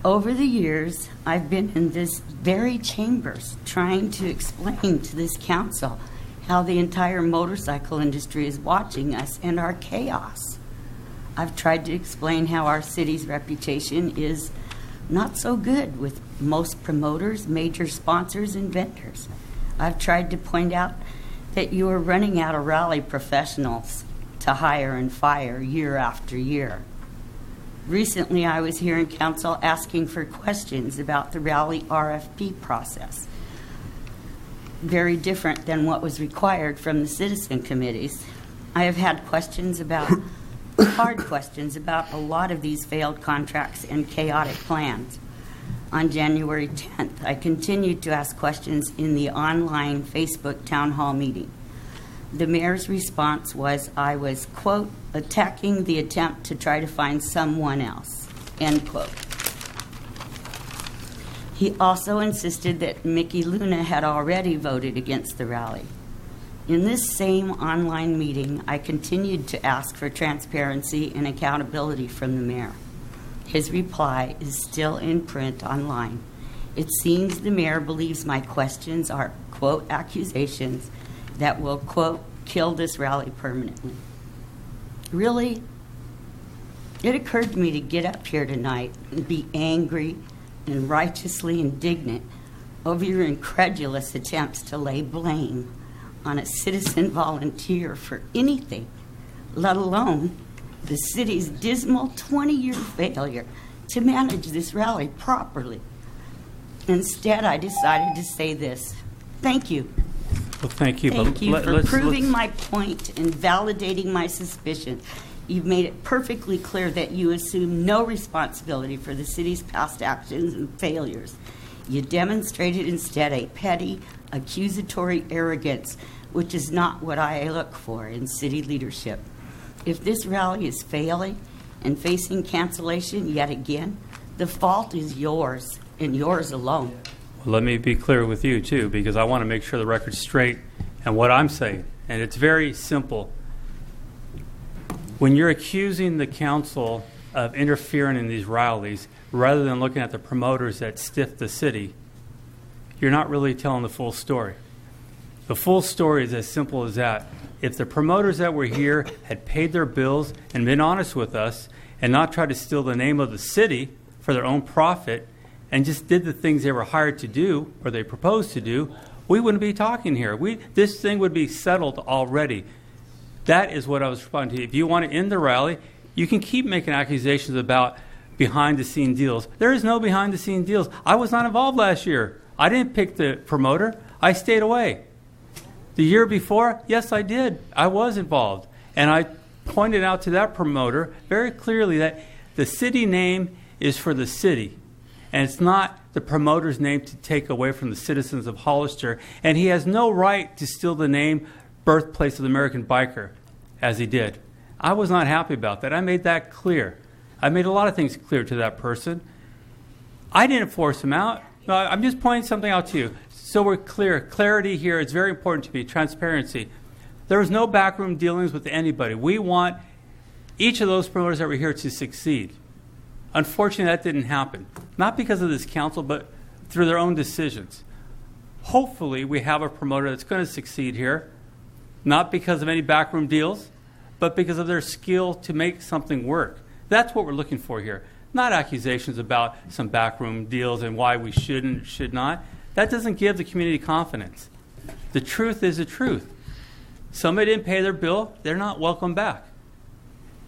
Over the years, I've been in this very chambers trying to explain to this council how the entire motorcycle industry is watching us and our chaos. I've tried to explain how our city's reputation is not so good with most promoters, major sponsors, and vendors. I've tried to point out that you are running out of rally professionals to hire and fire year after year. Recently, I was here in council asking for questions about the rally RFP process. very different than what was required from the citizen committees. I have had questions about, hard questions about a lot of these failed contracts and chaotic plans. On January 10th, I continued to ask questions in the online Facebook town hall meeting. The mayor's response was I was, quote, attacking the attempt to try to find someone else, end quote. He also insisted that Mickey Luna had already voted against the rally. In this same online meeting, I continued to ask for transparency and accountability from the mayor. His reply is still in print online. It seems the mayor believes my questions are, quote, accusations that will, quote, kill this rally permanently. Really? It occurred to me to get up here tonight and be angry and righteously indignant over your incredulous attempts to lay blame on a citizen volunteer for anything, let alone the city's dismal 20-year failure to manage this rally properly. Instead, I decided to say this. Thank you.
Well, thank you.
Thank you for proving my point and validating my suspicion. You've made it perfectly clear that you assume no responsibility for the city's past actions and failures. You demonstrated instead a petty, accusatory arrogance, which is not what I look for in city leadership. If this rally is failing and facing cancellation yet again, the fault is yours and yours alone.
Well, let me be clear with you, too, because I want to make sure the record's straight and what I'm saying. And it's very simple. When you're accusing the council of interfering in these rallies, rather than looking at the promoters that stiffed the city, you're not really telling the full story. The full story is as simple as that. If the promoters that were here had paid their bills and been honest with us and not tried to steal the name of the city for their own profit and just did the things they were hired to do or they proposed to do, we wouldn't be talking here. This thing would be settled already. That is what I was responding to. If you want to end the rally, you can keep making accusations about behind-the-scene deals. There is no behind-the-scene deals. I was not involved last year. I didn't pick the promoter. I stayed away. The year before, yes, I did. I was involved. And I pointed out to that promoter very clearly that the city name is for the city. And it's not the promoter's name to take away from the citizens of Hollister. And he has no right to steal the name birthplace of the American biker, as he did. I was not happy about that. I made that clear. I made a lot of things clear to that person. I didn't force him out. No, I'm just pointing something out to you. So we're clear. Clarity here is very important to me. Transparency. There was no backroom dealings with anybody. We want each of those promoters that were here to succeed. Unfortunately, that didn't happen. Not because of this council, but through their own decisions. Hopefully, we have a promoter that's going to succeed here, not because of any backroom deals, but because of their skill to make something work. That's what we're looking for here. Not accusations about some backroom deals and why we should and should not. That doesn't give the community confidence. The truth is the truth. Somebody didn't pay their bill, they're not welcome back.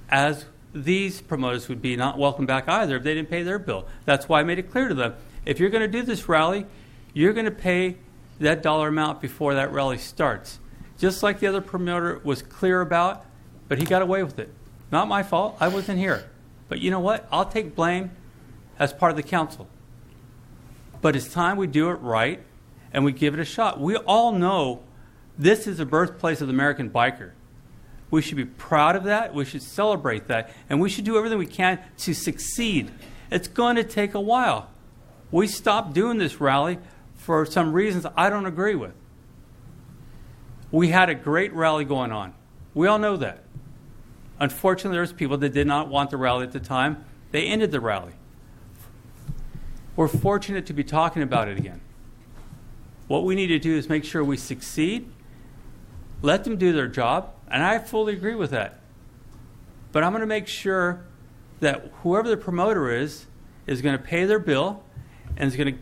As these promoters would be not welcome back either if they didn't pay their bill. That's why I made it clear to them. If you're going to do this rally, you're going to pay that dollar amount before that rally starts. Just like the other promoter was clear about, but he got away with it. Not my fault. I wasn't here. But you know what? I'll take blame as part of the council. But it's time we do it right and we give it a shot. We all know this is the birthplace of the American biker. We should be proud of that. We should celebrate that. And we should do everything we can to succeed. It's going to take a while. We stopped doing this rally for some reasons I don't agree with. We had a great rally going on. We all know that. Unfortunately, there's people that did not want the rally at the time. They ended the rally. We're fortunate to be talking about it again. What we need to do is make sure we succeed, let them do their job, and I fully agree with that. But I'm going to make sure that whoever the promoter is going to pay their bill and is going to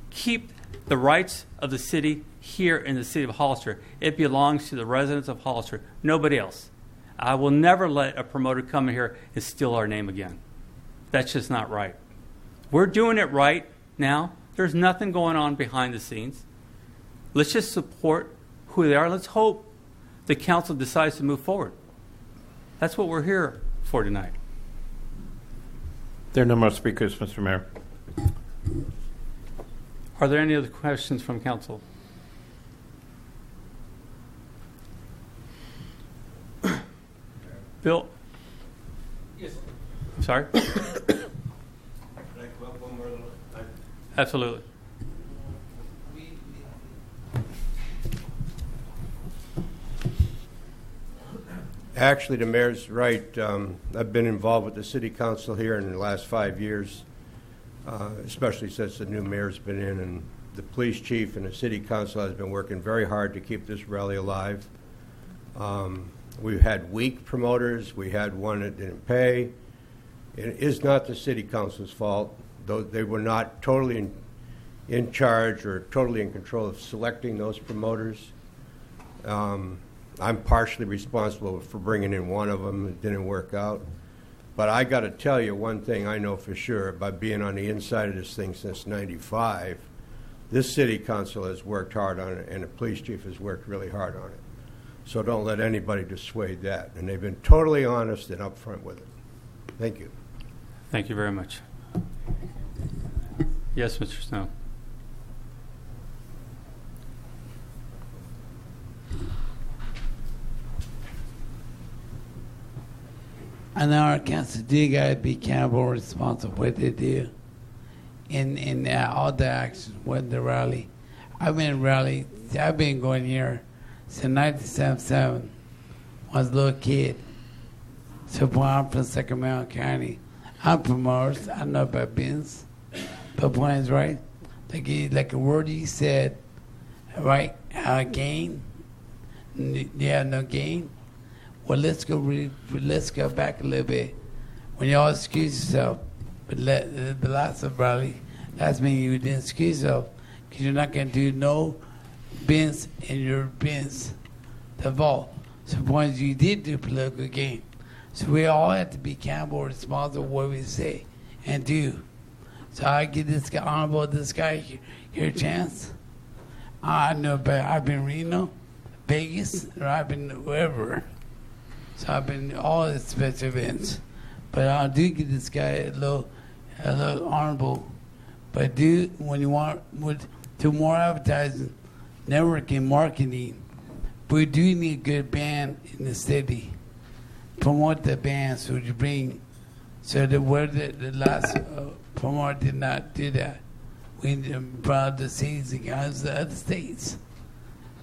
keep the rights of the city here in the city of Hollister. It belongs to the residents of Hollister, nobody else. I will never let a promoter come in here and steal our name again. That's just not right. We're doing it right now. There's nothing going on behind the scenes. Let's just support who they are. Let's hope the council decides to move forward. That's what we're here for tonight.
There are no more speakers, Mr. Mayor.
Are there any other questions from council? Bill?
Yes.
I'm sorry? Absolutely.
Actually, the mayor's right. I've been involved with the city council here in the last 5 years, especially since the new mayor's been in, and the police chief and the city council has been working very hard to keep this rally alive. We've had weak promoters. We had one that didn't pay. It is not the city council's fault, though they were not totally in charge or totally in control of selecting those promoters. I'm partially responsible for bringing in one of them. It didn't work out. But I got to tell you one thing I know for sure, by being on the inside of this thing since '95, this city council has worked hard on it, and the police chief has worked really hard on it. So don't let anybody dissuade that. And they've been totally honest and upfront with it. Thank you.
Thank you very much. Yes, Mr. Snow.
I know our council do gotta be accountable, responsible for what they do in all the actions with the rally. I've been going here since 1977. I was a little kid. So I'm from Sacramento County. I'm from Mars. I know about business. But point is right. Like a word you said, right? Gain. Yeah, no gain. Well, let's go back a little bit. When y'all excuse yourself, but the last of rally, that's mean you didn't excuse yourself because you're not going to do no bins in your bins, the vault. So the point is you did do political gain. So we all have to be accountable, responsible for what we say and do. So I give this guy, honorable this guy here a chance. I know, but I've been Reno, Vegas, or I've been wherever. So I've been all the special events, but I do give this guy a little honorable. But when you want do more advertising, networking, marketing, we do need a good band in the city. Promote the bands so you bring. So the last promoter did not do that. We brought the cities against the other states.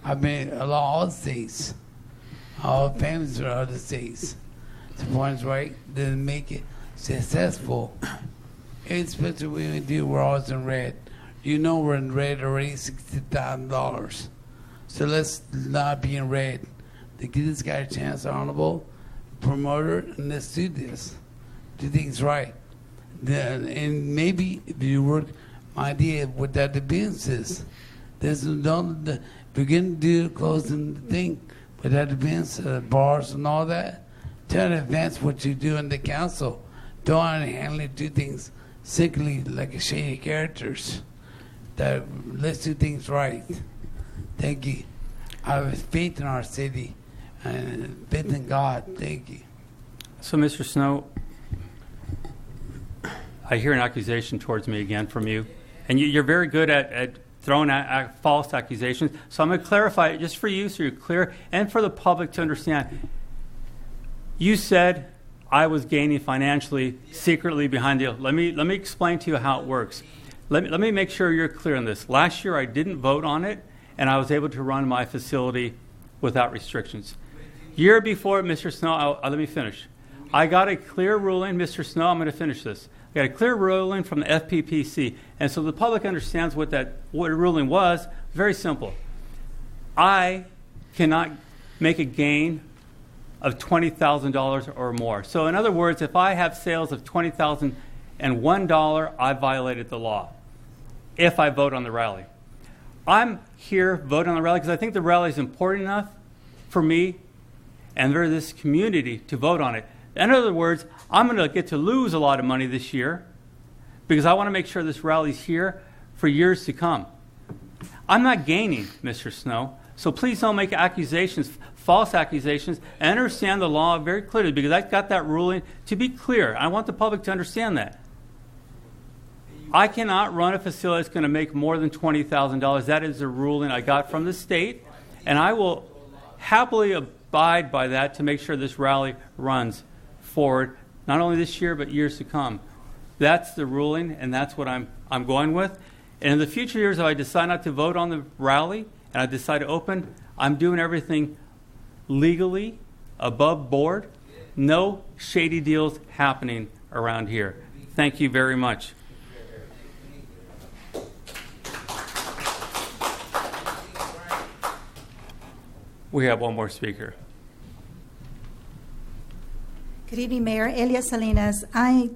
I've been along all the states. All families from other states. The point's right, then make it successful. Especially when we do, we're always in red. You know we're in red already, $60,000. So let's not be in red. To give this guy a chance, honorable promoter, and let's do this. Do things right. And maybe if you work my idea with that the businesses, begin to do closing the thing. But at events, bars and all that, tell events what you do in the council. Don't handle it, do things sickly like a shady characters. Let's do things right. Thank you. I have faith in our city and faith in God. Thank you.
So, Mr. Snow, I hear an accusation towards me again from you. And you're very good at throwing out false accusations. So I'm going to clarify it just for you so you're clear and for the public to understand. You said I was gaining financially secretly behind the deal. Let me explain to you how it works. Let me make sure you're clear on this. Last year I didn't vote on it, and I was able to run my facility without restrictions. Year before, Mr. Snow, let me finish. I got a clear ruling, Mr. Snow, I'm going to finish this. I got a clear ruling from the FPPC, and so the public understands what the ruling was. Very simple. I cannot make a gain of $20,000 or more. So in other words, if I have sales of $20,001, I violated the law if I vote on the rally. I'm here voting on the rally because I think the rally is important enough for me and for this community to vote on it. In other words, I'm going to get to lose a lot of money this year because I want to make sure this rally's here for years to come. I'm not gaining, Mr. Snow. So please don't make accusations, false accusations, and understand the law very clearly, because I got that ruling to be clear. I want the public to understand that. I cannot run a facility that's going to make more than $20,000. That is a ruling I got from the state, and I will happily abide by that to make sure this rally runs forward, not only this year, but years to come. That's the ruling, and that's what I'm going with. And in the future years, if I decide not to vote on the rally and I decide to open, I'm doing everything legally, above board. No shady deals happening around here. Thank you very much. We have one more speaker.
Good evening, Mayor. Elia Salinas. I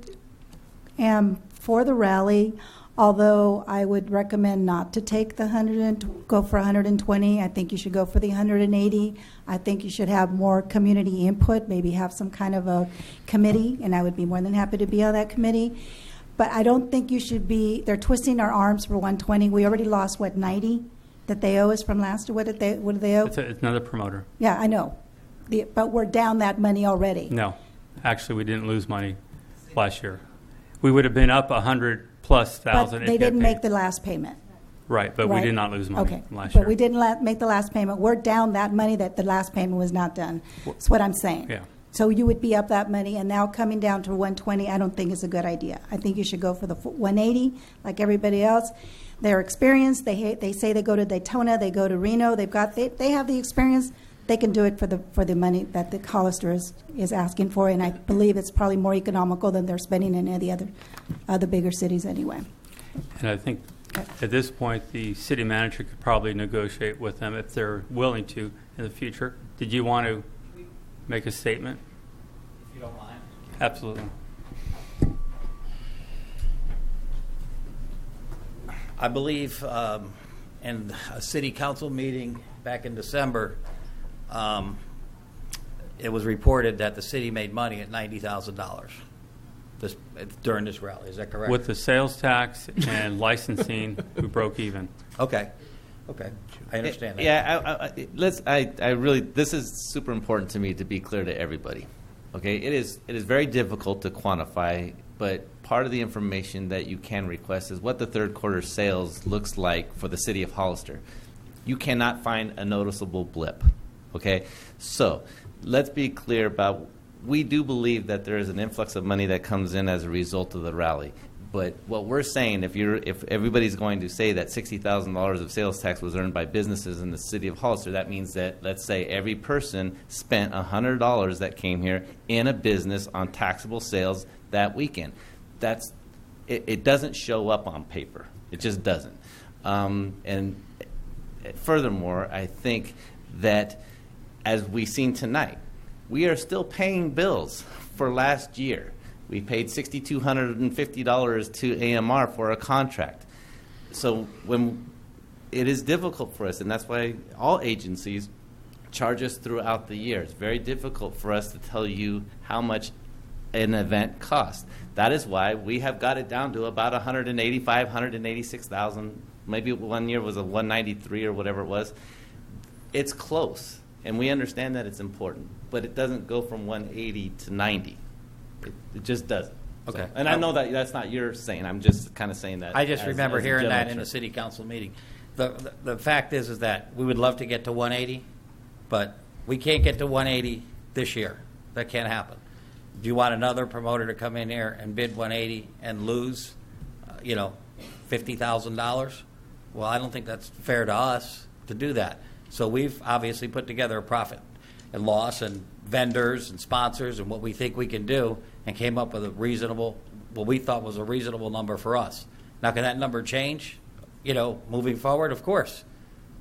am for the rally, although I would recommend not to take the 100 and go for 120. I think you should go for the 180. I think you should have more community input, maybe have some kind of a committee, and I would be more than happy to be on that committee. But I don't think you should be, they're twisting our arms for 120. We already lost, 90 that they owe us from last year? What did they owe?
It's another promoter.
Yeah, I know. But we're down that money already.
No. Actually, we didn't lose money last year. We would have been up 100+ thousand.
But they didn't make the last payment.
Right, but
Right.
we did not lose money
Okay,
last
but
year.
we didn't make the last payment. We're down that money that the last payment was not done. That's what I'm saying.
Yeah.
So you would be up that money, and now coming down to 120, I don't think is a good idea. I think you should go for the 180, like everybody else. They're experienced. They say they go to Daytona, they go to Reno. They have the experience. They can do it for the money that the Hollister is asking for, and I believe it's probably more economical than they're spending in any other bigger cities anyway.
And I think at this point, the city manager could probably negotiate with them if they're willing to in the future. Did you want to make a statement?
If you don't mind.
Absolutely.
I believe in a city council meeting back in December, it was reported that the city made money at $90,000 during this rally. Is that correct?
With the sales tax and licensing, we broke even.
Okay. I understand that.
Yeah, I really, this is super important to me to be clear to everybody. Okay, it is very difficult to quantify, but part of the information that you can request is what the third quarter sales looks like for the city of Hollister. You cannot find a noticeable blip. Okay, so let's be clear about, we do believe that there is an influx of money that comes in as a result of the rally. But what we're saying, if everybody's going to say that $60,000 of sales tax was earned by businesses in the city of Hollister, that means that, let's say, every person spent $100 that came here in a business on taxable sales that weekend. It doesn't show up on paper. It just doesn't. And furthermore, I think that as we've seen tonight, we are still paying bills for last year. We paid $6,250 to AMR for a contract. So when it is difficult for us, and that's why all agencies charge us throughout the year. It's very difficult for us to tell you how much an event costs. That is why we have got it down to about $185,000, $186,000. Maybe one year was a $193 or whatever it was. It's close, and we understand that it's important, but it doesn't go from 180 to 90. It just doesn't.
Okay.
So, and I know that that's not your saying. I'm just kind of saying that.
I just remember
as a
hearing that
general
in the
term.
city council meeting. The fact is that we would love to get to 180, but we can't get to 180 this year. That can't happen. Do you want another promoter to come in here and bid 180 and lose, $50,000? Well, I don't think that's fair to us to do that. So we've obviously put together a profit and loss and vendors and sponsors and what we think we can do, and came up with what we thought was a reasonable number for us. Now, can that number change, moving forward? Of course.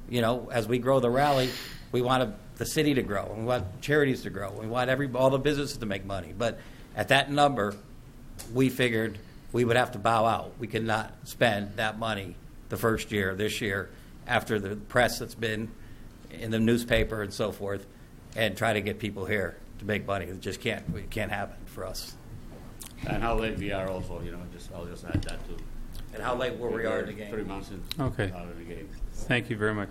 As we grow the rally, we want the city to grow. We want charities to grow. We want all the businesses to make money. But at that number, we figured we would have to bow out. We could not spend that money the first year, this year, after the press that's been in the newspaper and so forth, and try to get people here to make money. It just can't happen for us.
And how late we are also, I'll just add that too.
And how late were we in the game?
3 months in.
Okay.
Out of the game.
Thank you very much.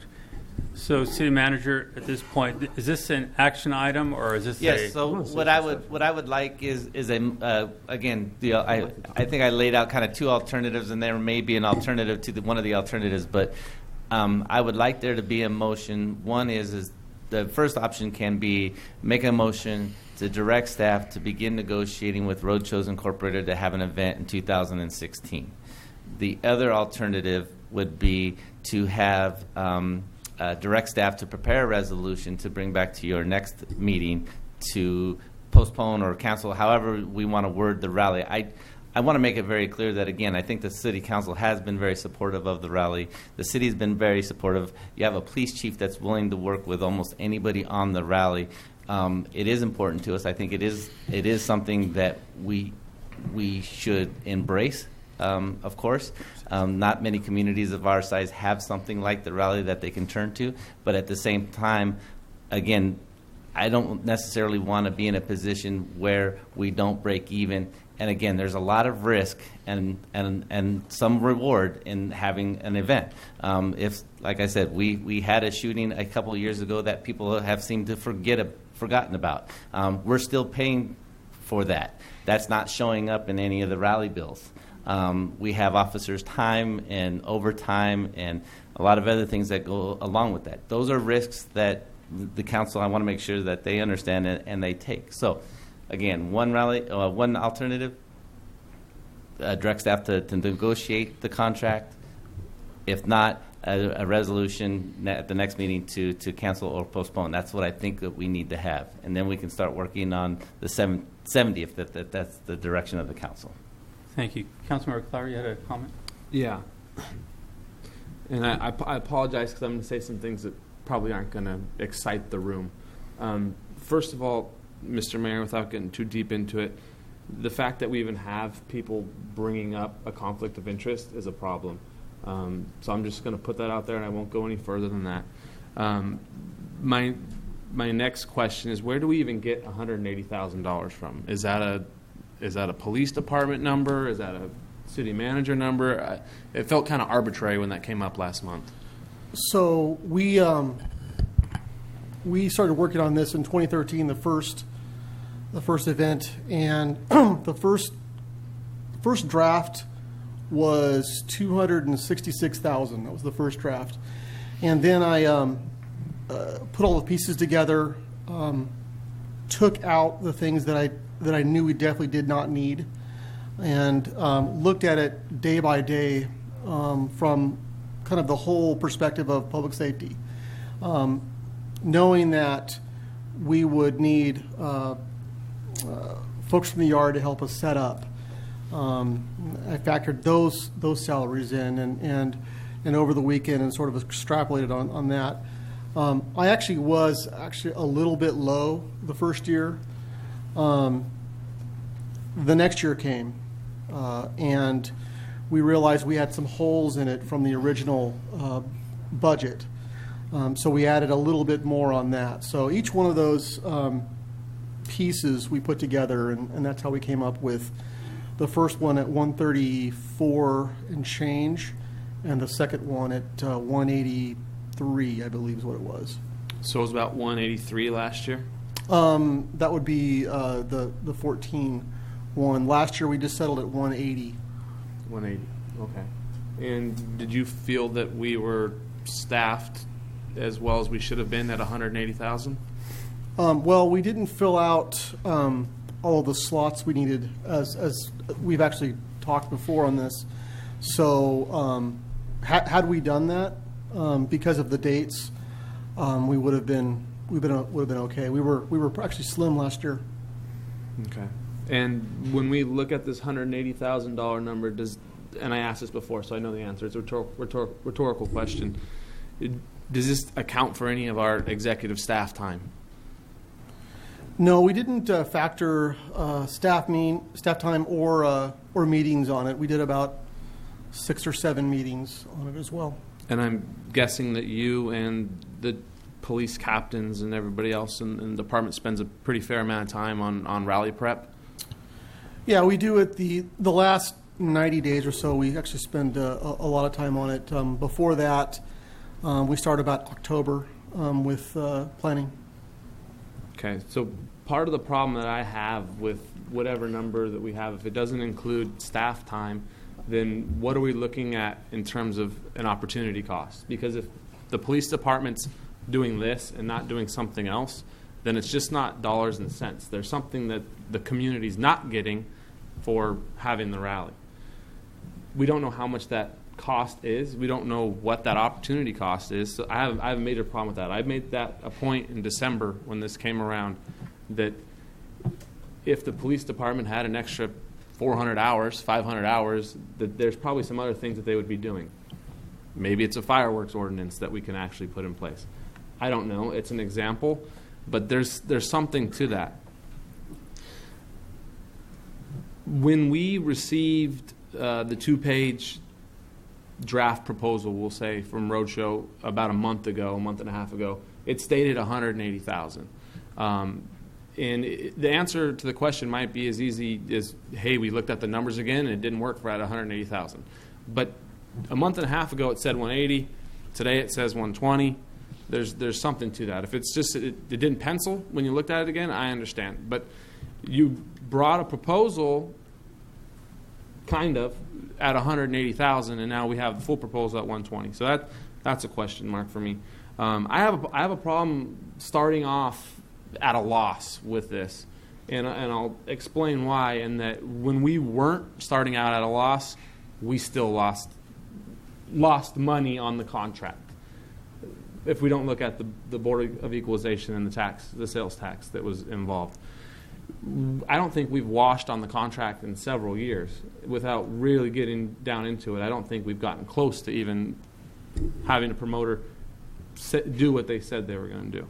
So, City Manager, at this point, is this an action item or is this a...
Yes. So what I would like is again, I think I laid out kind of two alternatives, and there may be an alternative to one of the alternatives, but I would like there to be a motion. One is the first option can be make a motion to direct staff to begin negotiating with Roadshows Incorporated to have an event in 2016. The other alternative would be to have direct staff to prepare a resolution to bring back to your next meeting to postpone or cancel, however we want to word the rally. I want to make it very clear that, again, I think the City Council has been very supportive of the rally. The city's been very supportive. You have a police chief that's willing to work with almost anybody on the rally. It is important to us. I think it is something that we should embrace. Of course, not many communities of our size have something like the rally that they can turn to. But at the same time, again, I don't necessarily want to be in a position where we don't break even. And again, there's a lot of risk and some reward in having an event. If, like I said, we had a shooting a couple of years ago that people have seemed to forgotten about. We're still paying for that. That's not showing up in any of the rally bills. We have officers' time and overtime and a lot of other things that go along with that. Those are risks that the council, I want to make sure that they understand and they take. So, again, one alternative, direct staff to negotiate the contract. If not, a resolution at the next meeting to cancel or postpone. That's what I think that we need to have. And then we can start working on the 70th, if that's the direction of the council.
Thank you. Councilmember Clower, you had a comment?
Yeah. And I apologize because I'm going to say some things that probably aren't going to excite the room. First of all, Mr. Mayor, without getting too deep into it, the fact that we even have people bringing up a conflict of interest is a problem. So I'm just going to put that out there, and I won't go any further than that. My next question is, where do we even get $180,000 from? Is that a police department number? Is that a city manager number? It felt kind of arbitrary when that came up last month.
So we started working on this in 2013, the first event, and the first draft was $266,000. That was the first draft, and then I put all the pieces together, took out the things that I knew we definitely did not need, and looked at it day by day from kind of the whole perspective of public safety, knowing that we would need folks from the yard to help us set up. I factored those salaries in and over the weekend and sort of extrapolated on that. I actually was a little bit low the first year. The next year came, and we realized we had some holes in it from the original budget. So we added a little bit more on that. So each one of those pieces we put together, and that's how we came up with the first one at 134 and change, and the second one at 183, I believe is what it was.
So it was about 183 last year?
That would be the 14 one. Last year we just settled at 180.
180, okay. And did you feel that we were staffed as well as we should have been at 180,000?
Well, we didn't fill out all of the slots we needed, as we've actually talked before on this. So had we done that, because of the dates, we would have been okay. We were actually slim last year.
Okay. And when we look at this $180,000 number, and I asked this before, so I know the answer. It's a rhetorical question. Does this account for any of our executive staff time?
No, we didn't factor staff time or meetings on it. We did about 6 or 7 meetings on it as well.
And I'm guessing that you and the police captains and everybody else in the department spends a pretty fair amount of time on rally prep.
Yeah, we do it the last 90 days or so, we actually spend a lot of time on it. Before that, we start about October with planning.
Okay, so part of the problem that I have with whatever number that we have, if it doesn't include staff time, then what are we looking at in terms of an opportunity cost? Because if the police department's doing this and not doing something else, then it's just not dollars and cents. There's something that the community's not getting for having the rally. We don't know how much that cost is. We don't know what that opportunity cost is. So I have a major problem with that. I made that a point in December when this came around, that if the police department had an extra 400 hours, 500 hours, that there's probably some other things that they would be doing. Maybe it's a fireworks ordinance that we can actually put in place. I don't know. It's an example, but there's something to that. When we received the 2-page draft proposal, we'll say, from Roadshow about a month and a half ago, it stated $180,000. And the answer to the question might be as easy as, hey, we looked at the numbers again and it didn't work for at $180,000. But a month and a half ago it said 180. Today it says 120. There's something to that. If it's just it didn't pencil when you looked at it again, I understand. But you brought a proposal kind of at 180,000, and now we have the full proposal at 120. So that's a question mark for me. I have a problem starting off at a loss with this, and I'll explain why. And that when we weren't starting out at a loss, we still lost money on the contract. If we don't look at the Board of Equalization and the sales tax that was involved, I don't think we've washed on the contract in several years without really getting down into it. I don't think we've gotten close to even having a promoter do what they said they were going to do.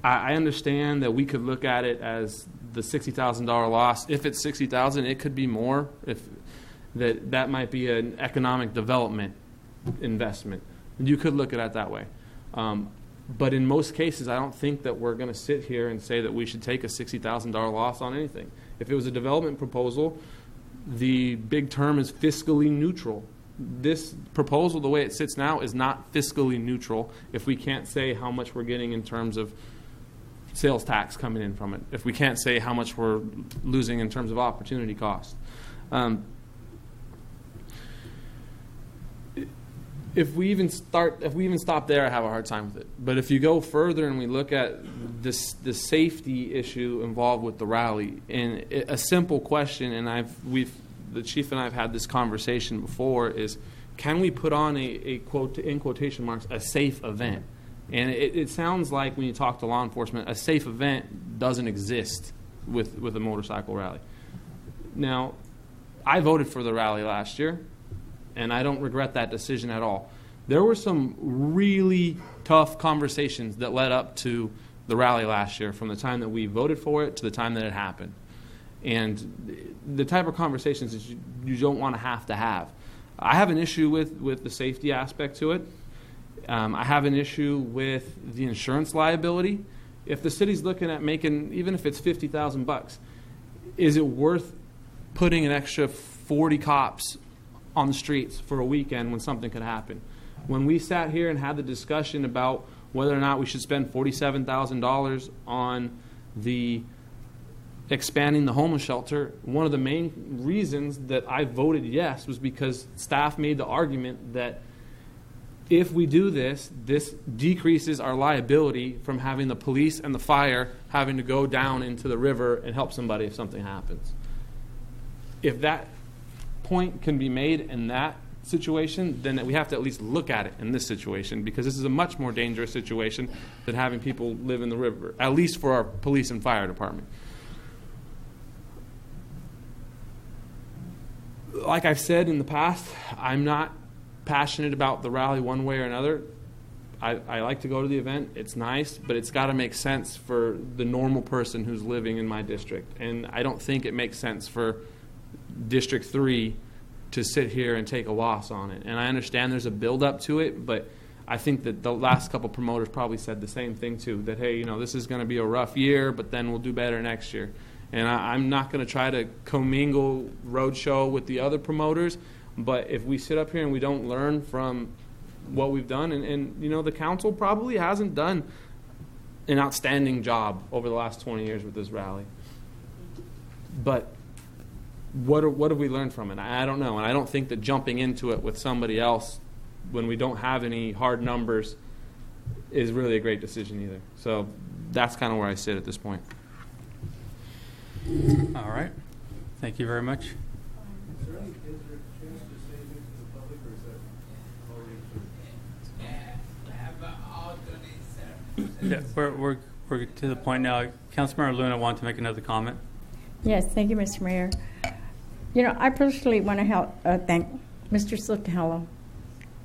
I understand that we could look at it as the $60,000 loss. If it's $60,000, it could be more. If that might be an economic development investment. You could look at it that way. But in most cases, I don't think that we're going to sit here and say that we should take a $60,000 loss on anything. If it was a development proposal, the big term is fiscally neutral. This proposal, the way it sits now, is not fiscally neutral if we can't say how much we're getting in terms of sales tax coming in from it, if we can't say how much we're losing in terms of opportunity cost. If we even stop there, I have a hard time with it. But if you go further and we look at the safety issue involved with the rally, and a simple question, and the chief and I have had this conversation before, is can we put on a quote, in quotation marks, a safe event? And it sounds like when you talk to law enforcement, a safe event doesn't exist with a motorcycle rally. Now, I voted for the rally last year, and I don't regret that decision at all. There were some really tough conversations that led up to the rally last year, from the time that we voted for it to the time that it happened. And the type of conversations that you don't want to have. I have an issue with the safety aspect to it. I have an issue with the insurance liability. If the city's looking at making, even if it's $50,000, is it worth putting an extra 40 cops on the streets for a weekend when something could happen? When we sat here and had the discussion about whether or not we should spend $47,000 on the expanding the homeless shelter, one of the main reasons that I voted yes was because staff made the argument that if we do this decreases our liability from having the police and the fire having to go down into the river and help somebody if something happens. If that point can be made in that situation, then we have to at least look at it in this situation, because this is a much more dangerous situation than having people live in the river, at least for our police and fire department. Like I've said in the past, I'm not passionate about the rally one way or another. I like to go to the event. It's nice, but it's got to make sense for the normal person who's living in my district. And I don't think it makes sense for District 3 to sit here and take a loss on it. And I understand there's a build-up to it, but I think that the last couple promoters probably said the same thing too, that, hey, this is going to be a rough year, but then we'll do better next year. And I'm not going to try to commingle roadshow with the other promoters, but if we sit up here and we don't learn from what we've done, and you know, the council probably hasn't done an outstanding job over the last 20 years with this rally. But what have we learned from it? I don't know, and I don't think that jumping into it with somebody else when we don't have any hard numbers is really a great decision either. So that's kind of where I sit at this point.
All right. Thank you very much. Yeah, we're to the point now. Councilmember Luna wanted to make another comment.
Yes, thank you, Mr. Mayor. You know, I personally want to thank Mr. Sotelo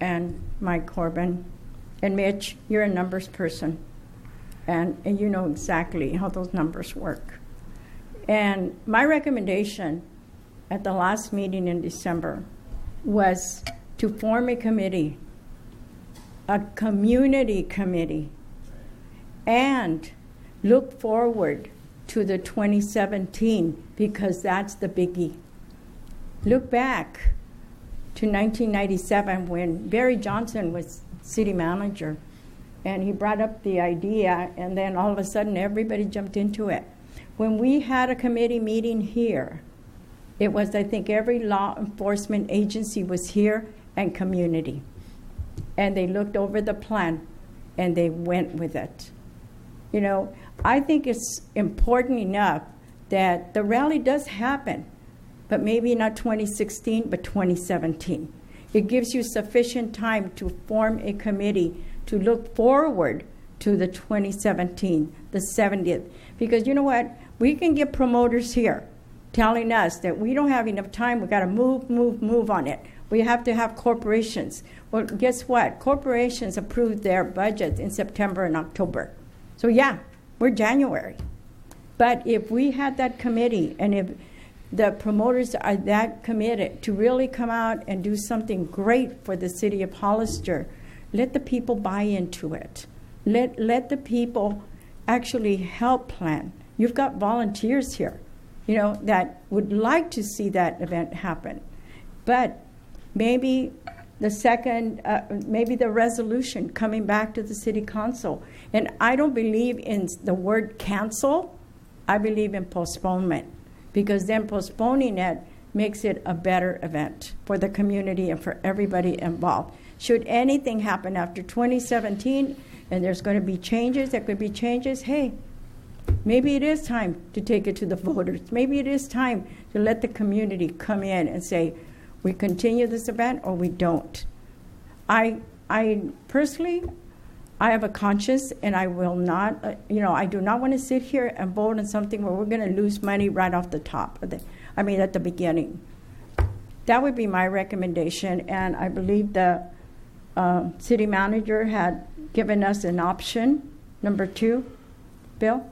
and Mike Corbin and Mitch. You're a numbers person, and you know exactly how those numbers work. And my recommendation at the last meeting in December was to form a committee, a community committee, and look forward to the 2017, because that's the biggie. Look back to 1997 when Barry Johnson was city manager, and he brought up the idea, and then all of a sudden everybody jumped into it. When we had a committee meeting here, it was, I think, every law enforcement agency was here and community. And they looked over the plan and they went with it. You know, I think it's important enough that the rally does happen, but maybe not 2016, but 2017. It gives you sufficient time to form a committee to look forward to the 2017, the 70th. Because you know what? We can get promoters here telling us that we don't have enough time, we've got to move on it. We have to have corporations. Well, guess what? Corporations approved their budgets in September and October. So yeah, we're January. But if we had that committee, and if the promoters are that committed to really come out and do something great for the city of Hollister, let the people buy into it. Let the people actually help plan. You've got volunteers here, you know, that would like to see that event happen. But maybe maybe the resolution coming back to the city council. And I don't believe in the word cancel. I believe in postponement, because then postponing it makes it a better event for the community and for everybody involved. Should anything happen after 2017 and there's going to be changes, there could be changes, hey, maybe it is time to take it to the voters. Maybe it is time to let the community come in and say, we continue this event or we don't. I personally, I have a conscience, and I will not, I do not want to sit here and vote on something where we're going to lose money right off the top, at the beginning. That would be my recommendation, and I believe the city manager had given us an option, number 2. Bill?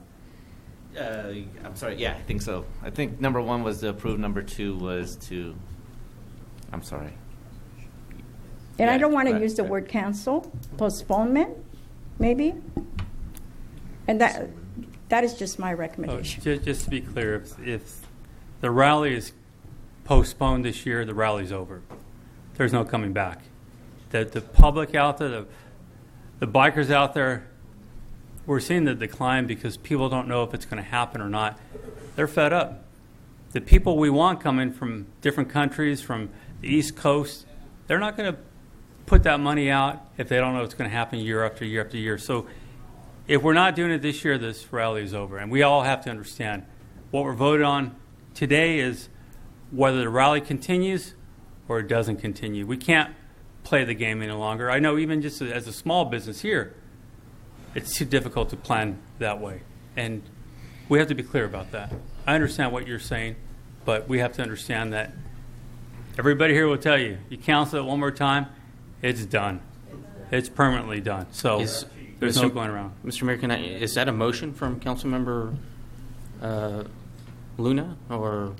I'm sorry, yeah, I think so. I think number 1 was to approve, number 2 was to, I'm sorry.
And I don't want to use the word cancel, postponement, maybe. And that is just my recommendation.
Just to be clear, if the rally is postponed this year, the rally's over. There's no coming back. The public out there, the bikers out there, we're seeing the decline because people don't know if it's going to happen or not. They're fed up. The people we want coming from different countries, from the East Coast, they're not going to put that money out if they don't know it's going to happen year after year after year. So if we're not doing it this year, this rally is over. And we all have to understand what we're voted on today is whether the rally continues or it doesn't continue. We can't play the game any longer. I know even just as a small business here, it's too difficult to plan that way. And we have to be clear about that. I understand what you're saying, but we have to understand that everybody here will tell you, you cancel it one more time, it's done. It's permanently done. So there's no going around.
Mr. Mayor, is that a motion from Councilmember Luna, or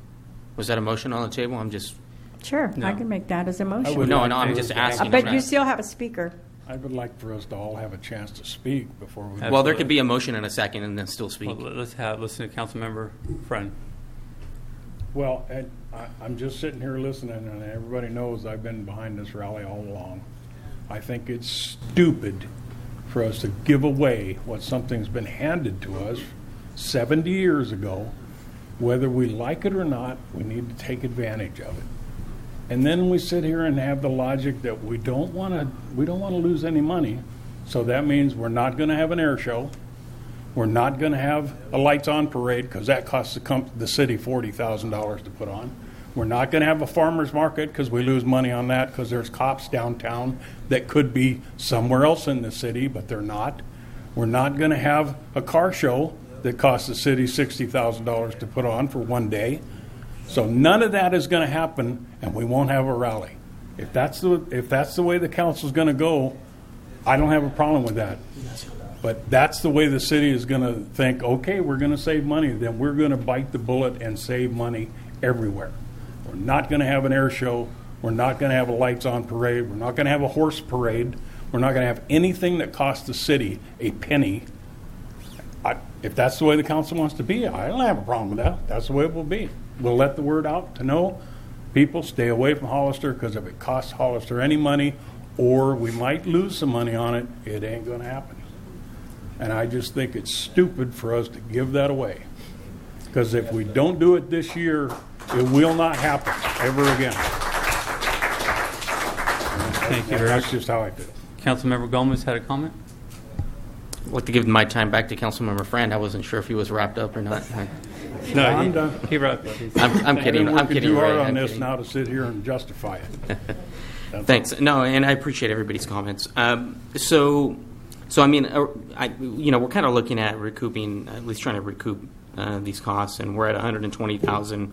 was that a motion on the table? I'm just...
Sure,
no.
I can make that as a motion.
No, I'm just asking.
But you still have a speaker.
I would like for us to all have a chance to speak before we...
Well, there could be a motion and a second and then still speak.
Well, let's listen to Councilmember Friend.
Well, and I'm just sitting here listening, and everybody knows I've been behind this rally all along. I think it's stupid for us to give away what something's been handed to us 70 years ago. Whether we like it or not, we need to take advantage of it. And then we sit here and have the logic that we don't want to lose any money. So that means we're not going to have an air show. We're not going to have a lights on parade because that costs the city $40,000 to put on. We're not going to have a farmer's market because we lose money on that because there's cops downtown that could be somewhere else in the city, but they're not. We're not going to have a car show that costs the city $60,000 to put on for one day. So none of that is going to happen, and we won't have a rally. If that's the way the council's going to go, I don't have a problem with that. But that's the way the city is going to think, okay, we're going to save money, then we're going to bite the bullet and save money everywhere. We're not going to have an air show. We're not going to have a lights on parade. We're not going to have a horse parade. We're not going to have anything that costs the city a penny. If that's the way the council wants to be, I don't have a problem with that. That's the way it will be. We'll let the word out to know people stay away from Hollister because if it costs Hollister any money or we might lose some money on it, it ain't going to happen. And I just think it's stupid for us to give that away. Because if we don't do it this year, it will not happen ever again.
Thank you.
That's just how I feel.
Councilmember Gomez had a comment?
I'd like to give my time back to Councilmember Friend. I wasn't sure if he was wrapped up or not.
No,
I'm done.
He wrapped up.
I'm kidding. I'm kidding.
You are
Ray.
on
I'm
this
kidding.
now to sit here and justify it.
Thanks. No, and I appreciate everybody's comments. So I mean, we're kind of looking at recouping, at least trying to recoup these costs, and we're at $120,000.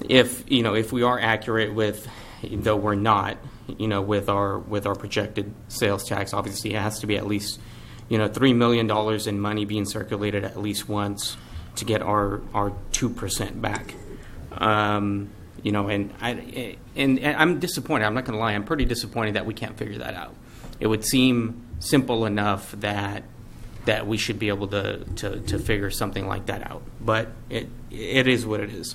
If we are accurate with, though we're not, with our projected sales tax, obviously it has to be at least, $3 million in money being circulated at least once to get our 2% back. And I'm disappointed. I'm not going to lie. I'm pretty disappointed that we can't figure that out. It would seem simple enough that we should be able to figure something like that out. But it is what it is.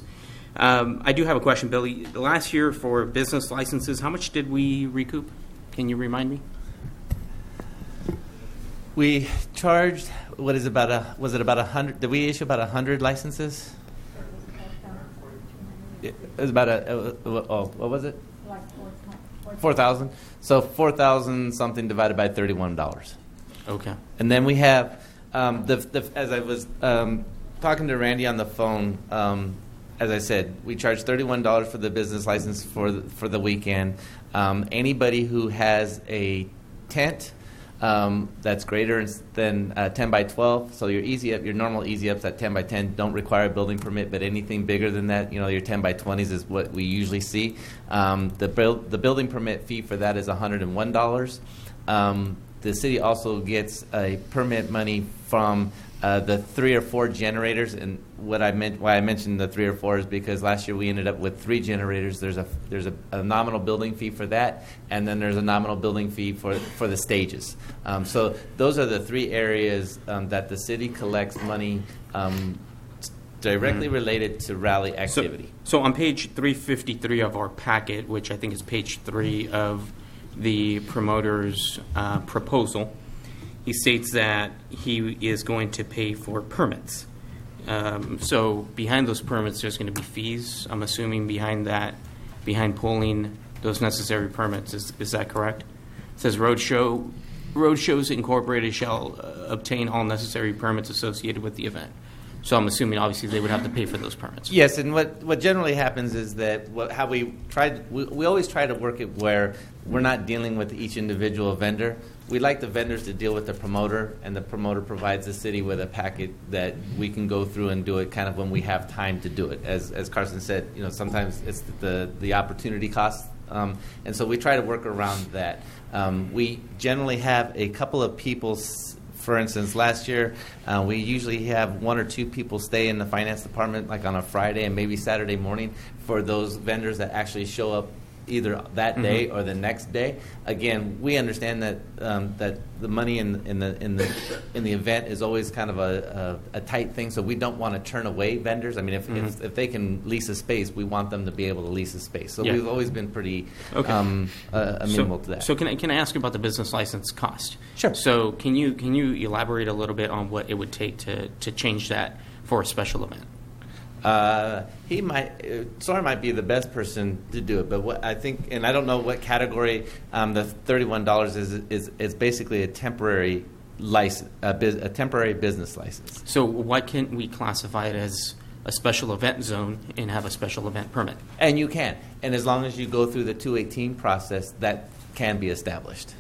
I do have a question, Billy. Last year for business licenses, how much did we recoup? Can you remind me?
We charged, was it about 100? Did we issue about 100 licenses? It was about what was it?
Like
4,000. So 4,000 something divided by $31.
Okay.
And then we have, as I was talking to Randy on the phone, as I said, we charge $31 for the business license for the weekend. Anybody who has a tent that's greater than 10 by 12, so your normal easy ups at 10 by 10 don't require a building permit, but anything bigger than that, your 10 by 20s is what we usually see. The building permit fee for that is $101. The city also gets a permit money from the 3 or 4 generators, and why I mentioned the 3 or 4 is because last year we ended up with 3 generators. There's a nominal building fee for that, and then there's a nominal building fee for the stages. So those are the 3 areas that the city collects money directly related to rally activity.
So on page 353 of our packet, which I think is page 3 of the promoter's proposal, he states that he is going to pay for permits. So behind those permits, there's going to be fees. I'm assuming behind pulling those necessary permits. Is that correct? It says Roadshows Incorporated shall obtain all necessary permits associated with the event. So I'm assuming, obviously, they would have to pay for those permits.
Yes, and what generally happens is that we always try to work it where we're not dealing with each individual vendor. We like the vendors to deal with the promoter, and the promoter provides the city with a packet that we can go through and do it kind of when we have time to do it. As Carson said, sometimes it's the opportunity cost, and so we try to work around that. We generally have a couple of people. For instance, last year, we usually have 1 or 2 people stay in the finance department, like on a Friday and maybe Saturday morning, for those vendors that actually show up either that day or the next day. Again, we understand that that the money in the event is always kind of a tight thing, so we don't want to turn away vendors. I mean, if they can lease a space, we want them to be able to lease a space. So we've always been pretty amenable to that.
So can I ask about the business license cost?
Sure.
So can you elaborate a little bit on what it would take to change that for a special event?
Soren might be the best person to do it, but what I think, and I don't know what category, the $31 is basically a temporary license, a temporary business license.
So why can't we classify it as a special event zone and have a special event permit?
And you can, and as long as you go through the 218 process, that can be established.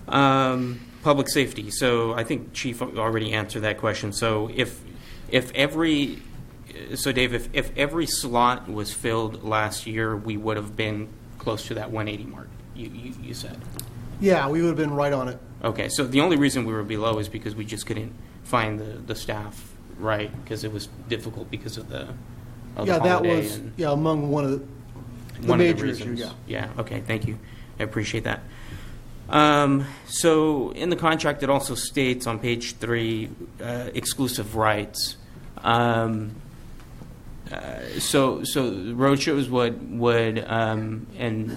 Public safety. So I think Chief already answered that question. So if every slot was filled last year, we would have been close to that 180 mark, you said.
Yeah, we would have been right on it.
Okay, so the only reason we were below is because we just couldn't find the staff, right? Because it was difficult because of the
that
holiday
was among one of the major issues.
Yeah. Okay. Thank you. I appreciate that. So in the contract, it also states on page 3 exclusive rights. So roadshows would and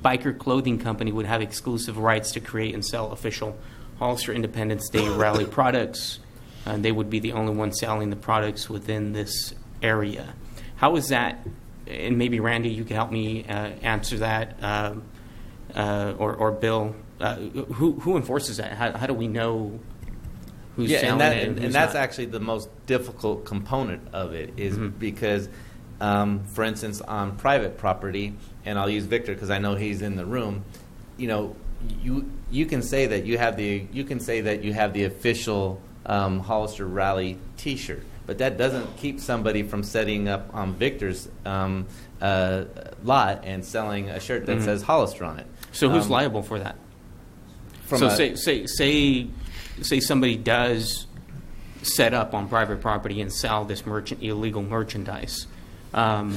biker clothing company would have exclusive rights to create and sell official Hollister Independence Day rally products. They would be the only ones selling the products within this area. How is that? And maybe Randy, you can help me answer that, or Bill. Who enforces that? How do we know who's selling it and who's
that's
not?
actually the most difficult component of it is because, for instance, on private property, and I'll use Victor because I know he's in the room. You know, you can say that you have the official Hollister Rally T-shirt, but that doesn't keep somebody from setting up on Victor's lot and selling a shirt that says Hollister on it.
So who's liable for that? Say somebody does set up on private property and sell this illegal merchandise. Are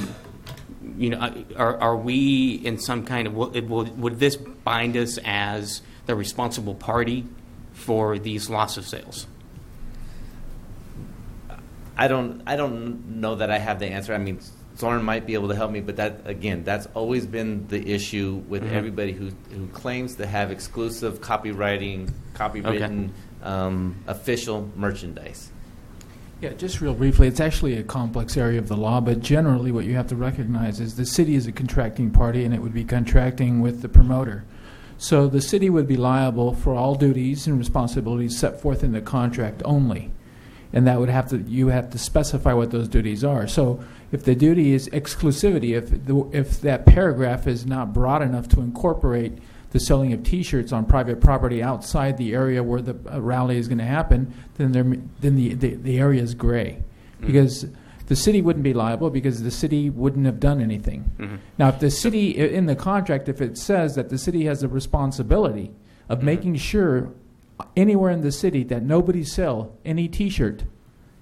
we in some kind of would this bind us as the responsible party for these loss of sales?
I don't know that I have the answer. I mean, Soren might be able to help me, but that's always been the issue with everybody who claims to have exclusive copywritten official merchandise.
Yeah, just real briefly, it's actually a complex area of the law, but generally what you have to recognize is the city is a contracting party and it would be contracting with the promoter. So the city would be liable for all duties and responsibilities set forth in the contract only. And that would you have to specify what those duties are. So if the duty is exclusivity, if that paragraph is not broad enough to incorporate the selling of T-shirts on private property outside the area where the rally is going to happen, then the area is gray, because the city wouldn't be liable because the city wouldn't have done anything. Now, if the city in the contract, if it says that the city has a responsibility of making sure anywhere in the city that nobody sell any T-shirt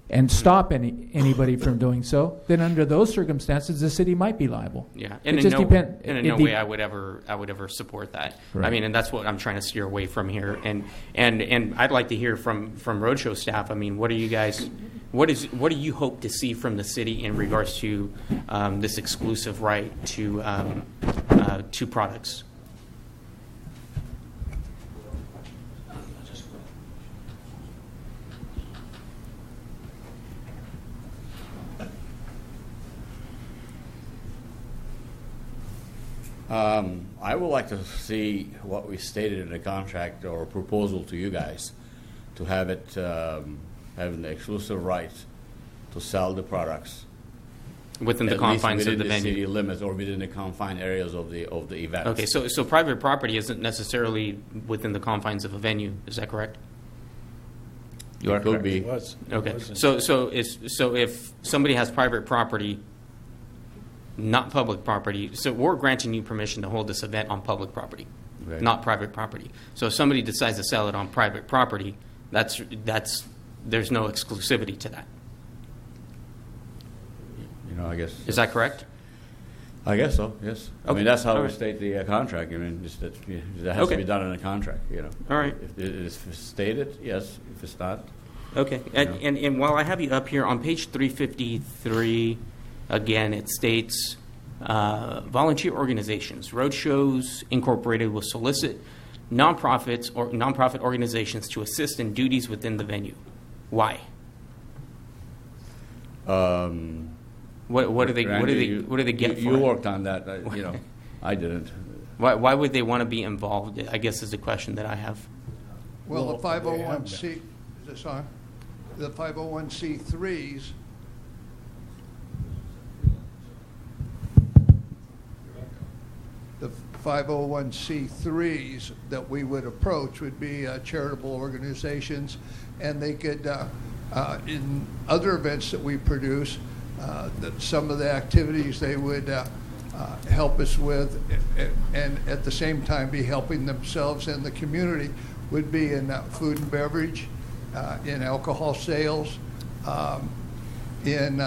and stop anybody from doing so, then under those circumstances, the city might be liable.
Yeah, and
it
in no way I would ever support that.
Right.
I mean, and that's what I'm trying to steer away from here. And I'd like to hear from Roadshow staff. I mean, what do you hope to see from the city in regards to this exclusive right to products?
I would like to see what we stated in the contract or proposal to you guys, to have it having the exclusive right to sell the products
within the confines of the venue,
city limits, or within the confined areas of the event.
Okay, so private property isn't necessarily within the confines of a venue. Is that correct?
You are correct. Could be.
It was.
Okay, so if somebody has private property, not public property, so we're granting you permission to hold this event on public property, not private property. So if somebody decides to sell it on private property, there's no exclusivity to that.
I guess.
Is that correct?
I guess so. Yes. I
Okay.
mean, that's how
All
we
right.
state the contract. I mean, that has
Okay.
to be done in a contract.
All right.
If it's stated, yes. If it's not,
Okay, and while I have you up here, on page 353, again, it states, volunteer organizations, Roadshows Incorporated will solicit nonprofits or nonprofit organizations to assist in duties within the venue. Why? What do they
Randy,
what do they get for
You
it?
worked on that. I didn't.
Why would they want to be involved? I guess is the question that I have.
Well, the
Well, they have
501c, is this on? The 501c3s, the 501c3s that we would approach would be charitable organizations, and they could, in other events that we produce, that some of the activities they would help us with, and at the same time be helping themselves and the community, would be in food and beverage, in alcohol sales, in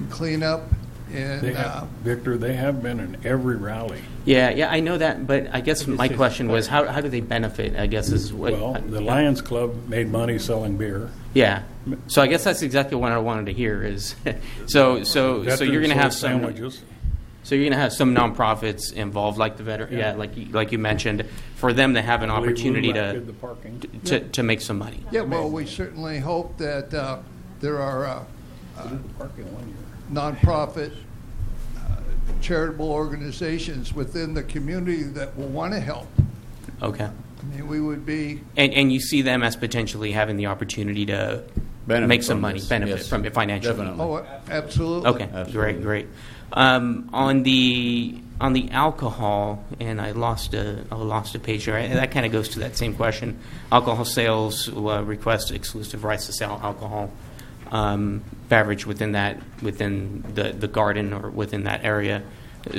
cleanup,
They have, Victor, they have been in every rally.
Yeah, I know that, but I guess my question was, how do they benefit? I guess is what.
Well, the Lions Club made money selling beer.
Yeah. So I guess that's exactly what I wanted to hear is, so you're going to have some
sandwiches.
So you're going to have some nonprofits involved, like the veteran,
Yeah.
like you mentioned, for them to have an
Blue
opportunity
Rock did the parking.
to make some money.
Yeah, well, we certainly hope that there are
Parking 1 year.
nonprofit charitable organizations within the community that will want to help.
Okay.
I mean, we would be,
And you see them as potentially having the opportunity to
Benefit
make some
from
money,
this,
benefit
yes.
from it financially.
Definitely.
oh, absolutely.
Okay, great. On the alcohol, and I lost a page there. And that kind of goes to that same question. Alcohol sales request exclusive rights to sell alcohol beverage within the garden or within that area.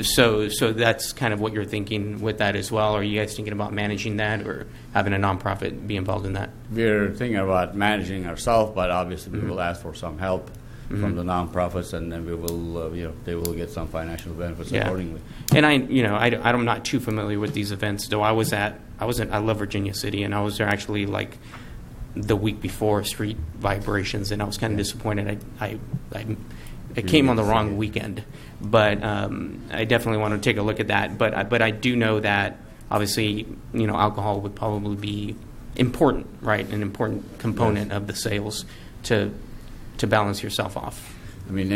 So that's kind of what you're thinking with that as well. Are you guys thinking about managing that or having a nonprofit be involved in that?
We're thinking about managing ourselves, but obviously we will ask for some help from the nonprofits, and then we will, they will get some financial benefits accordingly.
And I'm not too familiar with these events, though. I love Virginia City, and I was there actually like the week before Street Vibrations, and I was kind of disappointed. I came on the wrong weekend, but I definitely want to take a look at that. But I do know that obviously alcohol would probably be important, right? An important component of the sales to balance yourself off.
I mean,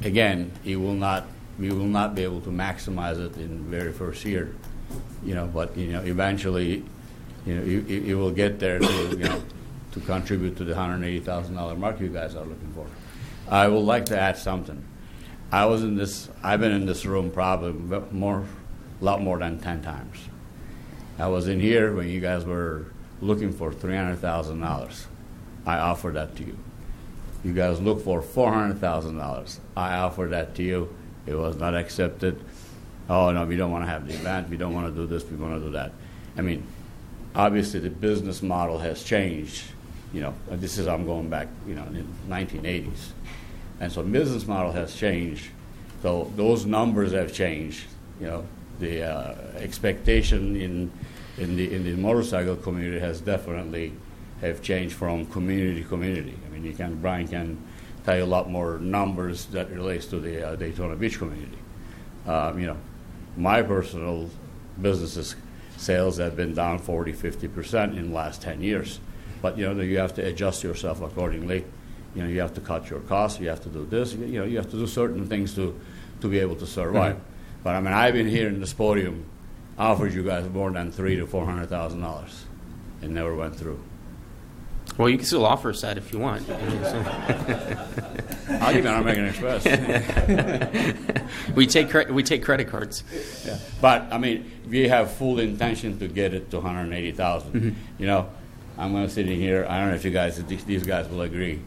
again, we will not be able to maximize it in the very first year, but eventually, you will get there to contribute to the $180,000 mark you guys are looking for. I would like to add something. I've been in this room probably a lot more than 10 times. I was in here when you guys were looking for $300,000. I offered that to you. You guys look for $400,000. I offered that to you. It was not accepted. Oh, no, we don't want to have the event. We don't want to do this. We want to do that. I mean, obviously the business model has changed. I'm going back, in the 1980s. And so business model has changed. So those numbers have changed. The expectation in the motorcycle community has definitely have changed from community to community. I mean, Brian can tell you a lot more numbers that relates to the Daytona Beach community. My personal businesses sales have been down 40-50% in the last 10 years. But you have to adjust yourself accordingly. You have to cut your costs. You have to do this. You have to do certain things to be able to survive. But I mean, I've been here in this podium, offered you guys more than $300,000 to $400,000, and never went through.
Well, you can still offer us that if you want.
I'll give you an American Express.
We take credit cards.
Yeah. But I mean, we have full intention to get it to $180,000. I'm going to sit in here. I don't know if these guys will agree.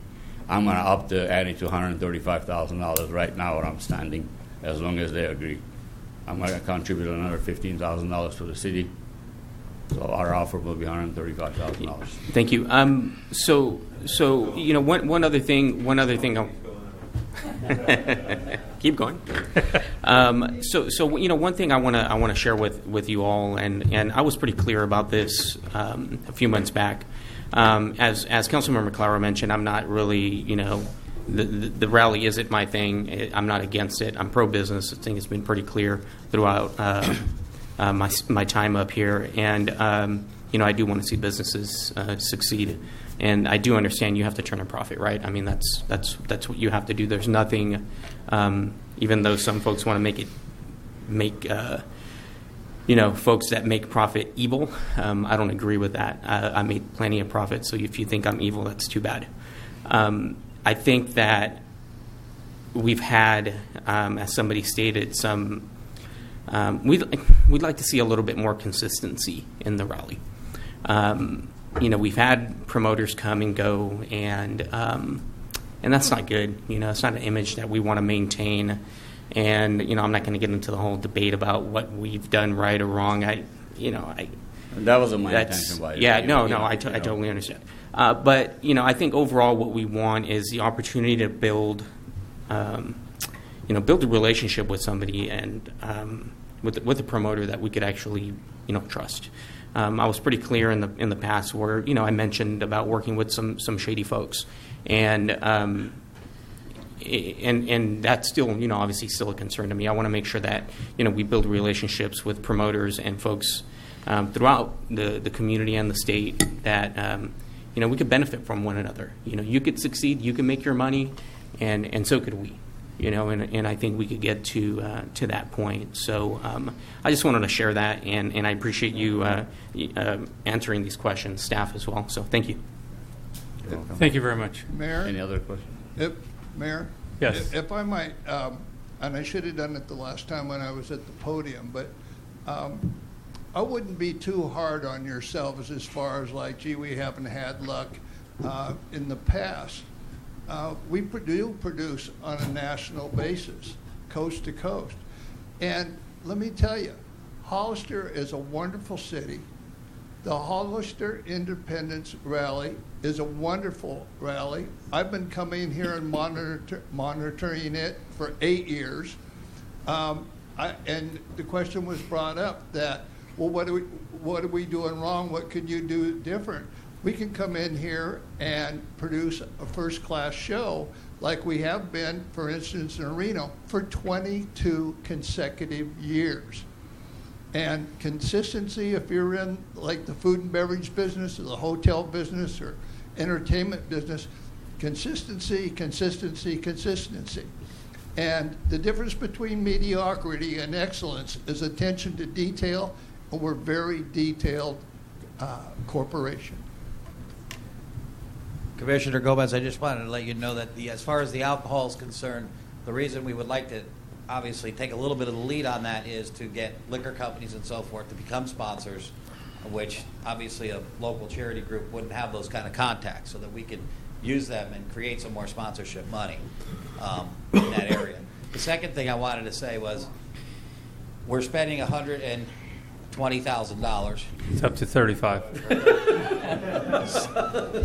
I'm going to up the ante to $135,000 right now where I'm standing, as long as they agree. I'm going to contribute another $15,000 to the city. So our offer will be $135,000.
Thank you. So one other thing. Keep going. So one thing I want to share with you all, and I was pretty clear about this a few months back. As Councilmember McClower mentioned, I'm not really, the rally isn't my thing. I'm not against it. I'm pro-business. I think it's been pretty clear throughout my time up here. And, I do want to see businesses succeed. And I do understand you have to turn a profit, right? I mean, that's what you have to do. There's nothing, even though some folks want to make folks that make profit evil. I don't agree with that. I made plenty of profit, so if you think I'm evil, that's too bad. I think that we've had, as somebody stated, some. We'd like to see a little bit more consistency in the rally. We've had promoters come and go, and that's not good. It's not an image that we want to maintain. And I'm not going to get into the whole debate about what we've done right or wrong.
That wasn't my intention.
I totally understand. But I think overall, what we want is the opportunity to build a relationship with somebody and with a promoter that we could actually trust. I was pretty clear in the past where I mentioned about working with some shady folks, and that's still obviously still a concern to me. I want to make sure that we build relationships with promoters and folks throughout the community and the state that we could benefit from one another. You could succeed, you can make your money, and so could we. And I think we could get to that point. So I just wanted to share that, and I appreciate you answering these questions, staff as well. So thank you.
Thank you very much.
Mayor?
Any other questions?
Mayor?
Yes.
If I might, and I should have done it the last time when I was at the podium, but I wouldn't be too hard on yourselves as far as like, gee, we haven't had luck in the past. We do produce on a national basis, coast to coast. And let me tell you, Hollister is a wonderful city. The Hollister Independence Rally is a wonderful rally. I've been coming here and monitoring it for 8 years. And the question was brought up that, well, what are we doing wrong? What could you do different? We can come in here and produce a first-class show like we have been, for instance, in Reno, for 22 consecutive years. And consistency, if you're in like the food and beverage business or the hotel business or entertainment business, consistency. And the difference between mediocrity and excellence is attention to detail, and we're a very detailed corporation.
Commissioner Gomez, I just wanted to let you know that as far as the alcohol is concerned, the reason we would like to obviously take a little bit of the lead on that is to get liquor companies and so forth to become sponsors, which obviously a local charity group wouldn't have those kind of contacts, so that we could use them and create some more sponsorship money in that area. The second thing I wanted to say was we're spending $120,000.
It's up to 35.
Did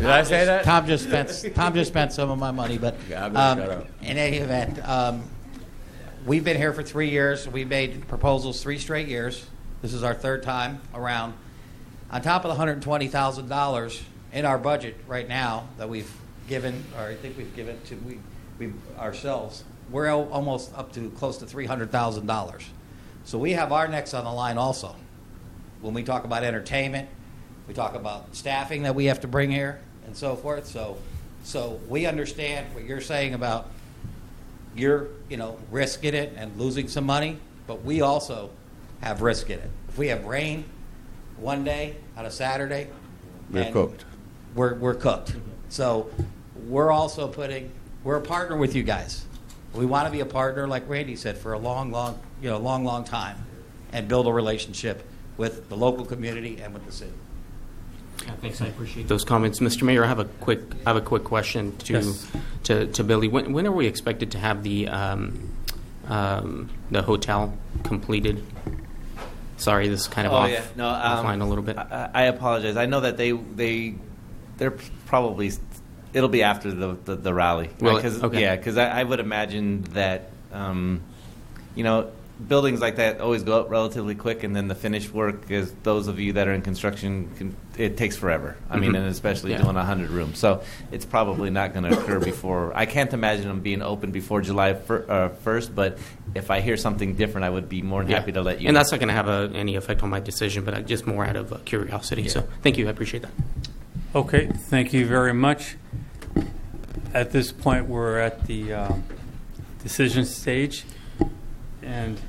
I say that? Tom just spent some of my money, but in any event, we've been here for 3 years. We made proposals 3 straight years. This is our 3rd time around. On top of the $120,000 in our budget right now that we've given, or I think we've given to we ourselves, we're almost up to close to $300,000. So we have our necks on the line also. When we talk about entertainment, we talk about staffing that we have to bring here and so forth. So we understand what you're saying about you're risk in it and losing some money, but we also have risk in it. If we have rain one day on a Saturday,
we're cooked.
We're cooked. So we're also we're a partner with you guys. We want to be a partner, like Randy said, for a long time, and build a relationship with the local community and with the city.
Thanks, I appreciate those comments, Mr. Mayor. I have a quick question to Billy. When are we expected to have the hotel completed? Sorry, this is kind of offline a little bit.
I apologize. I know that they're probably It'll be after the rally.
Will it?
Cause,
Okay.
Yeah, because I would imagine that, you know, buildings like that always go up relatively quick, and then the finished work, as those of you that are in construction, it takes forever. I mean, and especially doing 100 rooms. So it's probably not going to occur before. I can't imagine them being open before July 1st, but if I hear something different, I would be more than happy to let you
And
know.
that's not going to have any effect on my decision, but just more out of curiosity. So thank you. I appreciate that.
Okay, thank you very much. At this point, we're at the decision stage. And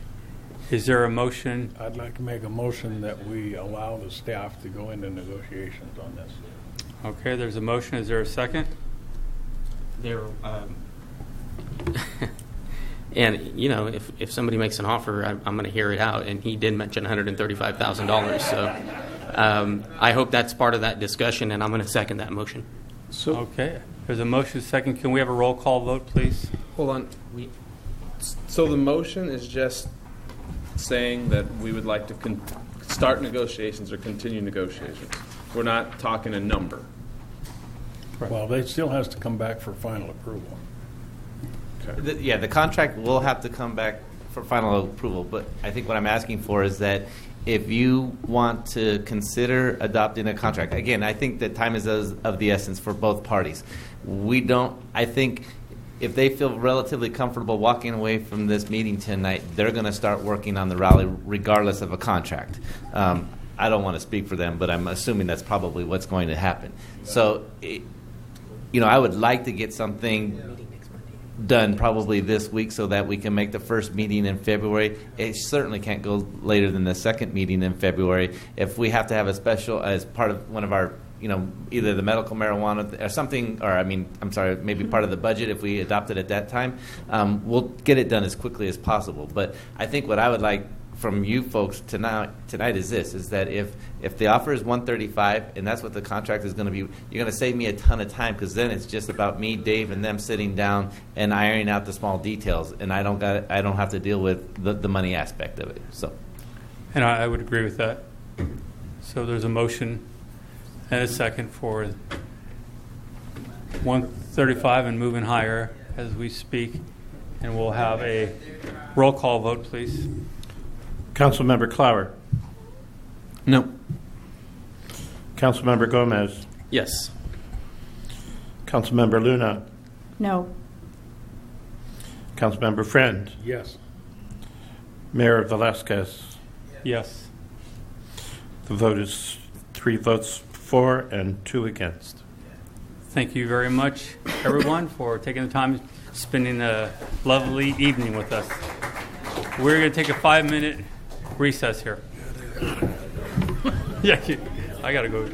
is there a motion?
I'd like to make a motion that we allow the staff to go into negotiations on this.
Okay, there's a motion. Is there a second?
There, and you know, if somebody makes an offer, I'm going to hear it out. And he did mention $135,000, so I hope that's part of that discussion. And I'm going to second that motion.
So okay, there's a motion. Second. Can we have a roll call vote, please?
Hold on. So the motion is just saying that we would like to start negotiations or continue negotiations. We're not talking a number.
Well, it still has to come back for final approval.
The contract will have to come back for final approval, but I think what I'm asking for is that if you want to consider adopting a contract, again, I think that time is of the essence for both parties. I think if they feel relatively comfortable walking away from this meeting tonight, they're going to start working on the rally regardless of a contract. I don't want to speak for them, but I'm assuming that's probably what's going to happen. So, I would like to get something done probably this week so that we can make the first meeting in February. It certainly can't go later than the second meeting in February. If we have to have a special as part of one of our either the medical marijuana or something, or maybe part of the budget if we adopt it at that time, we'll get it done as quickly as possible. But I think what I would like from you folks tonight is this, is that if the offer is $135 and that's what the contract is going to be, you're going to save me a ton of time, because then it's just about me, Dave, and them sitting down and ironing out the small details, and I don't have to deal with the money aspect of it. So,
and I would agree with that. So there's a motion and a second for 135 and moving higher as we speak. And we'll have a roll call vote, please.
Councilmember Clower.
No.
Councilmember Gomez.
Yes.
Councilmember Luna.
No.
Councilmember Friend.
Yes.
Mayor Velasquez.
Yes.
The vote is 3 votes for and 2 against.
Thank you very much, everyone, for taking the time, spending a lovely evening with us. We're going to take a 5-minute recess here. Yeah, I got to go.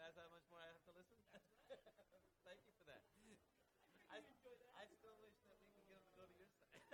That's how much more I have to listen? Thank you for that. I still wish that we could get them to go to your side.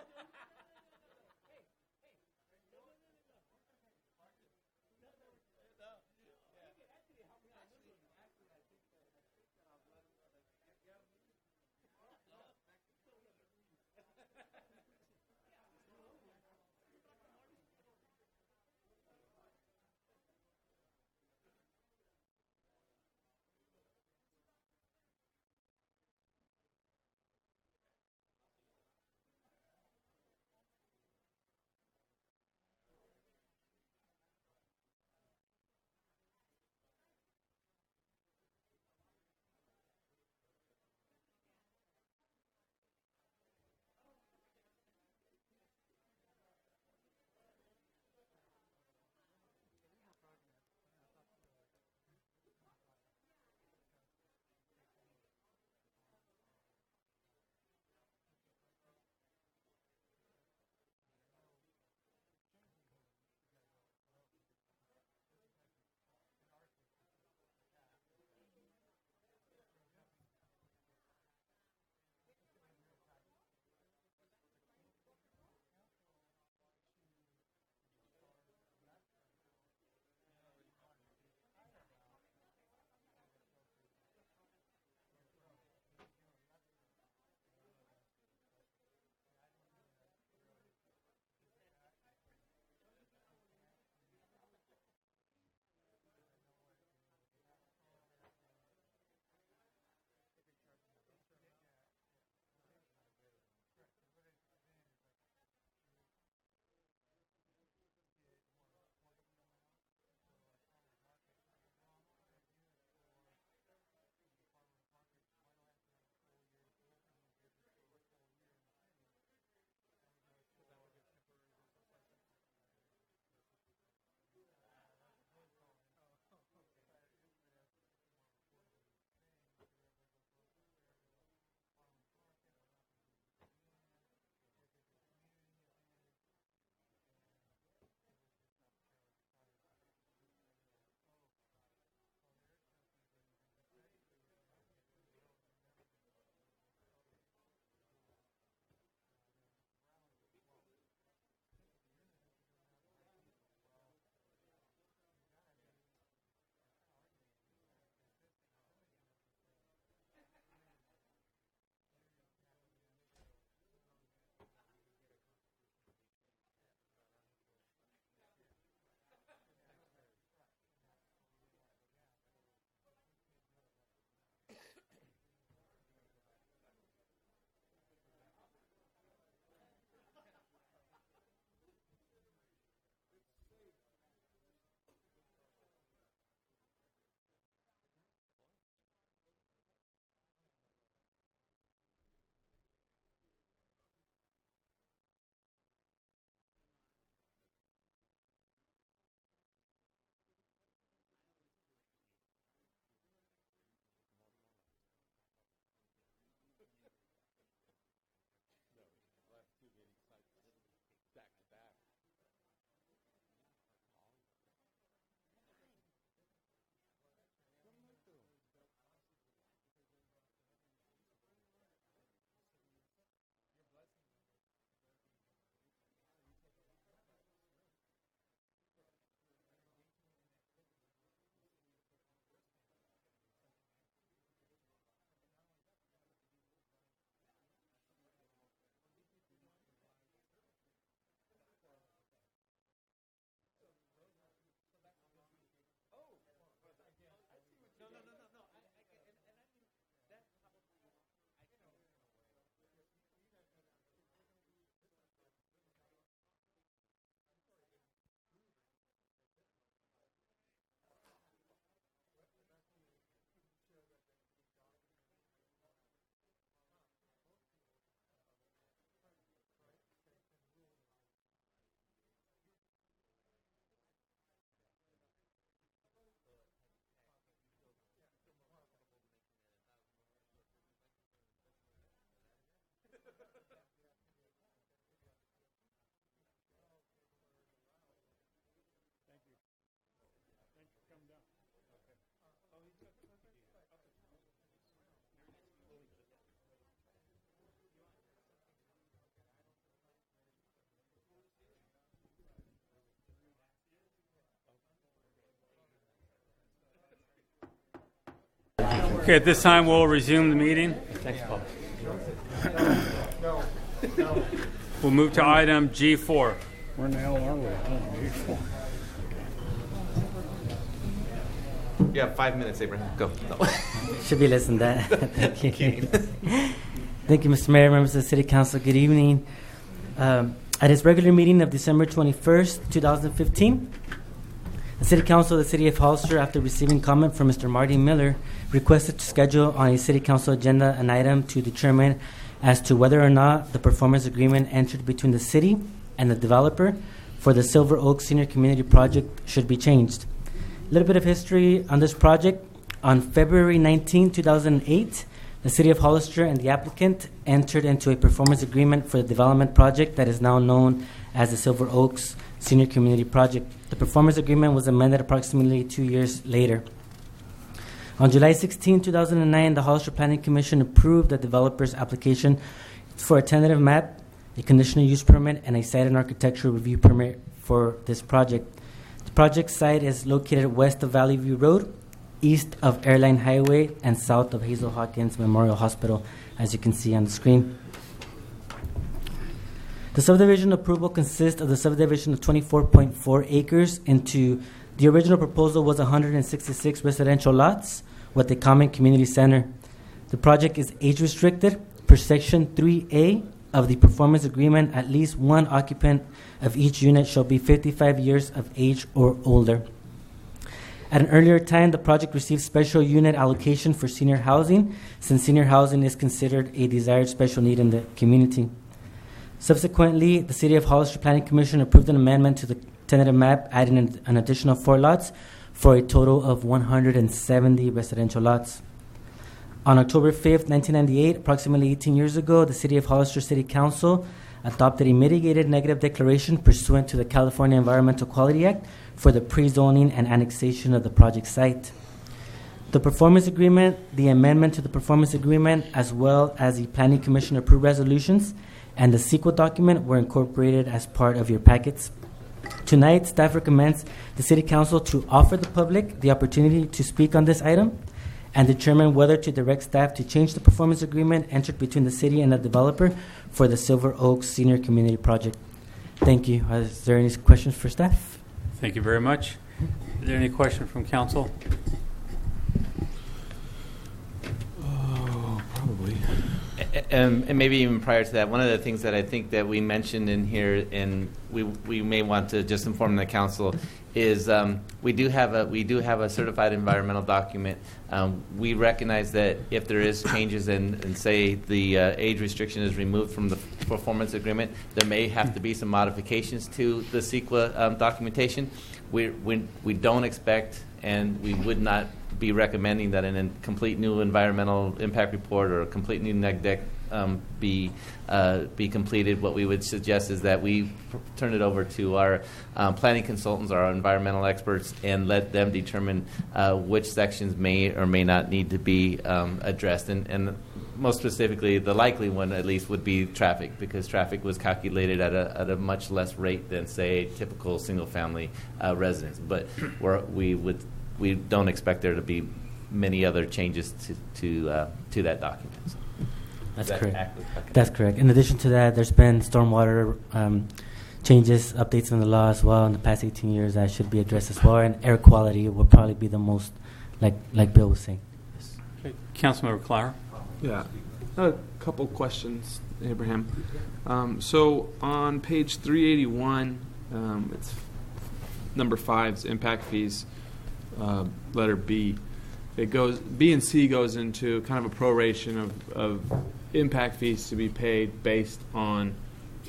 Okay, at this time, we'll resume the meeting.
Thanks, Paul.
We'll move to item G4.
Where in the hell are we? Oh,
You have 5 minutes, Abraham. Go. No.
Should be listening to that. Thank you. Thank you, Mr. Mayor, members of the City Council. Good evening. At its regular meeting of December 21st, 2015, the City Council of the City of Hollister, after receiving comment from Mr. Marty Miller, requested to schedule on a City Council agenda an item to determine as to whether or not the performance agreement entered between the city and the developer for the Silver Oak Senior Community Project should be changed. A little bit of history on this project. On February 19, 2008, the City of Hollister and the applicant entered into a performance agreement for the development project that is now known as the Silver Oaks Senior Community Project. The performance agreement was amended approximately 2 years later. On July 16, 2009, the Hollister Planning Commission approved the developer's application for a tentative map, a conditional use permit, and a site and architectural review permit for this project. The project site is located west of Valley View Road, east of Airline Highway, and south of Hazel Hawkins Memorial Hospital, as you can see on the screen. The subdivision approval consists of the subdivision of 24.4 acres into the original proposal was 166 residential lots with a common community center. The project is age restricted. Per Section 3A of the performance agreement, at least one occupant of each unit shall be 55 years of age or older. At an earlier time, the project received special unit allocation for senior housing, since senior housing is considered a desired special need in the community. Subsequently, the City of Hollister Planning Commission approved an amendment to the tentative map, adding an additional 4 lots for a total of 170 residential lots. On October 5th, 1998, approximately 18 years ago, the City of Hollister City Council adopted a mitigated negative declaration pursuant to the California Environmental Quality Act for the pre-zoning and annexation of the project site. The performance agreement, the amendment to the performance agreement, as well as the Planning Commission approved resolutions and the CEQA document were incorporated as part of your packets. Tonight, staff recommends the City Council to offer the public the opportunity to speak on this item and determine whether to direct staff to change the performance agreement entered between the city and the developer for the Silver Oaks Senior Community Project. Thank you. Is there any questions for staff?
Thank you very much. Is there any question from council?
Probably.
And maybe even prior to that, one of the things that I think that we mentioned in here, and we may want to just inform the council, is we do have a certified environmental document. We recognize that if there is changes and say the age restriction is removed from the performance agreement, there may have to be some modifications to the CEQA documentation. We don't expect, and we would not be recommending that in a complete new environmental impact report or a complete new neg deck be completed. What we would suggest is that we turn it over to our planning consultants, our environmental experts, and let them determine which sections may or may not need to be addressed. And most specifically, the likely one at least would be traffic, because traffic was calculated at a much less rate than, say, a typical single-family residence. But we don't expect there to be many other changes to that document. So.
That's correct. That's correct. In addition to that, there's been stormwater changes, updates in the law as well in the past 18 years that should be addressed as well. And air quality will probably be the most, like Bill was saying. Yes.
Okay. Councilmember Clower.
Yeah. A couple questions, Abraham. So on page 381, it's number 5, it's impact fees, letter B. It goes, B and C goes into kind of a proration of impact fees to be paid based on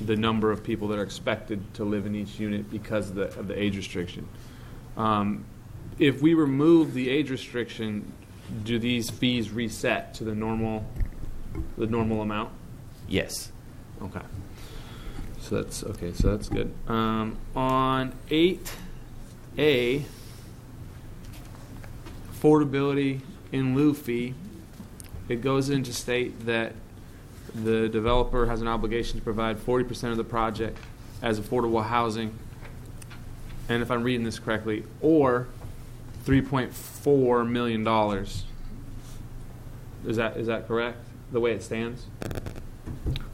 the number of people that are expected to live in each unit because of the age restriction. If we remove the age restriction, do these fees reset to the normal amount?
Yes.
Okay. So that's good. On 8A, affordability in lieu fee, it goes in to state that the developer has an obligation to provide 40% of the project as affordable housing, and if I'm reading this correctly, or $3.4 million. Is that correct? The way it stands?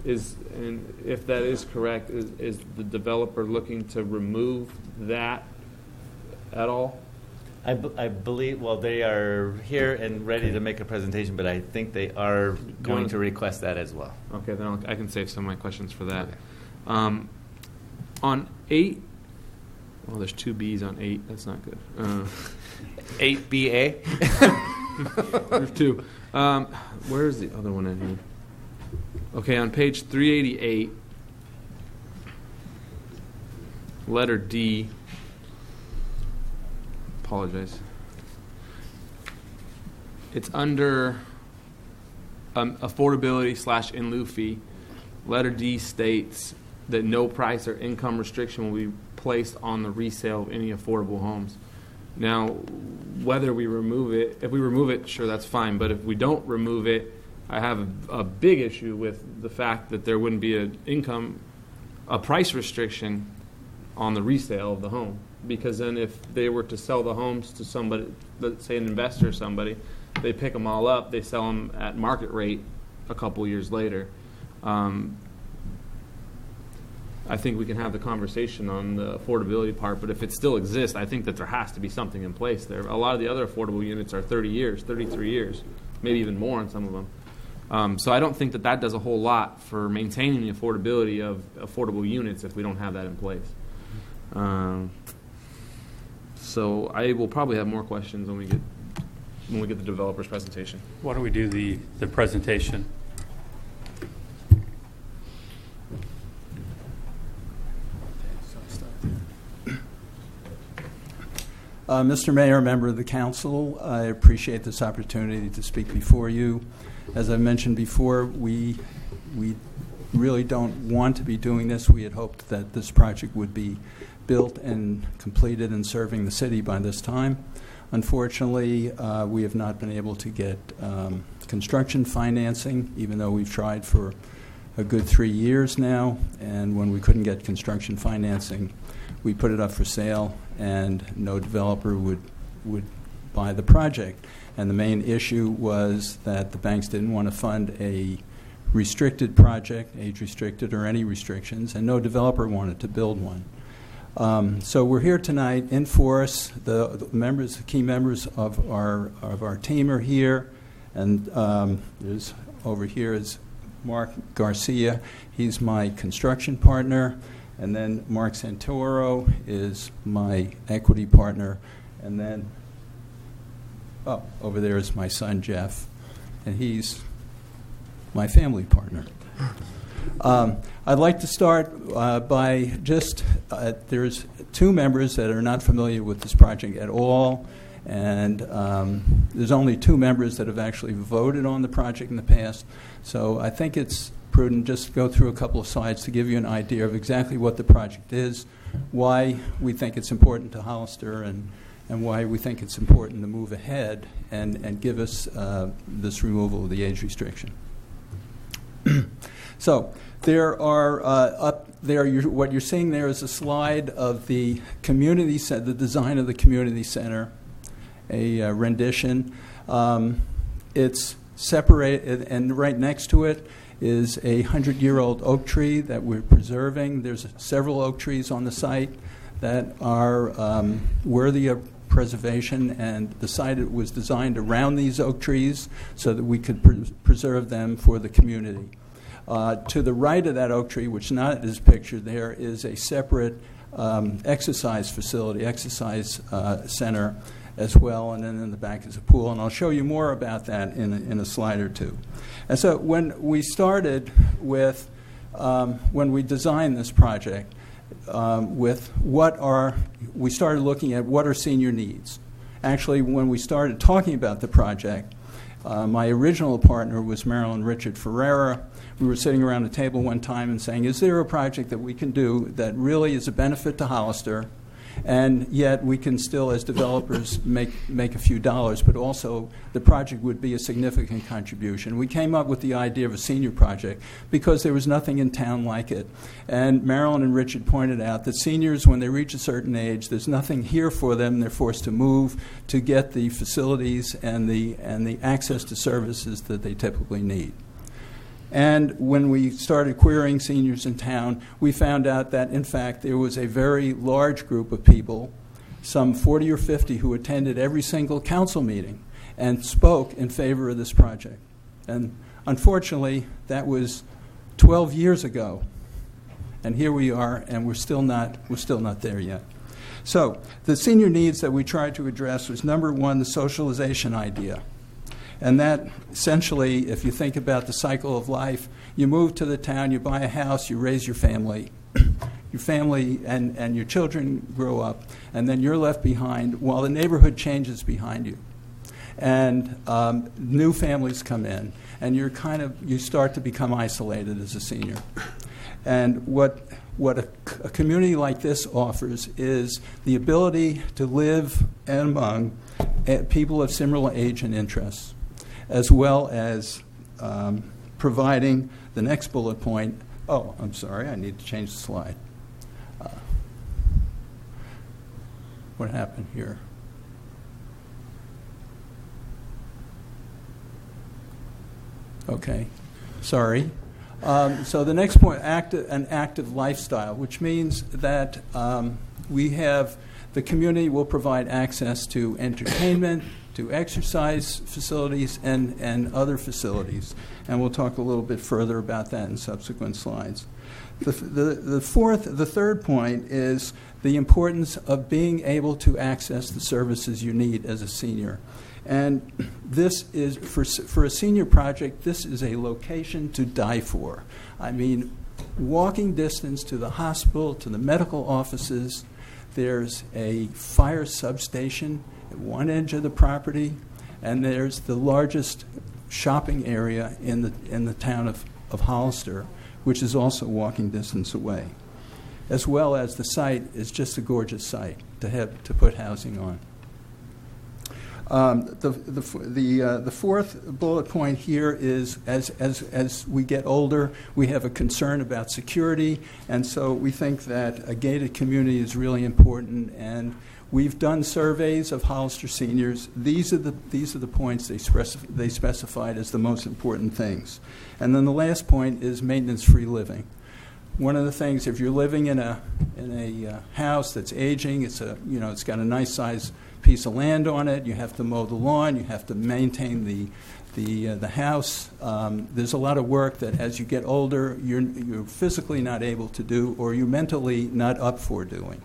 And if that is correct, is the developer looking to remove that at all?
I believe, well, they are here and ready to make a presentation, but I think they are going to request that as well.
Okay, then I can save some of my questions for that. Okay. On 8, well, there's 2 B's on 8. That's not good.
8BA?
There's 2. Where's the other one in here? Okay, on page 388, letter D. Apologize. It's under affordability / in lieu fee. Letter D states that no price or income restriction will be placed on the resale of any affordable homes. Now, whether we remove it, if we remove it, sure, that's fine. But if we don't remove it, I have a big issue with the fact that there wouldn't be a price restriction on the resale of the home. Because then if they were to sell the homes to somebody, let's say an investor or somebody, they pick them all up, they sell them at market rate a couple years later. I think we can have the conversation on the affordability part, but if it still exists, I think that there has to be something in place there. A lot of the other affordable units are 30 years, 33 years, maybe even more on some of them. So I don't think that does a whole lot for maintaining the affordability of affordable units if we don't have that in place. So I will probably have more questions when we get the developer's presentation.
Why don't we do the presentation?
Mr. Mayor, member of the council, I appreciate this opportunity to speak before you. As I mentioned before, we really don't want to be doing this. We had hoped that this project would be built and completed and serving the city by this time. Unfortunately, we have not been able to get construction financing, even though we've tried for a good 3 years now. And when we couldn't get construction financing, we put it up for sale, and no developer would buy the project. And the main issue was that the banks didn't want to fund a restricted project, age restricted or any restrictions, and no developer wanted to build one. So we're here tonight in force. The members, key members of our team are here, and there's over here is Mark Garcia. He's my construction partner, and then Mark Santoro is my equity partner, and then over there is my son Jeff, and he's my family partner. I'd like to start by just, there's 2 members that are not familiar with this project at all, and there's only 2 members that have actually voted on the project in the past. So I think it's prudent just to go through a couple of slides to give you an idea of exactly what the project is, why we think it's important to Hollister, and why we think it's important to move ahead and give us this removal of the age restriction. So there are up there. What you're seeing there is a slide of the community center, the design of the community center, a rendition. It's separated, and right next to it is a 100-year-old oak tree that we're preserving. There's several oak trees on the site that are worthy of preservation, and the site was designed around these oak trees so that we could preserve them for the community. To the right of that oak tree, which not is pictured there, is a separate exercise facility, exercise center as well, and then in the back is a pool, and I'll show you more about that in a slide or two. And so when we started with, when we designed this project, we started looking at what are senior needs. Actually, when we started talking about the project, my original partner was Marilyn Richard Ferreira. We were sitting around a table one time and saying, is there a project that we can do that really is a benefit to Hollister And yet we can still, as developers, make a few dollars, but also the project would be a significant contribution. We came up with the idea of a senior project because there was nothing in town like it. And Marilyn and Richard pointed out that seniors, when they reach a certain age, there's nothing here for them. They're forced to move to get the facilities and the access to services that they typically need. And when we started querying seniors in town, we found out that, in fact, there was a very large group of people, some 40 or 50, who attended every single council meeting and spoke in favor of this project. And unfortunately, that was 12 years ago. And here we are, and we're still not there yet. So the senior needs that we tried to address was, number one, the socialization idea. And that, essentially, if you think about the cycle of life, you move to the town, you buy a house, you raise your family. Your family and your children grow up, and then you're left behind while the neighborhood changes behind you. And new families come in, and you start to become isolated as a senior. And what a community like this offers is the ability to live among people of similar age and interests, as well as providing the next bullet point. Oh, I'm sorry, I need to change the slide. What happened here? Okay, sorry. So the next point, an active lifestyle, which means that the community will provide access to entertainment, to exercise facilities, and other facilities. And we'll talk a little bit further about that in subsequent slides. The third point is the importance of being able to access the services you need as a senior. And this is, for a senior project, this is a location to die for. I mean, walking distance to the hospital, to the medical offices. There's a fire substation at one edge of the property, and there's the largest shopping area in the town of Hollister, which is also walking distance away. As well as the site is just a gorgeous site to put housing on. The fourth bullet point here is as we get older, we have a concern about security, and so we think that a gated community is really important. And we've done surveys of Hollister seniors. These are the points they specified as the most important things. And then the last point is maintenance-free living. One of the things, if you're living in a house that's aging, it's got a nice size piece of land on it. You have to mow the lawn. You have to maintain the house. There's a lot of work that, as you get older, you're physically not able to do, or you're mentally not up for doing.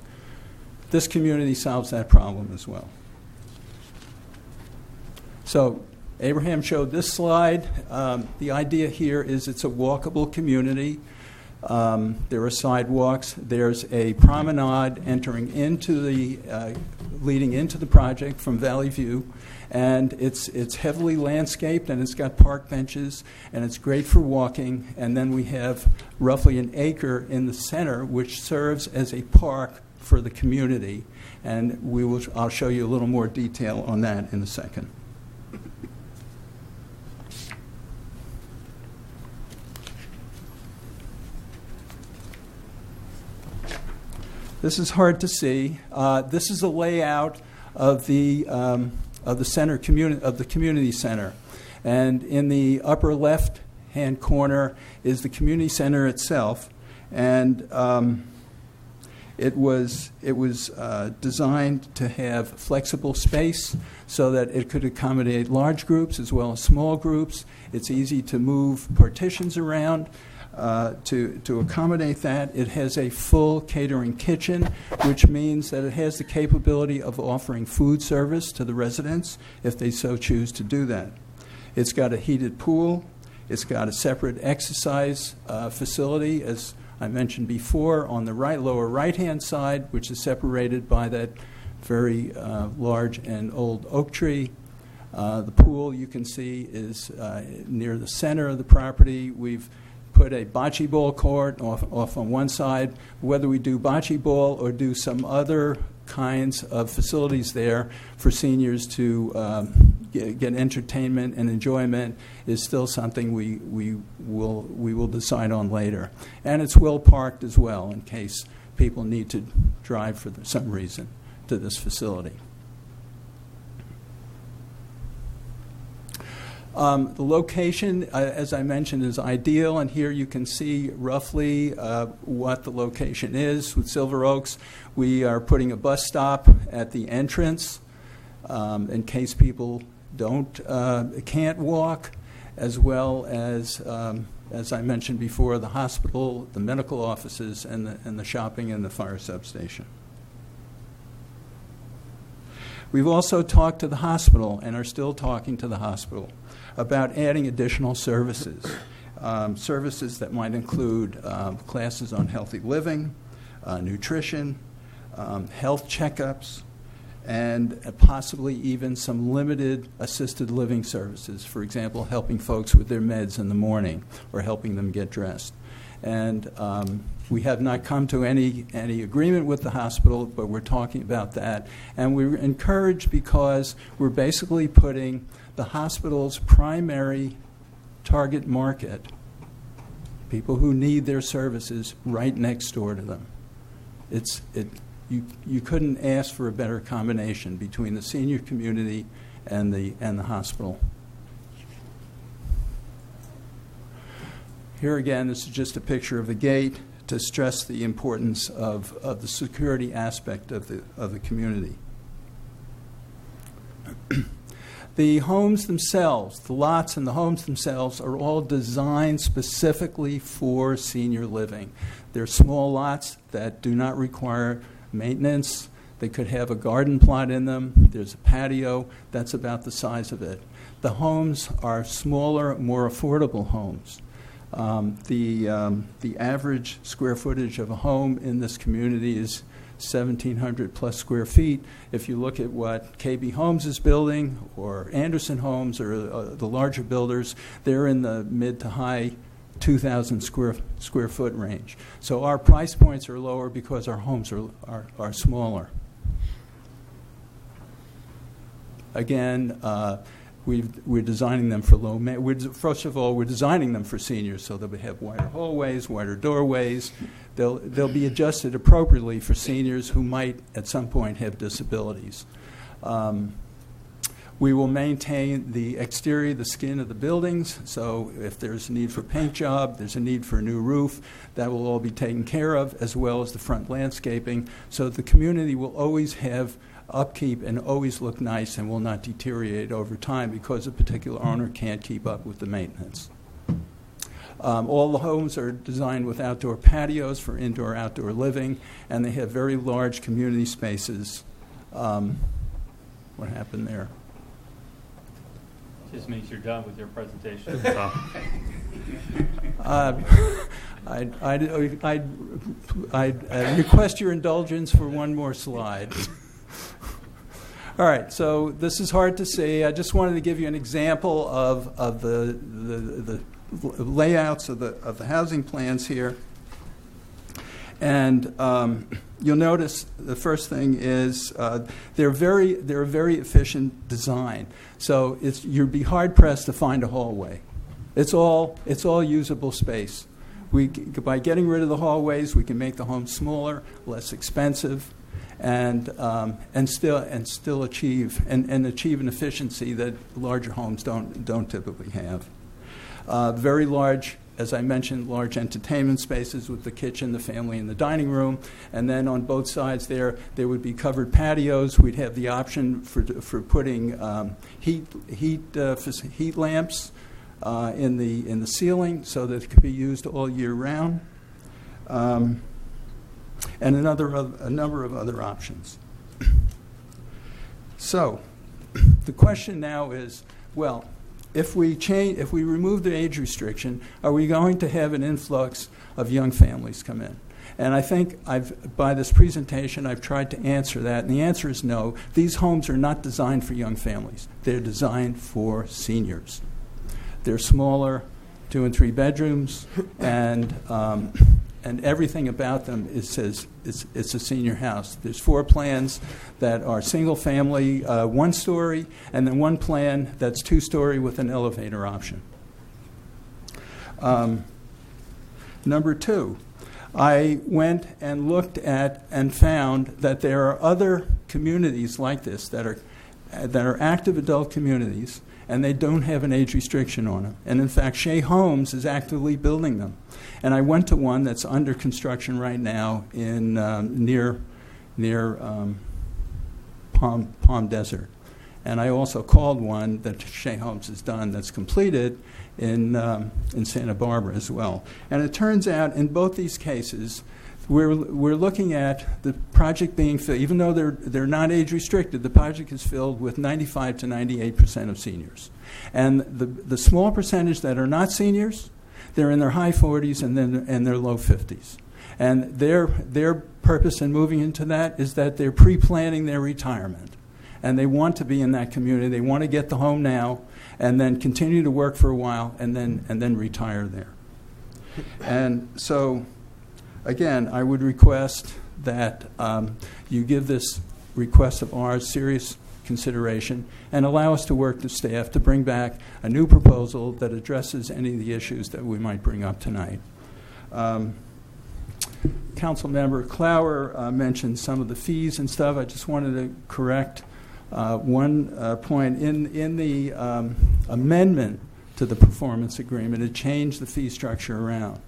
This community solves that problem as well. So Abraham showed this slide. The idea here is it's a walkable community. There are sidewalks. There's a promenade leading into the project from Valley View, and it's heavily landscaped, and it's got park benches, and it's great for walking. And then we have roughly an acre in the center, which serves as a park for the community, and I'll show you a little more detail on that in a second. This is hard to see. This is a layout of the community center, and in the upper left-hand corner is the community center itself, and it was designed to have flexible space so that it could accommodate large groups as well as small groups. It's easy to move partitions around. To accommodate that, it has a full catering kitchen, which means that it has the capability of offering food service to the residents if they so choose to do that. It's got a heated pool. It's got a separate exercise facility, as I mentioned before, on the lower right-hand side, which is separated by that very large and old oak tree. The pool, you can see, is near the center of the property. We've put a bocce ball court off on one side. Whether we do bocce ball or do some other kinds of facilities there for seniors to get entertainment and enjoyment is still something we will decide on later. And it's well parked as well in case people need to drive for some reason to this facility. The location, as I mentioned, is ideal, and here you can see roughly what the location is. With Silver Oaks, we are putting a bus stop at the entrance in case people can't walk, as well as I mentioned before, the hospital, the medical offices, and the shopping and the fire substation. We've also talked to the hospital and are still talking to the hospital about adding additional services, services that might include classes on healthy living, nutrition, health checkups, and possibly even some limited assisted living services, for example, helping folks with their meds in the morning or helping them get dressed. And we have not come to any agreement with the hospital, but we're talking about that. And we're encouraged because we're basically putting the hospital's primary target market, people who need their services, right next door to them. You couldn't ask for a better combination between the senior community and the hospital. Here again, this is just a picture of the gate to stress the importance of the security aspect of the community. The homes themselves, the lots and the homes themselves, are all designed specifically for senior living. They're small lots that do not require maintenance. They could have a garden plot in them. There's a patio. That's about the size of it. The homes are smaller, more affordable homes. The average square footage of a home in this community is 1,700 plus square feet. If you look at what KB Homes is building, or Anderson Homes, or the larger builders, they're in the mid to high 2,000 square foot range. So our price points are lower because our homes are smaller. Again, we're designing them for first of all, we're designing them for seniors so that we have wider hallways, wider doorways. They'll be adjusted appropriately for seniors who might at some point have disabilities. We will maintain the exterior, the skin of the buildings, so if there's a need for paint job, there's a need for a new roof, that will all be taken care of, as well as the front landscaping, so the community will always have upkeep and always look nice and will not deteriorate over time because a particular owner can't keep up with the maintenance. All the homes are designed with outdoor patios for indoor-outdoor living, and they have very large community spaces. What happened there?
Just means you're done with your presentation.
I request your indulgence for one more slide. All right, so this is hard to see. I just wanted to give you an example of the layouts of the housing plans here. And you'll notice the first thing is they're a very efficient design. So you'd be hard pressed to find a hallway. It's all usable space. By getting rid of the hallways, we can make the home smaller, less expensive, and still achieve an efficiency that larger homes don't typically have. Very large, as I mentioned, large entertainment spaces with the kitchen, the family, and the dining room. And then on both sides there would be covered patios. We'd have the option for putting heat lamps in the ceiling so that it could be used all year round. And a number of other options. So the question now is, well, if we remove the age restriction, are we going to have an influx of young families come in? And I think by this presentation, I've tried to answer that. And the answer is no. These homes are not designed for young families. They're designed for seniors. They're smaller, 2 and 3 bedrooms, and and everything about them says it's a senior house. There's 4 plans that are single family, 1 story, and then 1 plan that's 2 story with an elevator option. Number 2, I went and looked at and found that there are other communities like this that are active adult communities, and they don't have an age restriction on them. And in fact, Shea Homes is actively building them. And I went to one that's under construction right now in near Palm Desert. And I also called one that Shea Homes has done that's completed in Santa Barbara as well. And it turns out in both these cases, we're looking at the project being filled, even though they're not age restricted, the project is filled with 95 to 98% of seniors. And the small percentage that are not seniors, they're in their high 40s and then their low 50s. And their purpose in moving into that is that they're pre-planning their retirement. And they want to be in that community. They want to get the home now and then continue to work for a while and then retire there. And so, again, I would request that you give this request of ours serious consideration and allow us to work with staff to bring back a new proposal that addresses any of the issues that we might bring up tonight. Councilmember Clower mentioned some of the fees and stuff. I just wanted to correct one point. In the amendment to the performance agreement, it changed the fee structure around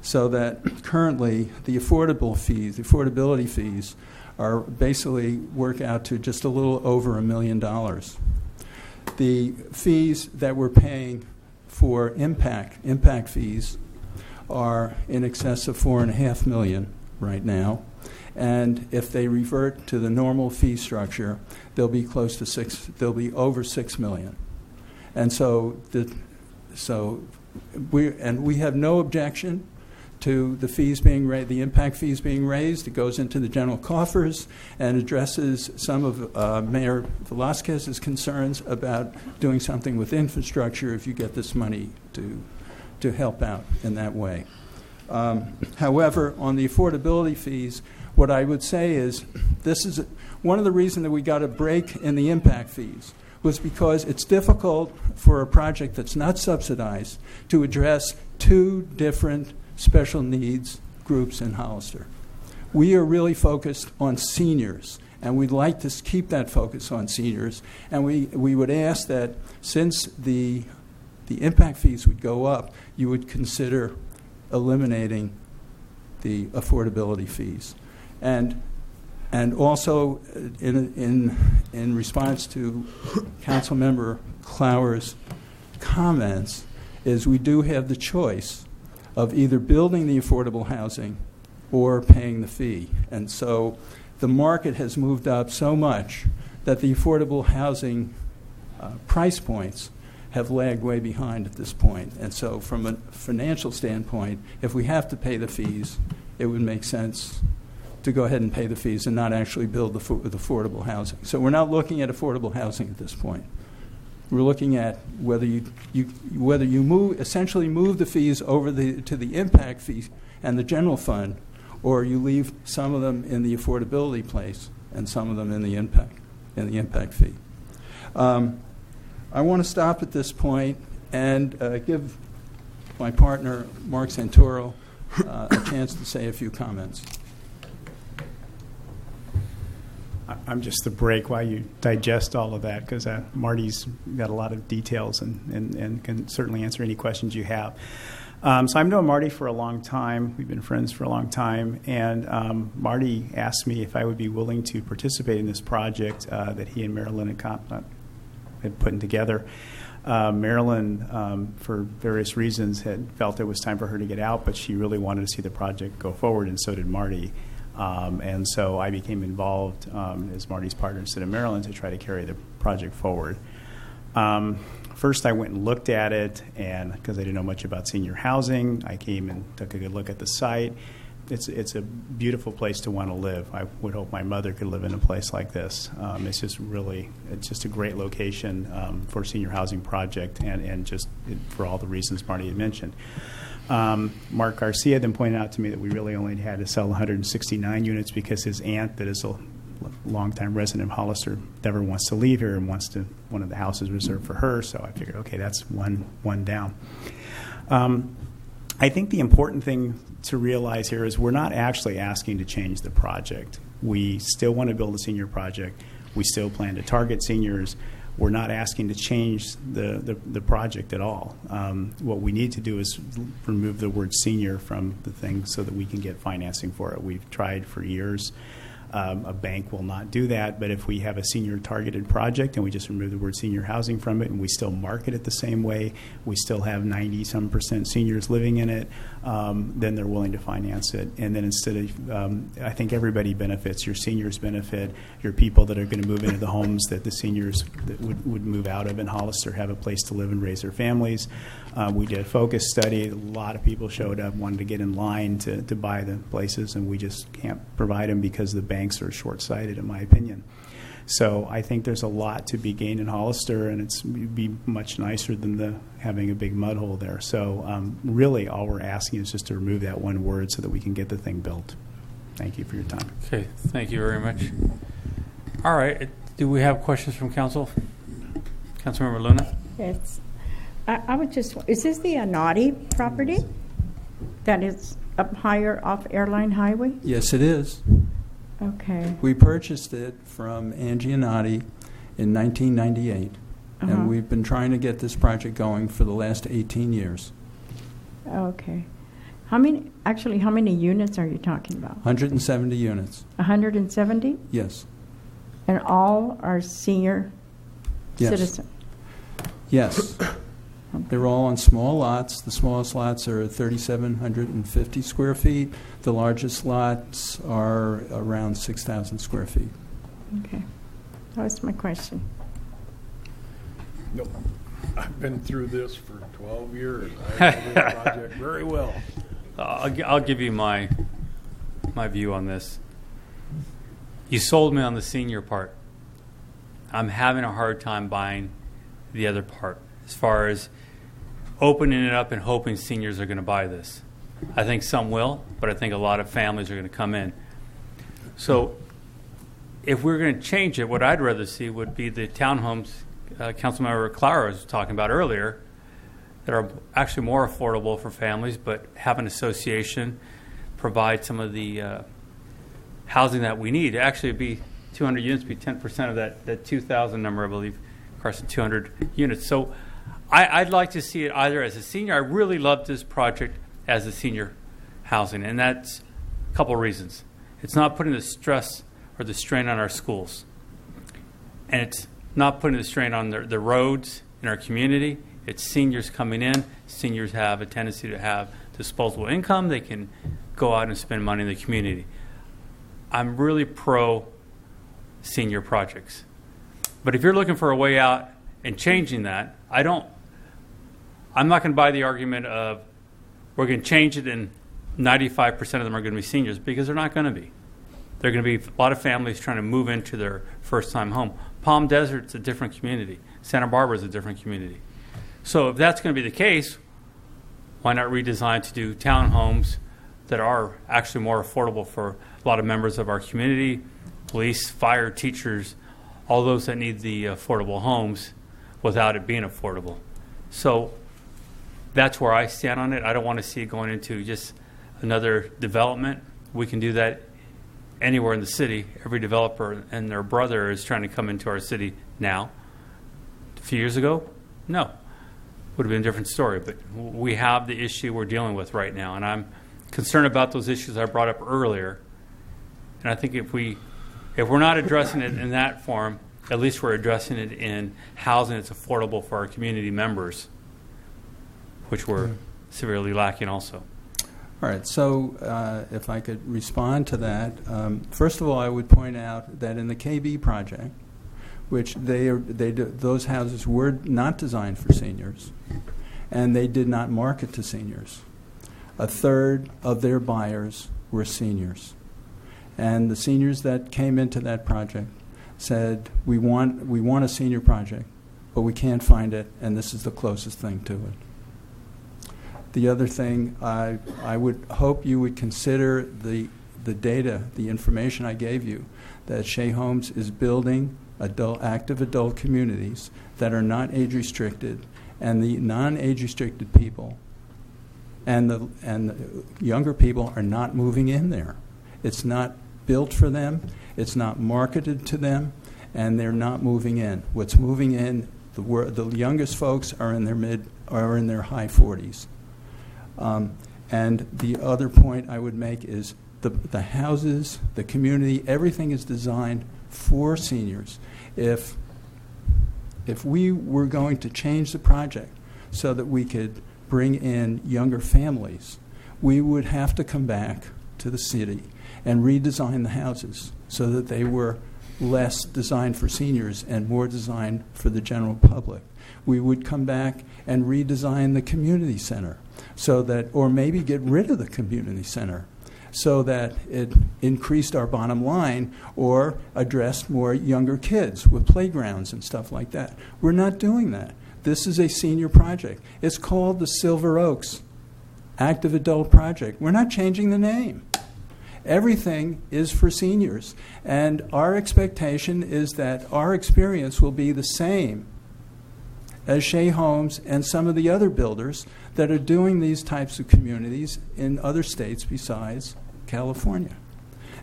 so that currently the affordability fees are basically work out to just a little over $1 million. The fees that we're paying for impact fees are in excess of $4.5 million right now. And if they revert to the normal fee structure, they'll be close to they'll be over $6 million. And so we have no objection to the fees being raised, the impact fees being raised. It goes into the general coffers and addresses some of Mayor Velasquez's concerns about doing something with infrastructure if you get this money to help out in that way. However, on the affordability fees, what I would say is this is one of the reasons that we got a break in the impact fees was because it's difficult for a project that's not subsidized to address 2 different special needs groups in Hollister. We are really focused on seniors, and we'd like to keep that focus on seniors. And we would ask that since the impact fees would go up, you would consider eliminating the affordability fees. And also in response to Councilmember Clower's comments is we do have the choice of either building the affordable housing or paying the fee. And so the market has moved up so much that the affordable housing price points have lagged way behind at this point. And so from a financial standpoint, if we have to pay the fees, it would make sense to go ahead and pay the fees and not actually build with affordable housing. So we're not looking at affordable housing at this point. We're looking at whether you essentially move the fees over to the impact fee and the general fund, or you leave some of them in the affordability place and some of them in the impact fee. I want to stop at this point and give my partner Mark Santoro a chance to say a few comments.
I'm just to break while you digest all of that because Marty's got a lot of details and can certainly answer any questions you have. So I've known Marty for a long time. We've been friends for a long time. And Marty asked me if I would be willing to participate in this project that he and Marilyn had put together. Marilyn, for various reasons, had felt it was time for her to get out, but she really wanted to see the project go forward, and so did Marty. And so I became involved as Marty's partner instead of Marilyn to try to carry the project forward. First, I went and looked at it, and because I didn't know much about senior housing, I came and took a good look at the site. It's a beautiful place to want to live. I would hope my mother could live in a place like this. It's just a great location for a senior housing project, and just for all the reasons Marty had mentioned. Mark Garcia then pointed out to me that we really only had to sell 169 units because his aunt, that is a longtime resident of Hollister, never wants to leave here and wants to one of the houses reserved for her. So I figured, okay, that's one down. I think the important thing to realize here is we're not actually asking to change the project. We still want to build a senior project. We still plan to target seniors. We're not asking to change the project at all. What we need to do is remove the word senior from the thing so that we can get financing for it. We've tried for years. A bank will not do that, but if we have a senior targeted project and we just remove the word senior housing from it and we still market it the same way, we still have 90-some% seniors living in it, then they're willing to finance it. And then instead of, I think everybody benefits. Your seniors benefit. Your people that are going to move into the homes that the seniors that would move out of in Hollister have a place to live and raise their families. We did a focus study. A lot of people showed up, wanted to get in line to buy the places, and we just can't provide them because the banks are short-sighted, in my opinion. So I think there's a lot to be gained in Hollister, and it'd be much nicer than having a big mud hole there. So really all we're asking is just to remove that one word so that we can get the thing built. Thank you for your time.
Okay, thank you very much. All right, do we have questions from council? Councilmember Luna?
Yes. I would just, is this the Anati property that is up higher off Airline Highway?
Yes, it is.
Okay.
We purchased it from Angie Anati in 1998, and we've been trying to get this project going for the last 18 years.
Okay. How many units are you talking about?
170 units.
170?
Yes.
And all are senior citizens?
Yes. They're all on small lots. The smallest lots are 3,750 square feet. The largest lots are around 6,000 square feet.
Okay. That was my question.
Nope. I've been through this for 12 years. I know this project very well.
I'll give you my view on this. You sold me on the senior part. I'm having a hard time buying the other part as far as opening it up and hoping seniors are going to buy this. I think some will, but I think a lot of families are going to come in. So if we're going to change it, what I'd rather see would be the townhomes Councilmember Clara was talking about earlier that are actually more affordable for families, but have an association, provide some of the housing that we need. Actually, it'd be 200 units, be 10% of that 2,000 number, I believe, across the 200 units. So I'd like to see it either as a senior. I really love this project as a senior housing, and that's a couple of reasons. It's not putting the stress or the strain on our schools, and it's not putting the strain on the roads in our community. It's seniors coming in. Seniors have a tendency to have disposable income. They can go out and spend money in the community. I'm really pro senior projects. But if you're looking for a way out and changing that, I'm not going to buy the argument of we're going to change it and 95% of them are going to be seniors, because they're not going to be. There are going to be a lot of families trying to move into their first-time home. Palm Desert's a different community. Santa Barbara is a different community. So if that's going to be the case, why not redesign to do townhomes that are actually more affordable for a lot of members of our community, police, fire, teachers, all those that need the affordable homes without it being affordable. So that's where I stand on it. I don't want to see it going into just another development. We can do that anywhere in the city. Every developer and their brother is trying to come into our city now. A few years ago, no. Would have been a different story. But we have the issue we're dealing with right now, and I'm concerned about those issues I brought up earlier. And I think if we're not addressing it in that form, at least we're addressing it in housing that's affordable for our community members, which we're severely lacking also.
All right, so if I could respond to that, first of all, I would point out that in the KB project, which those houses were not designed for seniors, and they did not market to seniors. A third of their buyers were seniors. And the seniors that came into that project said, we want a senior project, but we can't find it, and this is the closest thing to it. The other thing, I would hope you would consider the data, the information I gave you, that Shea Homes is building active adult communities that are not age-restricted, and the non-age-restricted people and the younger people are not moving in there. It's not built for them. It's not marketed to them, and they're not moving in. What's moving in, the youngest folks are in their high 40s. And the other point I would make is the houses, the community, everything is designed for seniors. If we were going to change the project so that we could bring in younger families, we would have to come back to the city and redesign the houses so that they were less designed for seniors and more designed for the general public. We would come back and redesign the community center so that, or maybe get rid of the community center so that it increased our bottom line or addressed more younger kids with playgrounds and stuff like that. We're not doing that. This is a senior project. It's called the Silver Oaks Active Adult Project. We're not changing the name. Everything is for seniors. And our expectation is that our experience will be the same as Shea Homes and some of the other builders that are doing these types of communities in other states besides California.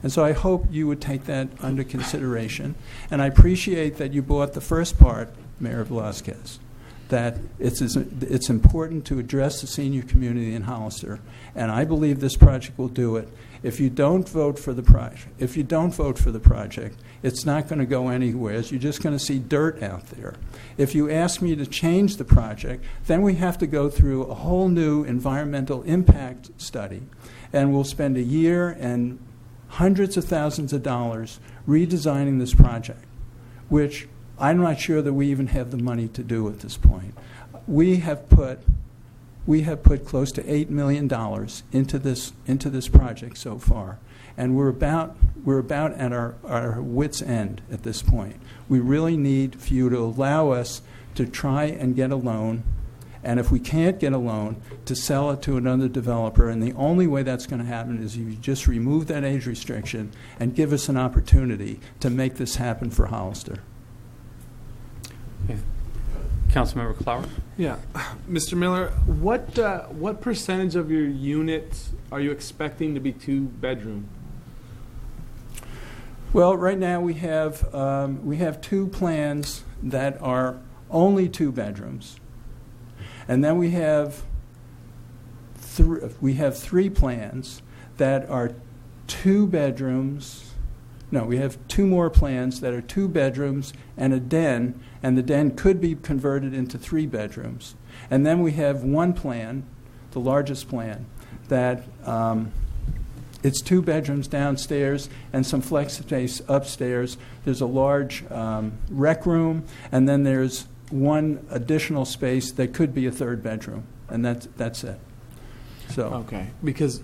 And so I hope you would take that under consideration. And I appreciate that you brought the first part, Mayor Velazquez, that it's important to address the senior community in Hollister, and I believe this project will do it. If you don't vote for the project, it's not going to go anywhere. You're just going to see dirt out there. If you ask me to change the project, then we have to go through a whole new environmental impact study, and we'll spend a year and hundreds of thousands of dollars redesigning this project, which I'm not sure that we even have the money to do at this point. We have put close to $8 million into this project so far, and we're about at our wits' end at this point. We really need for you to allow us to try and get a loan, and if we can't get a loan, to sell it to another developer. And the only way that's going to happen is if you just remove that age restriction and give us an opportunity to make this happen for Hollister.
Okay. Councilmember Clower?
Yeah. Mr. Miller, what percentage of your units are you expecting to be two-bedroom?
Well, right now we have two plans that are only 2 bedrooms, and then we have 3 plans that are 2 bedrooms. No, we have 2 more plans that are 2 bedrooms and a den, and the den could be converted into 3 bedrooms. And then we have one plan, the largest plan, that it's 2 bedrooms downstairs and some flex space upstairs. There's a large rec room, and then there's one additional space that could be a 3rd bedroom, and that's it. So
okay, because.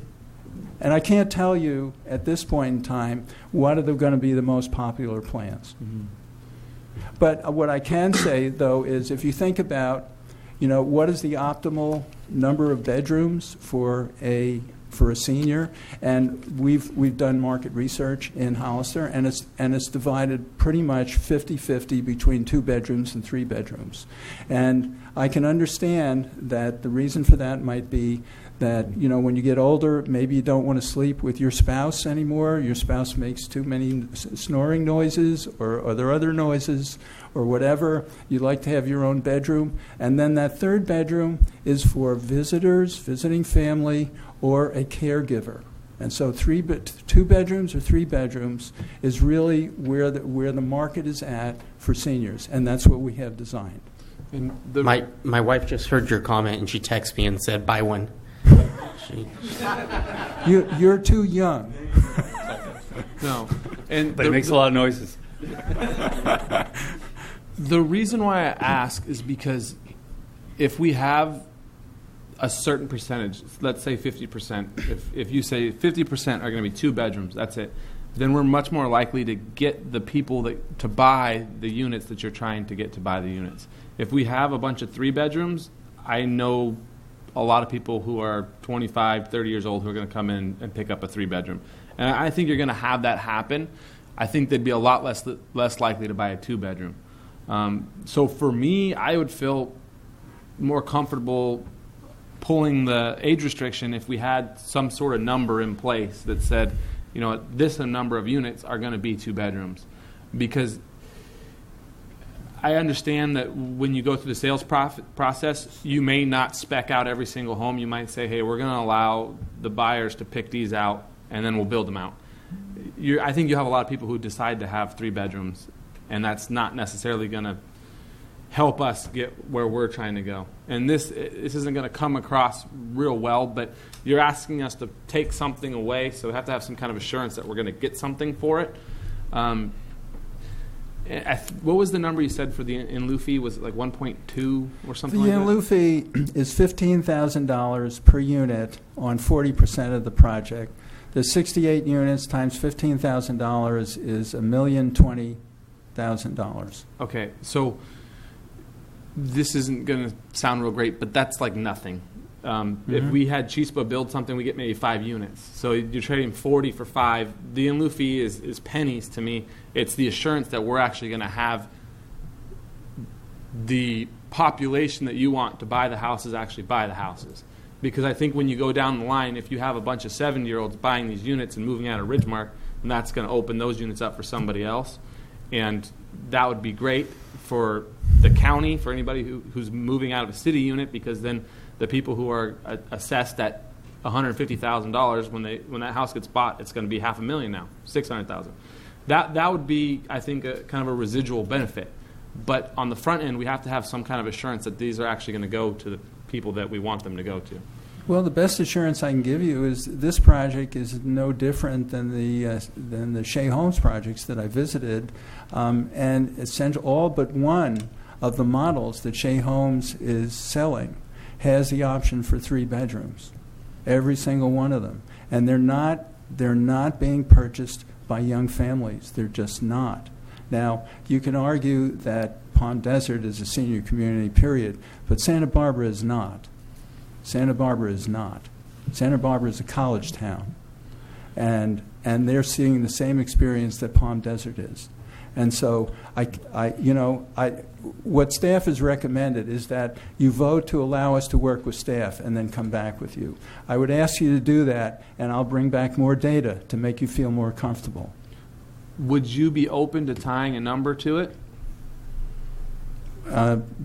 And I can't tell you at this point in time what are going to be the most popular plans.
Mm-hmm.
But what I can say, though, is if you think about, what is the optimal number of bedrooms for a senior, and we've done market research in Hollister, and it's divided pretty much 50-50 between 2 bedrooms and 3 bedrooms. And I can understand that the reason for that might be that, when you get older, maybe you don't want to sleep with your spouse anymore. Your spouse makes too many snoring noises, or are there other noises, or whatever. You like to have your own bedroom. And then that 3rd bedroom is for visitors, visiting family, or a caregiver. And so 2 bedrooms or 3 bedrooms is really where the market is at for seniors, and that's what we have designed.
And my wife just heard your comment, and she texted me and said, "Buy one."
You're too young.
No,
but it makes a lot of noises.
The reason why I ask is because if we have a certain percentage, let's say 50%, if you say 50% are going to be 2 bedrooms, that's it, then we're much more likely to get the people to buy the units that you're trying to get to buy the units. If we have a bunch of 3 bedrooms, I know a lot of people who are 25, 30 years old who are going to come in and pick up a 3-bedroom. And I think you're going to have that happen. I think they'd be a lot less likely to buy a 2-bedroom. So for me, I would feel more comfortable pulling the age restriction if we had some sort of number in place that said, you know, this number of units are going to be 2 bedrooms. Because I understand that when you go through the sales process, you may not spec out every single home. You might say, hey, we're going to allow the buyers to pick these out, and then we'll build them out. I think you have a lot of people who decide to have 3 bedrooms, and that's not necessarily going to help us get where we're trying to go. And this isn't going to come across real well, but you're asking us to take something away, so we have to have some kind of assurance that we're going to get something for it. What was the number you said for the in-lieu fee? Was it like 1.2 or something like that?
The in-lieu fee is $15,000 per unit on 40% of the project. The 68 units times $15,000 is $1,020,000.
Okay, so this isn't going to sound real great, but that's like nothing. If we had Chispa build something, we get maybe 5 units. So you're trading 40 for 5. The in-lieu fee is pennies to me. It's the assurance that we're actually going to have the population that you want to buy the houses actually buy the houses. Because I think when you go down the line, if you have a bunch of 70-year-olds buying these units and moving out of Ridgemark, then that's going to open those units up for somebody else. And that would be great for the county, for anybody who's moving out of a city unit, because then the people who are assessed at $150,000 when that house gets bought, it's going to be $500,000 now, $600,000. That would be, I think, a kind of a residual benefit. But on the front end, we have to have some kind of assurance that these are actually going to go to the people that we want them to go to.
Well, the best assurance I can give you is this project is no different than the Shea Homes projects that I visited, and essentially all but one of the models that Shea Homes is selling has the option for 3 bedrooms, every single one of them, and they're not being purchased by young families. They're just not. Now, you can argue that Palm Desert is a senior community, period, but Santa Barbara is not. Santa Barbara is not. Santa Barbara is a college town, and they're seeing the same experience that Palm Desert is. And so, what staff has recommended is that you vote to allow us to work with staff and then come back with you. I would ask you to do that, and I'll bring back more data to make you feel more comfortable.
Would you be open to tying a number to it?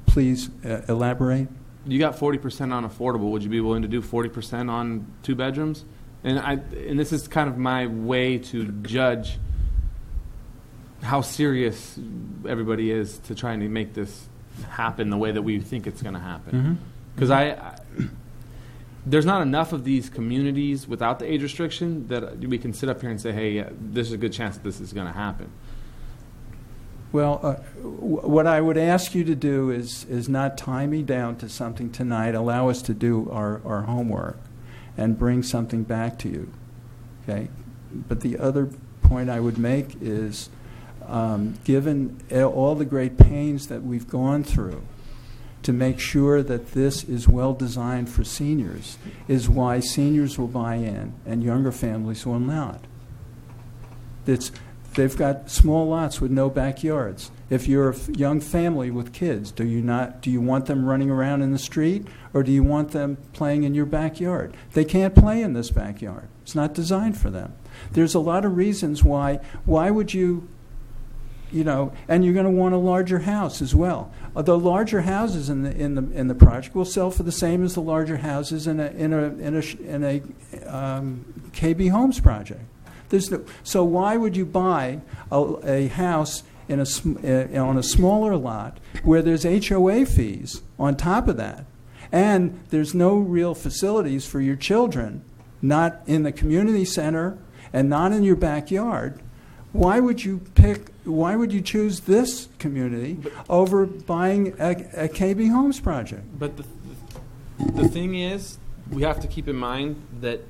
Please elaborate.
You got 40% on affordable. Would you be willing to do 40% on 2 bedrooms? And this is kind of my way to judge how serious everybody is to trying to make this happen the way that we think it's going to happen. Because there's not enough of these communities without the age restriction that we can sit up here and say, hey, there's a good chance that this is going to happen.
Well, what I would ask you to do is not tie me down to something tonight. Allow us to do our homework and bring something back to you. Okay? But the other point I would make is, given all the great pains that we've gone through to make sure that this is well designed for seniors, is why seniors will buy in and younger families will not. They've got small lots with no backyards. If you're a young family with kids, do you want them running around in the street, or do you want them playing in your backyard? They can't play in this backyard. It's not designed for them. There's a lot of reasons why would you, and you're going to want a larger house as well. The larger houses in the project will sell for the same as the larger houses in a KB Homes project. So why would you buy a house on a smaller lot where there's HOA fees on top of that, and there's no real facilities for your children, not in the community center and not in your backyard? Why would you choose this community over buying a KB Homes project?
But the thing is, we have to keep in mind that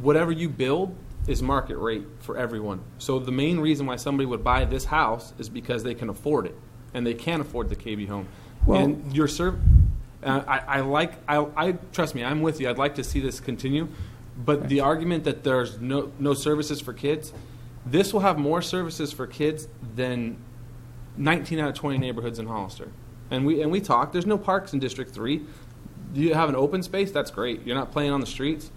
whatever you build is market rate for everyone. So the main reason why somebody would buy this house is because they can afford it, and they can't afford the KB home.
Well,
and I trust me, I'm with you. I'd like to see this continue, but the argument that there's no services for kids, this will have more services for kids than 19 out of 20 neighborhoods in Hollister. And we talked. There's no parks in District 3. You have an open space. That's great. You're not playing on the streets.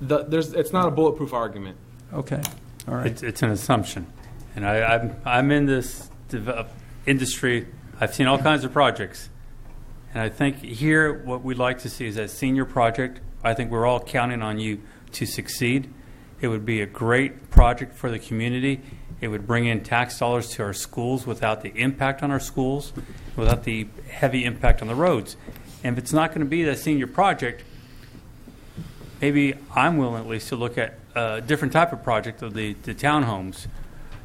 It's not a bulletproof argument.
Okay. All right.
It's an assumption, and I'm in this industry. I've seen all kinds of projects, and I think here what we'd like to see is that senior project. I think we're all counting on you to succeed. It would be a great project for the community. It would bring in tax dollars to our schools without the impact on our schools, without the heavy impact on the roads. And if it's not going to be that senior project, maybe I'm willing at least to look at a different type of project of the townhomes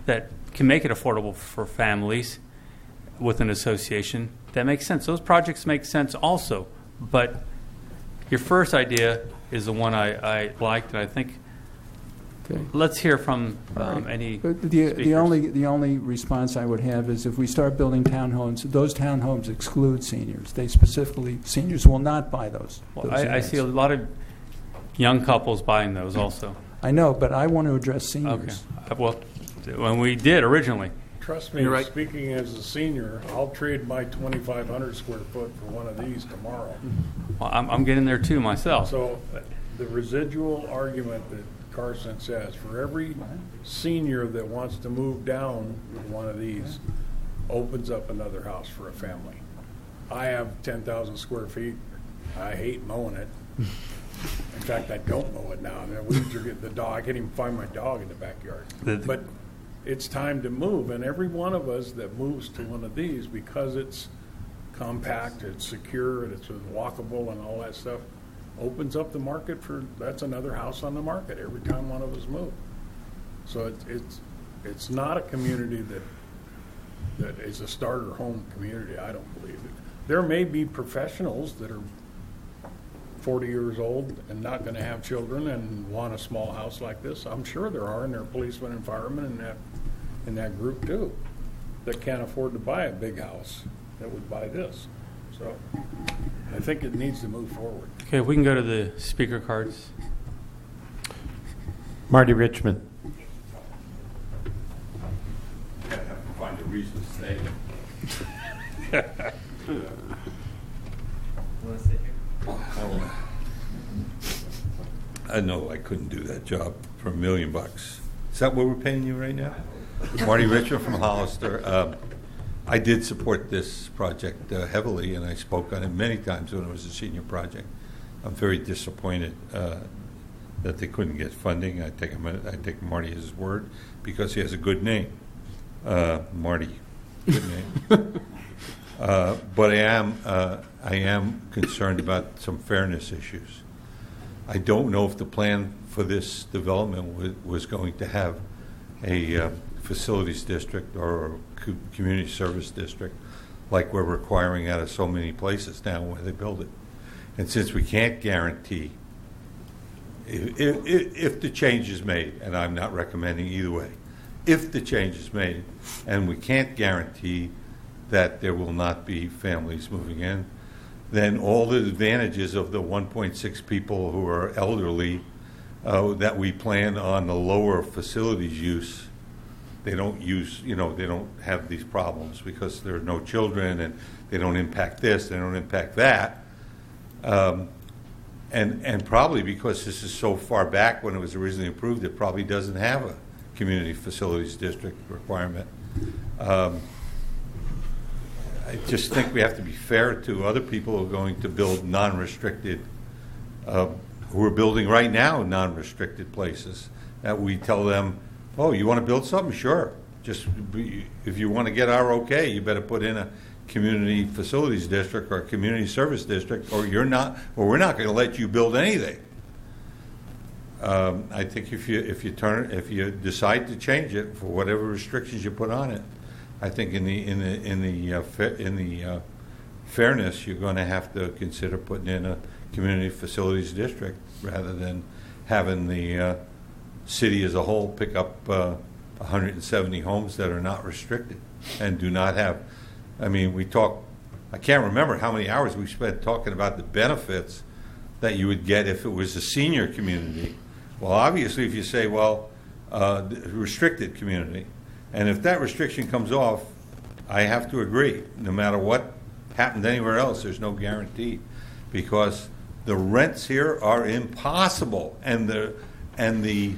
that can make it affordable for families with an association. That makes sense. Those projects make sense also. But your first idea is the one I liked, and I think let's hear from any
the only response I would have is if we start building townhomes, those townhomes exclude seniors. They specifically, seniors will not buy those.
Well, I see a lot of young couples buying those also.
I know, but I want to address seniors.
Okay. Well, when we did originally.
Trust me, right. Speaking as a senior, I'll trade my 2,500 square foot for one of these tomorrow.
Well, I'm getting there too myself.
So the residual argument that Carson says, for every senior that wants to move down with one of these, opens up another house for a family. I have 10,000 square feet. I hate mowing it. In fact, I don't mow it now. The weeds are getting the dog. I can't even find my dog in the backyard. But it's time to move, and every one of us that moves to one of these, because it's compact, it's secure, and it's walkable and all that stuff, opens up the market for, that's another house on the market every time one of us move. So it's not a community that is a starter home community, I don't believe it. There may be professionals that are 40 years old and not going to have children and want a small house like this. I'm sure there are, and there are policemen and firemen in that group too, that can't afford to buy a big house that would buy this. So I think it needs to move forward.
Okay, if we can go to the speaker cards.
Marty Richmond.
I have to find a reason to say it. I know I couldn't do that job for $1 million. Is that what we're paying you right now? Marty Richmond from Hollister. I did support this project heavily, and I spoke on it many times when it was a senior project. I'm very disappointed that they couldn't get funding. I take Marty at his word because he has a good name. Marty, good name. But I am concerned about some fairness issues. I don't know if the plan for this development was going to have a facilities district or a community service district like we're requiring out of so many places now where they build it. And since we can't guarantee, if the change is made, and I'm not recommending either way, if the change is made and we can't guarantee that there will not be families moving in, then all the advantages of the 1.6 people who are elderly that we plan on the lower facilities use, they don't use, they don't have these problems because there are no children and they don't impact this, they don't impact that. And probably because this is so far back when it was originally approved, it probably doesn't have a community facilities district requirement. I just think we have to be fair to other people who are going to build non-restricted, who are building right now non-restricted places, that we tell them, oh, you want to build something? Sure. Just if you want to get our okay, you better put in a community facilities district or a community service district, or we're not going to let you build anything. I think if you decide to change it for whatever restrictions you put on it, I think in the fairness, you're going to have to consider putting in a community facilities district rather than having the city as a whole pick up 170 homes that are not restricted and do not have I mean, I can't remember how many hours we spent talking about the benefits that you would get if it was a senior community. Well, obviously, if you say, well, restricted community, and if that restriction comes off, I have to agree. No matter what happened anywhere else, there's no guarantee, because the rents here are impossible, and the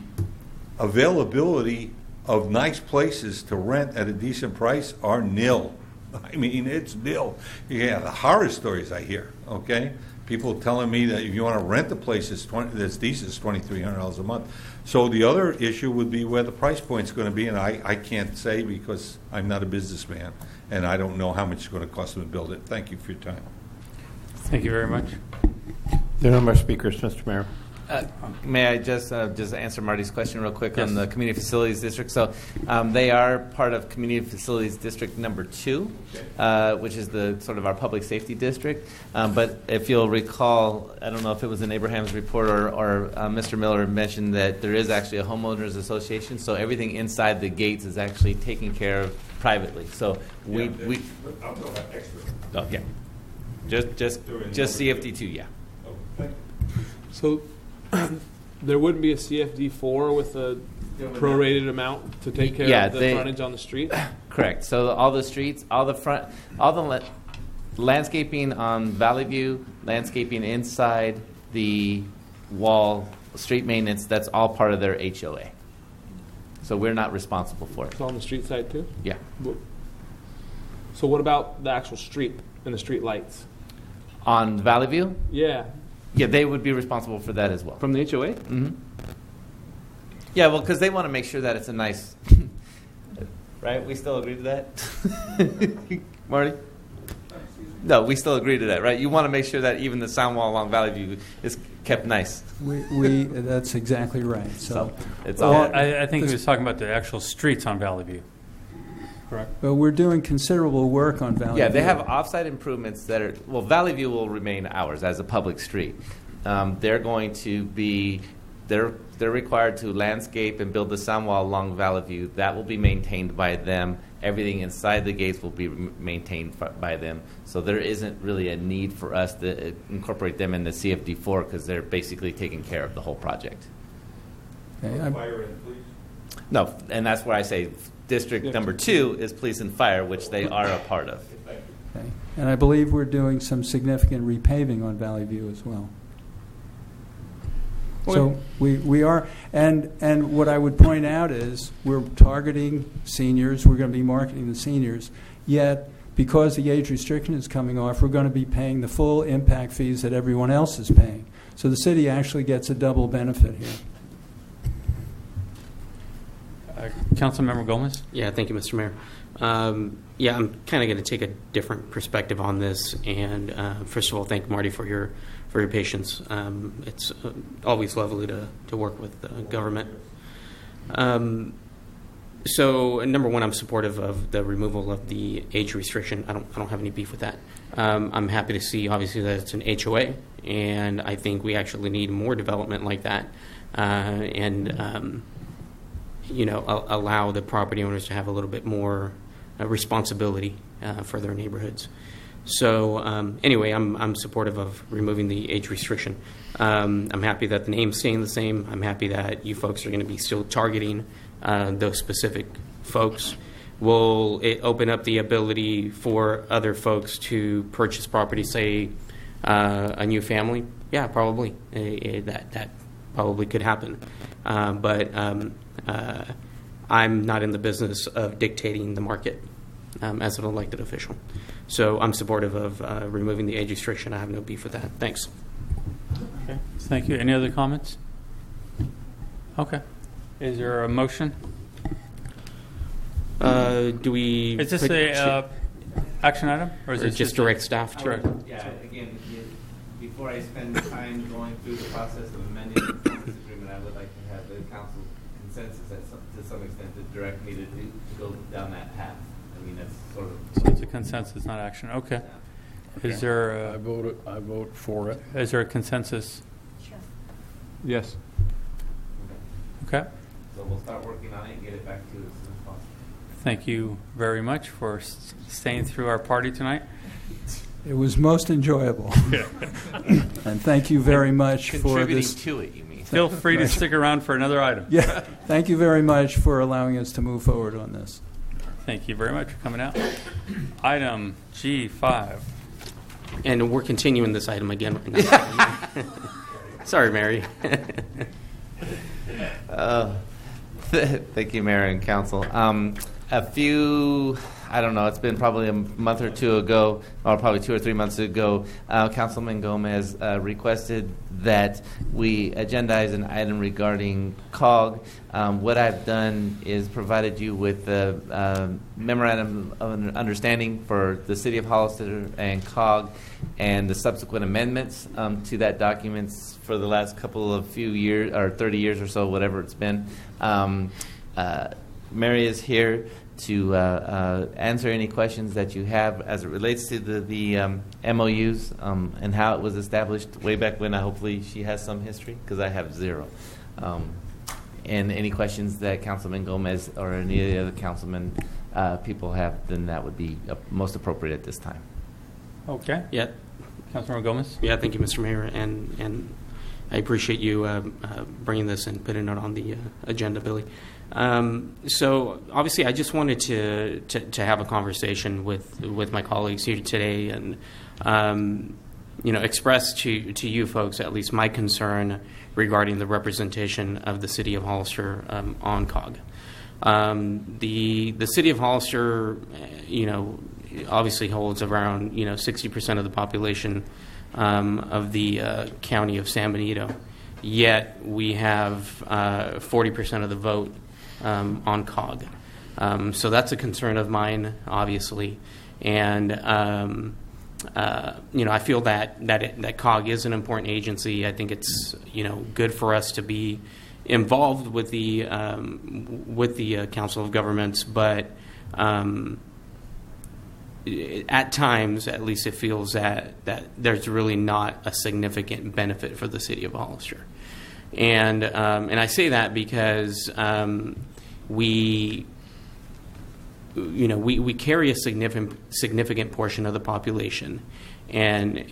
availability of nice places to rent at a decent price are nil. I mean, it's nil. Yeah, the horror stories I hear, okay? People telling me that if you want to rent a place that's decent, it's $2,300 a month. So the other issue would be where the price point's going to be, and I can't say because I'm not a businessman, and I don't know how much it's going to cost them to build it. Thank you for your time.
Thank you very much.
There are no more speakers, Mr. Mayor.
May I just answer Marty's question real quick on the Community Facilities District? So they are part of Community Facilities District number 2, which is the sort of our public safety district. But if you'll recall, I don't know if it was in Abraham's report or Mr. Miller mentioned that there is actually a homeowners association. So everything inside the gates is actually taken care of privately. So we
I'll go extra.
oh yeah, just CFD2, yeah.
So there wouldn't be a CFD4 with a prorated amount to take care of the frontage on the street?
Correct. So all the streets, all the landscaping on Valley View, landscaping inside the wall, street maintenance, that's all part of their HOA. So we're not responsible for it.
It's on the street side too?
Yeah.
So what about the actual street and the street lights?
On Valley View?
Yeah.
Yeah, they would be responsible for that as well.
From the HOA?
Mm-hmm. Yeah, well, because they want to make sure that it's a nice... right? We still agree to that? Marty? No, we still agree to that, right? You want to make sure that even the sound wall along Valley View is kept nice.
We that's exactly right. So
it's all...
I think he was talking about the actual streets on Valley View. Correct.
But we're doing considerable work on Valley View.
Yeah, they have offsite improvements that are... Well, Valley View will remain ours as a public street. They're going to be... They're required to landscape and build the sound wall along Valley View. That will be maintained by them. Everything inside the gates will be maintained by them. So there isn't really a need for us to incorporate them in the CFD4 because they're basically taking care of the whole project.
Okay,
Fire and police?
No, and that's where I say District number 2 is police and fire, which they are a part of.
okay. And I believe we're doing some significant repaving on Valley View as well. So we are, and what I would point out is we're targeting seniors. We're going to be marketing the seniors. Yet, because the age restriction is coming off, we're going to be paying the full impact fees that everyone else is paying. So the city actually gets a double benefit here.
Councilmember Gomez?
Yeah, thank you, Mr. Mayor. Yeah, I'm kind of going to take a different perspective on this. And first of all, thank Marty for your patience. It's always lovely to work with government. So, number one, I'm supportive of the removal of the age restriction. I don't have any beef with that. I'm happy to see, obviously, that it's an HOA, and I think we actually need more development like that, allow the property owners to have a little bit more responsibility for their neighborhoods. So anyway, I'm supportive of removing the age restriction. I'm happy that the name's staying the same. I'm happy that you folks are going to be still targeting those specific folks. Will it open up the ability for other folks to purchase property, say a new family? Yeah, probably. That probably could happen. But I'm not in the business of dictating the market as an elected official. So I'm supportive of removing the age restriction. I have no beef with that. Thanks.
Okay. Thank you. Any other comments? Okay. Is there a motion?
Do we...
Is this a action item? Or is it
just direct staff to...
Yeah, again, before I spend time going through the process of amending the performance agreement, I would like to have the council consensus to some extent to direct me to go down that path. I mean, that's sort of...
So it's a consensus, not action. Okay.
Okay.
Is there
I vote for it.
Is there a consensus?
Sure.
Yes.
Okay.
So we'll start working on it and get it back to you as soon as possible.
Thank you very much for staying through our party tonight.
It was most enjoyable. And thank you very much for this.
To it, you mean?
Feel free to stick around for another item.
Yeah. Thank you very much for allowing us to move forward on this.
Thank you very much for coming out. Item G5.
And we're continuing this item again. Sorry, Mary.
Thank you, Mayor and Council. A few, I don't know, it's been probably a month or two ago, or probably 2 or 3 months ago, Councilman Gomez requested that we agendize an item regarding COG. What I've done is provided you with the memorandum of understanding for the City of Hollister and COG and the subsequent amendments to that document for the last couple of few years, or 30 years or so, whatever it's been. Mary is here to answer any questions that you have as it relates to the MOUs and how it was established way back when. Hopefully she has some history, because I have zero. And any questions that Councilman Gomez or any of the other councilmen people have, then that would be most appropriate at this time.
Okay.
Yeah.
Councilmember Gomez?
Yeah, thank you, Mr. Mayor, and I appreciate you bringing this and putting it on the agenda, Billy. So obviously, I just wanted to have a conversation with my colleagues here today, and express to you folks at least my concern regarding the representation of the City of Hollister on COG. The City of Hollister, obviously holds around 60% of the population of the county of San Benito. Yet we have 40% of the vote on COG. So that's a concern of mine, obviously, and I feel that COG is an important agency. I think it's good for us to be involved with the Council of Governments, but at times, at least, it feels that there's really not a significant benefit for the City of Hollister, and I say that because we carry a significant portion of the population, and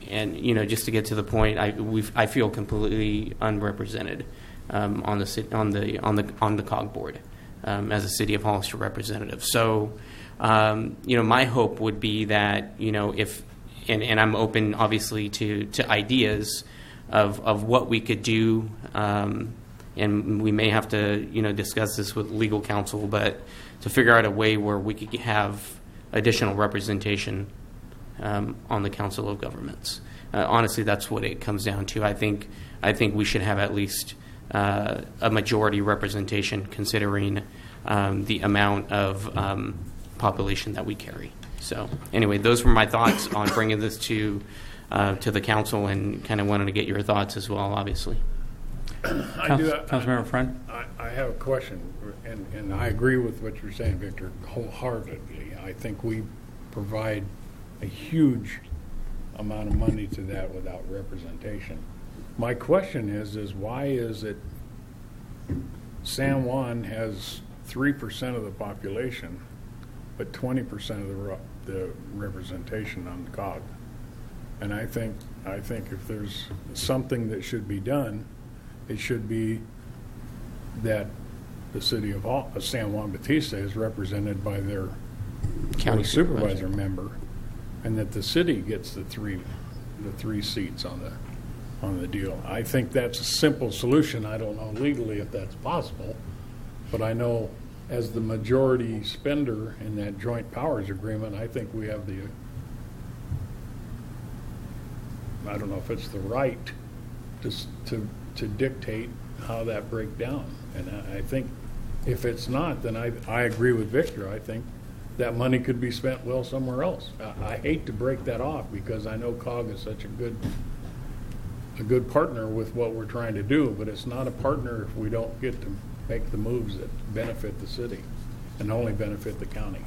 just to get to the point, I feel completely unrepresented on the COG board as a City of Hollister representative. So, my hope would be that if and I'm open obviously to ideas of what we could do, and we may have to discuss this with legal counsel, but to figure out a way where we could have additional representation on the Council of Governments. Honestly, that's what it comes down to. I think we should have at least a majority representation, considering the amount of population that we carry. So anyway, those were my thoughts on bringing this to the council, and kind of wanted to get your thoughts as well, obviously. Councilmember Friend?
I have a question, and I agree with what you're saying, Victor, wholeheartedly. I think we provide a huge amount of money to that without representation. My question is why is it San Juan has 3% of the population, but 20% of the representation on the COG? And I think if there's something that should be done, it should be that the city of San Juan Bautista is represented by their county supervisor member, and that the city gets the three seats on the deal. I think that's a simple solution. I don't know legally if that's possible, but I know as the majority spender in that joint powers agreement, I think we have I don't know if it's the right to dictate how that breaks down. And I think if it's not, then I agree with Victor. I think that money could be spent well somewhere else. I hate to break that off, because I know COG is such a good partner with what we're trying to do, but it's not a partner if we don't get to make the moves that benefit the city and only benefit the county.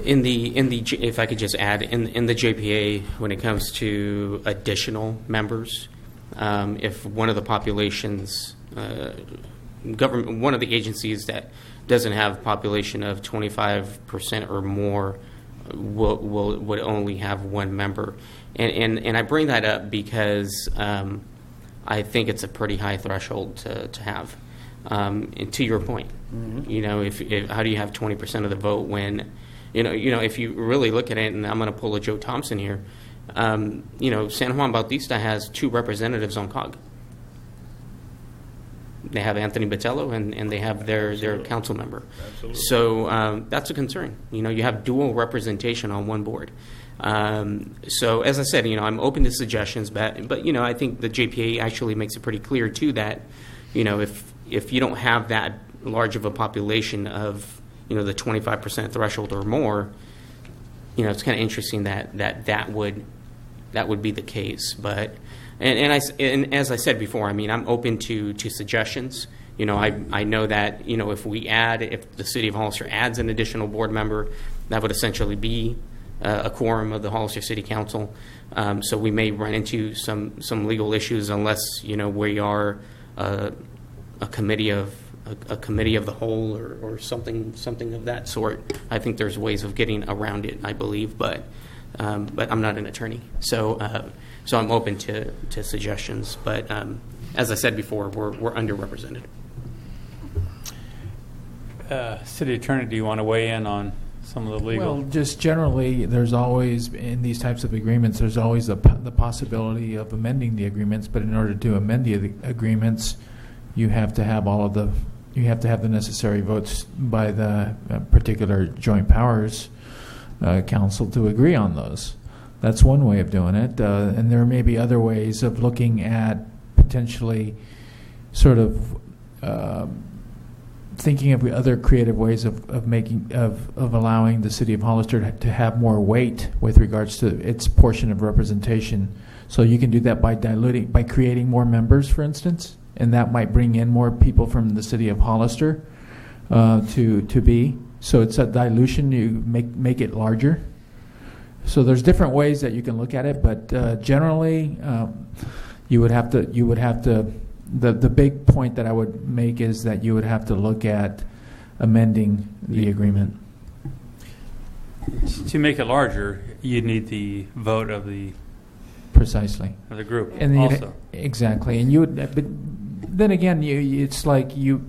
If I could just add, in the JPA, when it comes to additional members, if one of the populations government, one of the agencies that doesn't have a population of 25% or more would only have one member. And I bring that up because I think it's a pretty high threshold to have. And to your point, if how do you have 20% of the vote when, if you really look at it, and I'm going to pull a Joe Thompson here, San Juan Bautista has 2 representatives on COG. They have Anthony Botello and they have their council member.
Absolutely.
So that's a concern. You have dual representation on one board. So as I said, I'm open to suggestions, but I think the JPA actually makes it pretty clear too that, if you don't have that large of a population of, the 25% threshold or more, it's kind of interesting that would be the case. But and as I said before, I'm open to suggestions. I know that if the city of Hollister adds an additional board member, that would essentially be a quorum of the Hollister City Council. So we may run into some legal issues unless we are a committee of the whole or something of that sort. I think there's ways of getting around it, I believe, but I'm not an attorney, so I'm open to suggestions. But as I said before, we're underrepresented.
City Attorney, do you want to weigh in on some of the legal?
Well, just generally, there's always, in these types of agreements, there's always the possibility of amending the agreements, but in order to amend the agreements, you have to have the necessary votes by the particular joint powers council to agree on those. That's one way of doing it, and there may be other ways of looking at potentially sort of thinking of other creative ways of allowing the city of Hollister to have more weight with regards to its portion of representation. So you can do that by creating more members, for instance, and that might bring in more people from the city of Hollister to be. So it's a dilution. You make it larger. So there's different ways that you can look at it, but generally, you would have to. The big point that I would make is that you would have to look at amending the agreement.
To make it larger, you'd need the vote of the
precisely
of the group
and
also.
Exactly, and you would. But then again, it's like you.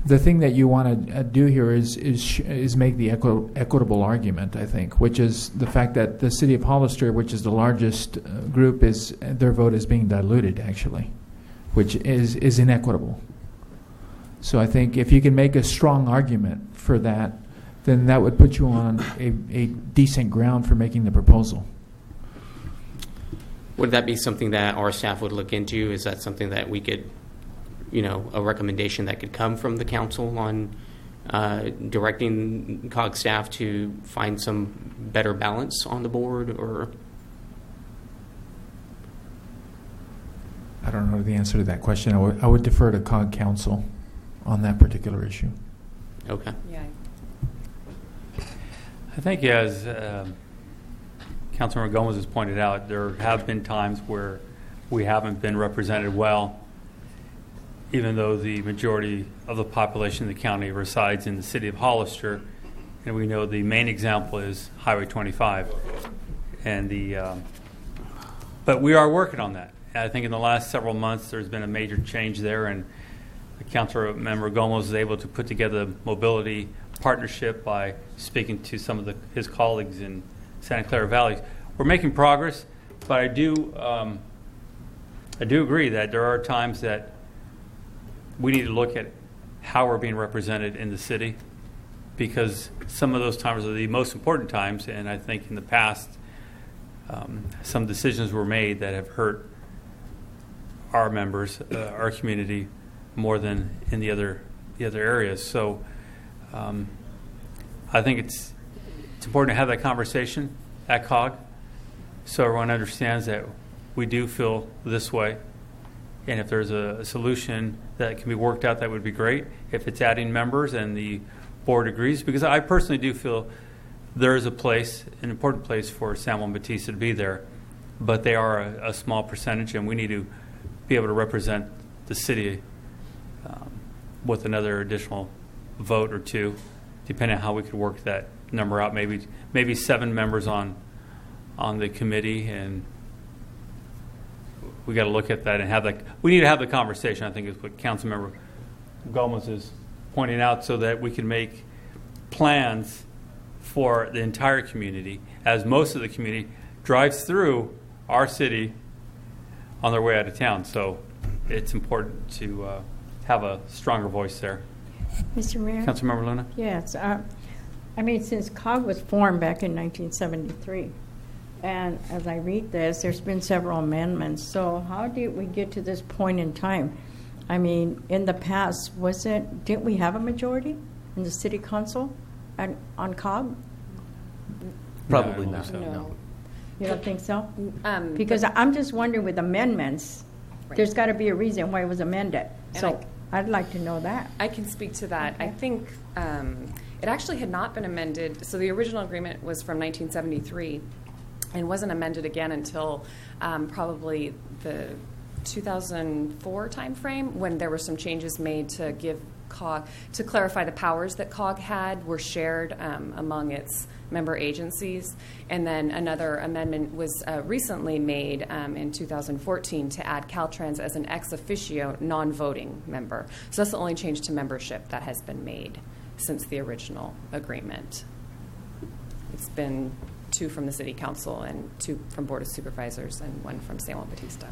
The thing that you want to do here is make the equitable argument, I think, which is the fact that the city of Hollister, which is the largest group, their vote is being diluted, actually, which is inequitable. So I think if you can make a strong argument for that, then that would put you on a decent ground for making the proposal.
Would that be something that our staff would look into? Is that something that we could, a recommendation that could come from the council on directing COG staff to find some better balance on the board? Or
I don't know the answer to that question. I would defer to COG council on that particular issue.
Okay.
Yeah.
I think as Councilmember Gomez has pointed out, there have been times where we haven't been represented well, even though the majority of the population of the county resides in the city of Hollister. And we know the main example is Highway 25. And but we are working on that. I think in the last several months there's been a major change there, and Councilmember Gomez was able to put together a mobility partnership by speaking to some of his colleagues in Santa Clara Valley. We're making progress, but I do agree that there are times that we need to look at how we're being represented in the city, because some of those times are the most important times, and I think in the past some decisions were made that have hurt our members, our community, more than in the other areas. So I think it's important to have that conversation at COG so everyone understands that we do feel this way. And if there's a solution that can be worked out, that would be great. If it's adding members and the board agrees, because I personally do feel there is an important place for San Juan Bautista to be there, but they are a small percentage, and we need to be able to represent the city with another additional vote or two, depending on how we could work that number out. Maybe 7 members on the committee, and we got to look at that and have that. We need to have the conversation, I think, is what Councilmember Gomez is pointing out, so that we can make plans for the entire community, as most of the community drives through our city on their way out of town. So it's important to have a stronger voice there.
Mr. Mayor?
Councilmember Luna?
Yes. I mean, since COG was formed back in 1973, and as I read this, there's been several amendments. So how did we get to this point in time? I mean, in the past, didn't we have a majority in the city council on COG?
Probably not.
So. No. You don't think so? Because I'm just wondering, with amendments, there's got to be a reason why it was amended. So I'd like to know that.
I can speak to that. Okay. I think it actually had not been amended. So the original agreement was from 1973 and wasn't amended again until probably the 2004 timeframe, when there were some changes made to give COG, to clarify the powers that COG had were shared among its member agencies. And then another amendment was recently made in 2014 to add Caltrans as an ex officio non-voting member. So that's the only change to membership that has been made since the original agreement. It's been 2 from the City Council and 2 from Board of Supervisors and 1 from San Juan Bautista.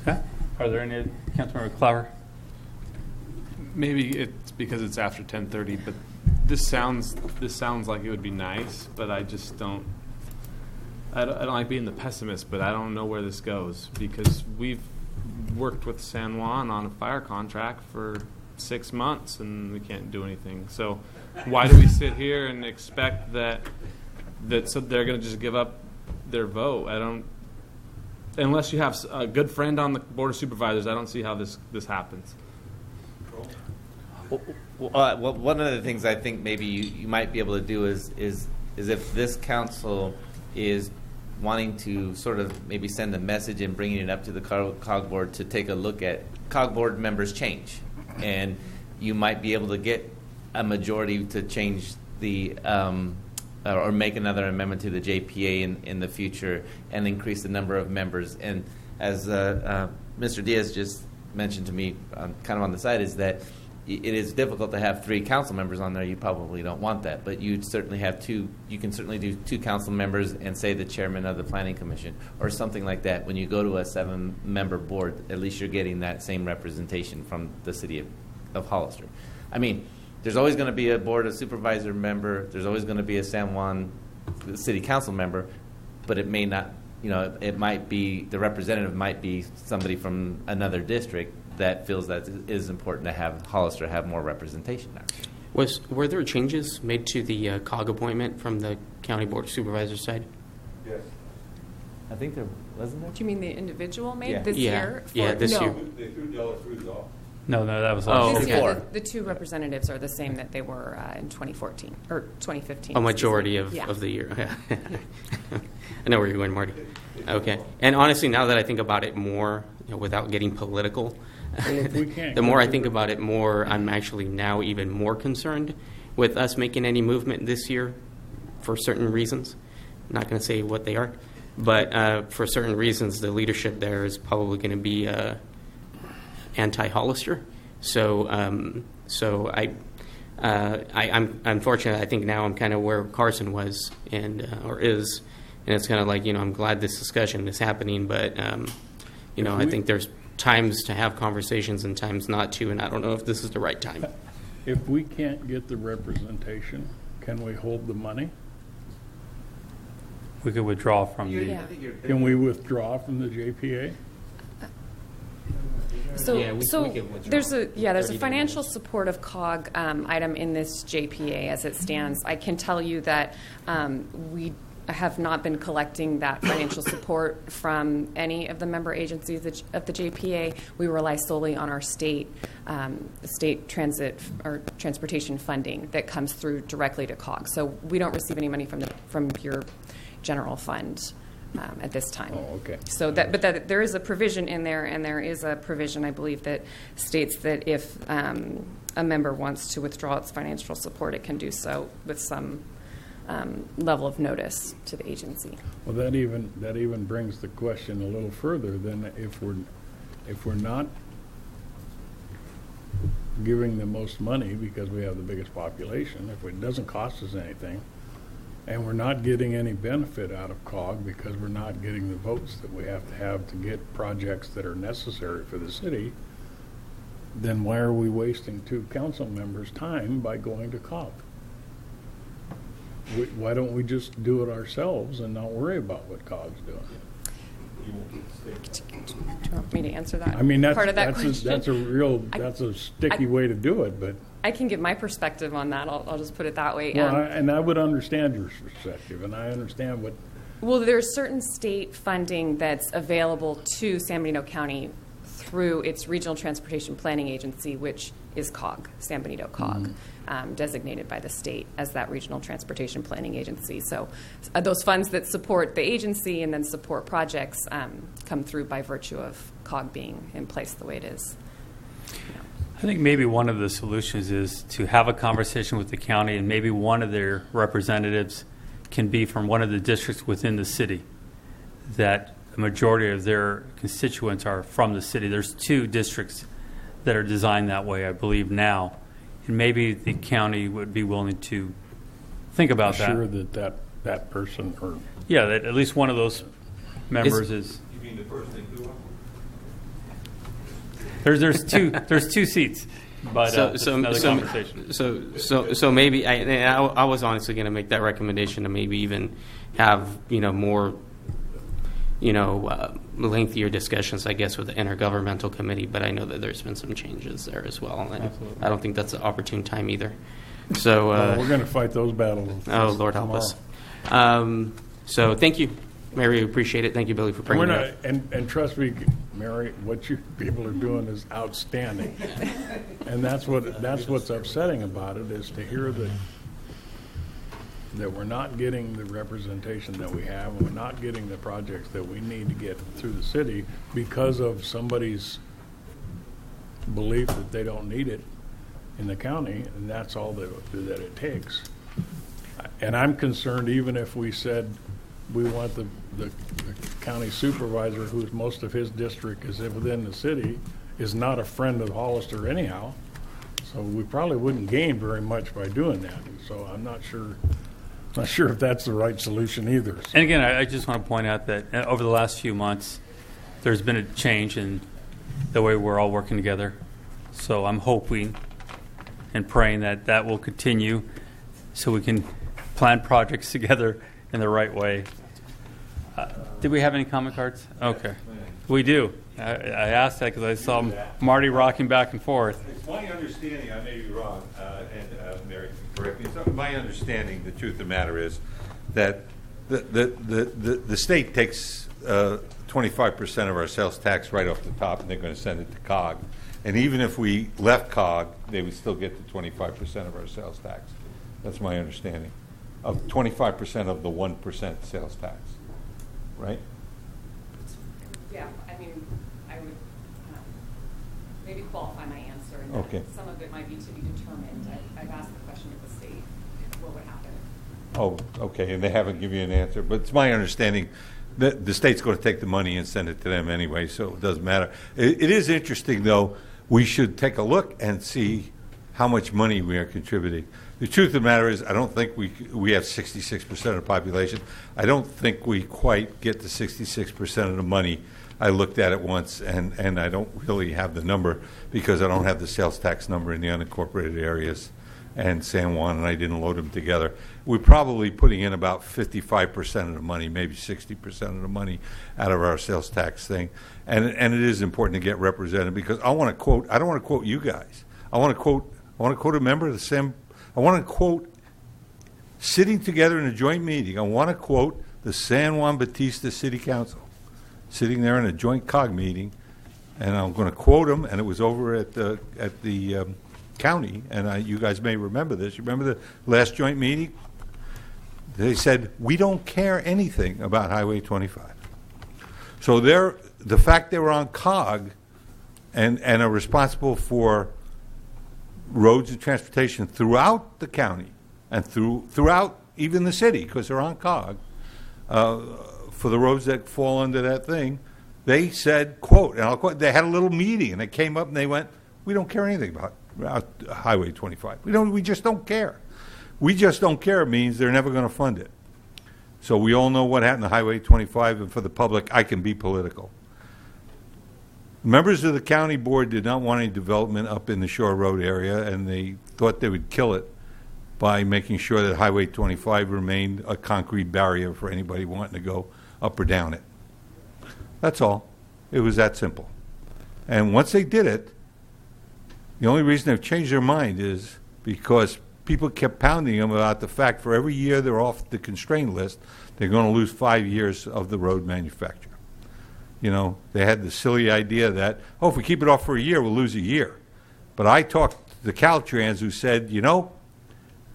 Okay. Are there any, Councilmember Clower?
Maybe it's because it's after 10:30, but this sounds like it would be nice, but I just don't. I don't like being the pessimist, but I don't know where this goes, because we've worked with San Juan on a fire contract for 6 months and we can't do anything. So why do we sit here and expect that so they're going to just give up their vote? I don't. Unless you have a good friend on the Board of Supervisors, I don't see how this happens.
Well, one of the things I think maybe you might be able to do is if this council is wanting to sort of maybe send a message and bringing it up to the COG board to take a look at COG board members change, and you might be able to get a majority to change the or make another amendment to the JPA in the future and increase the number of members. And as Mr. Diaz just mentioned to me kind of on the side, is that it is difficult to have 3 council members on there. You probably don't want that, but you'd certainly have 2. You can certainly do 2 council members and say the chairman of the planning commission or something like that. When you go to a 7-member board, at least you're getting that same representation from the city of Hollister. I mean, there's always going to be a board of supervisor member. There's always going to be a San Juan city council member, but it may not. It might be the representative might be somebody from another district that feels that it is important to have Hollister have more representation now.
Were there changes made to the COG appointment from the County Board of Supervisors side?
Yes. I think there wasn't there.
Do you mean the individual made
this
year?
This year.
They threw Della Cruz off.
No, that was
this year. The 2 representatives are the same that they were in 2014 or 2015.
A majority of the year. I know where you're going, Marty. Okay. And honestly, now that I think about it more, without getting political, the more I think about it, more I'm actually now even more concerned with us making any movement this year for certain reasons. I'm not going to say what they are, but for certain reasons, the leadership there is probably going to be anti-Hollister. So I'm unfortunate. I think now I'm kind of where Carson was or is, and it's kind of like, I'm glad this discussion is happening, but I think there's times to have conversations and times not to, and I don't know if this is the right time.
If we can't get the representation, can we hold the money?
We could withdraw from
Can we withdraw from the JPA?
So there's a financial support of COG item in this JPA as it stands. I can tell you that we have not been collecting that financial support from any of the member agencies of the JPA. We rely solely on our state transit or transportation funding that comes through directly to COG. So we don't receive any money from your general fund at this time.
Oh, okay.
So that there is a provision in there, and there is a provision, I believe, that states that if a member wants to withdraw its financial support, it can do so with some level of notice to the agency.
Well, that even brings the question a little further. Then, if we're not giving the most money because we have the biggest population, if it doesn't cost us anything, and we're not getting any benefit out of COG because we're not getting the votes that we have to get projects that are necessary for the city, then why are we wasting two council members' time by going to COG? Why don't we just do it ourselves and not worry about what COG's doing?
Do you want me to answer that?
I mean,
part of that question?
That's a sticky way to do it, but.
I can give my perspective on that. I'll just put it that way.
Well, and I would understand your perspective, and I understand what.
Well, there's certain state funding that's available to San Benito County through its Regional Transportation Planning Agency, which is COG, San Benito COG, designated by the state as that Regional Transportation Planning Agency. So those funds that support the agency and then support projects come through by virtue of COG being in place the way it is.
I think maybe one of the solutions is to have a conversation with the county, and maybe one of their representatives can be from one of the districts within the city, that a majority of their constituents are from the city. There's 2 districts that are designed that way, I believe, now. And maybe the county would be willing to think about that.
Sure that person or...
Yeah, that at least one of those members is...
You mean the person in Cuba?
There's two seats, but it's another conversation.
So maybe I was honestly going to make that recommendation to maybe even have more lengthier discussions, I guess, with the intergovernmental committee. But I know that there's been some changes there as well, and I don't think that's an opportune time either. So
we're going to fight those battles.
Oh, Lord help us. So thank you, Mary. We appreciate it. Thank you, Billy, for bringing it up.
And trust me, Mary, what you people are doing is outstanding. And that's what's upsetting about it, is to hear that we're not getting the representation that we have, and we're not getting the projects that we need to get through the city because of somebody's belief that they don't need it in the county, and that's all that it takes. And I'm concerned, even if we said we want the county supervisor, who's most of his district is within the city, is not a friend of Hollister anyhow. So we probably wouldn't gain very much by doing that. So I'm not sure if that's the right solution either. So.
And again, I just want to point out that over the last few months, there's been a change in the way we're all working together. So I'm hoping and praying that will continue so we can plan projects together in the right way. Did we have any comment cards? Okay. We do. I asked that because I saw Marty rocking back and forth.
It's my understanding, I may be wrong, and Mary can correct me. It's my understanding, the truth of the matter is, that the state takes 25% of our sales tax right off the top, and they're going to send it to COG. And even if we left COG, they would still get the 25% of our sales tax. That's my understanding. Of 25% of the 1% sales tax. Right?
Yeah, I mean, I would maybe qualify my answer. And
okay.
Some of it might be to be determined. I've asked the question of the state, what would happen?
Oh, okay, and they haven't given you an answer. But it's my understanding that the state's going to take the money and send it to them anyway, so it doesn't matter. It is interesting, though. We should take a look and see how much money we are contributing. The truth of the matter is, I don't think we have 66% of the population. I don't think we quite get the 66% of the money. I looked at it once, and I don't really have the number because I don't have the sales tax number in the unincorporated areas and San Juan, and I didn't load them together. We're probably putting in about 55% of the money, maybe 60% of the money out of our sales tax thing. And it is important to get represented because I don't want to quote you guys. I want to quote a member of the San. I want to quote, sitting together in a joint meeting, I want to quote the San Juan Bautista City Council, sitting there in a joint COG meeting, and I'm going to quote them, and it was over at the county, and you guys may remember this. You remember the last joint meeting? They said, we don't care anything about Highway 25. So the fact they were on COG and are responsible for roads and transportation throughout the county and throughout even the city, because they're on COG, for the roads that fall under that thing, they said, quote, and I'll quote, they had a little meeting and they came up and they went, we don't care anything about Highway 25. We just don't care. We just don't care means they're never going to fund it. So we all know what happened to Highway 25, and for the public, I can be political. Members of the county board did not want any development up in the Shore Road area, and they thought they would kill it by making sure that Highway 25 remained a concrete barrier for anybody wanting to go up or down it. That's all. It was that simple. And once they did it, the only reason they've changed their mind is because people kept pounding them about the fact for every year they're off the constraint list, they're going to lose 5 years of the road manufacturer. You know, they had the silly idea that, oh, if we keep it off for a year, we'll lose a year. But I talked to the Caltrans who said, you know,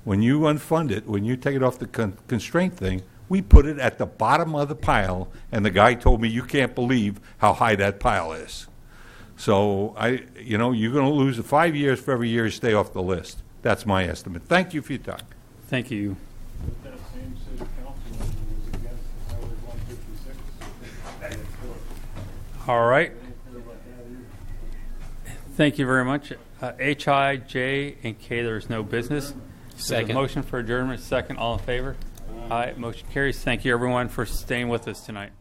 when you unfund it, when you take it off the constraint thing, we put it at the bottom of the pile, and the guy told me you can't believe how high that pile is. So, you're going to lose 5 years for every year you stay off the list. That's my estimate. Thank you for your time.
Thank you.
That same city councilman was against Highway 156.
All right. Thank you very much. H, I, J, and K, there is no business.
Second.
There's a motion for adjournment. Second. All in favor? Aye. Motion carries. Thank you, everyone, for staying with us tonight.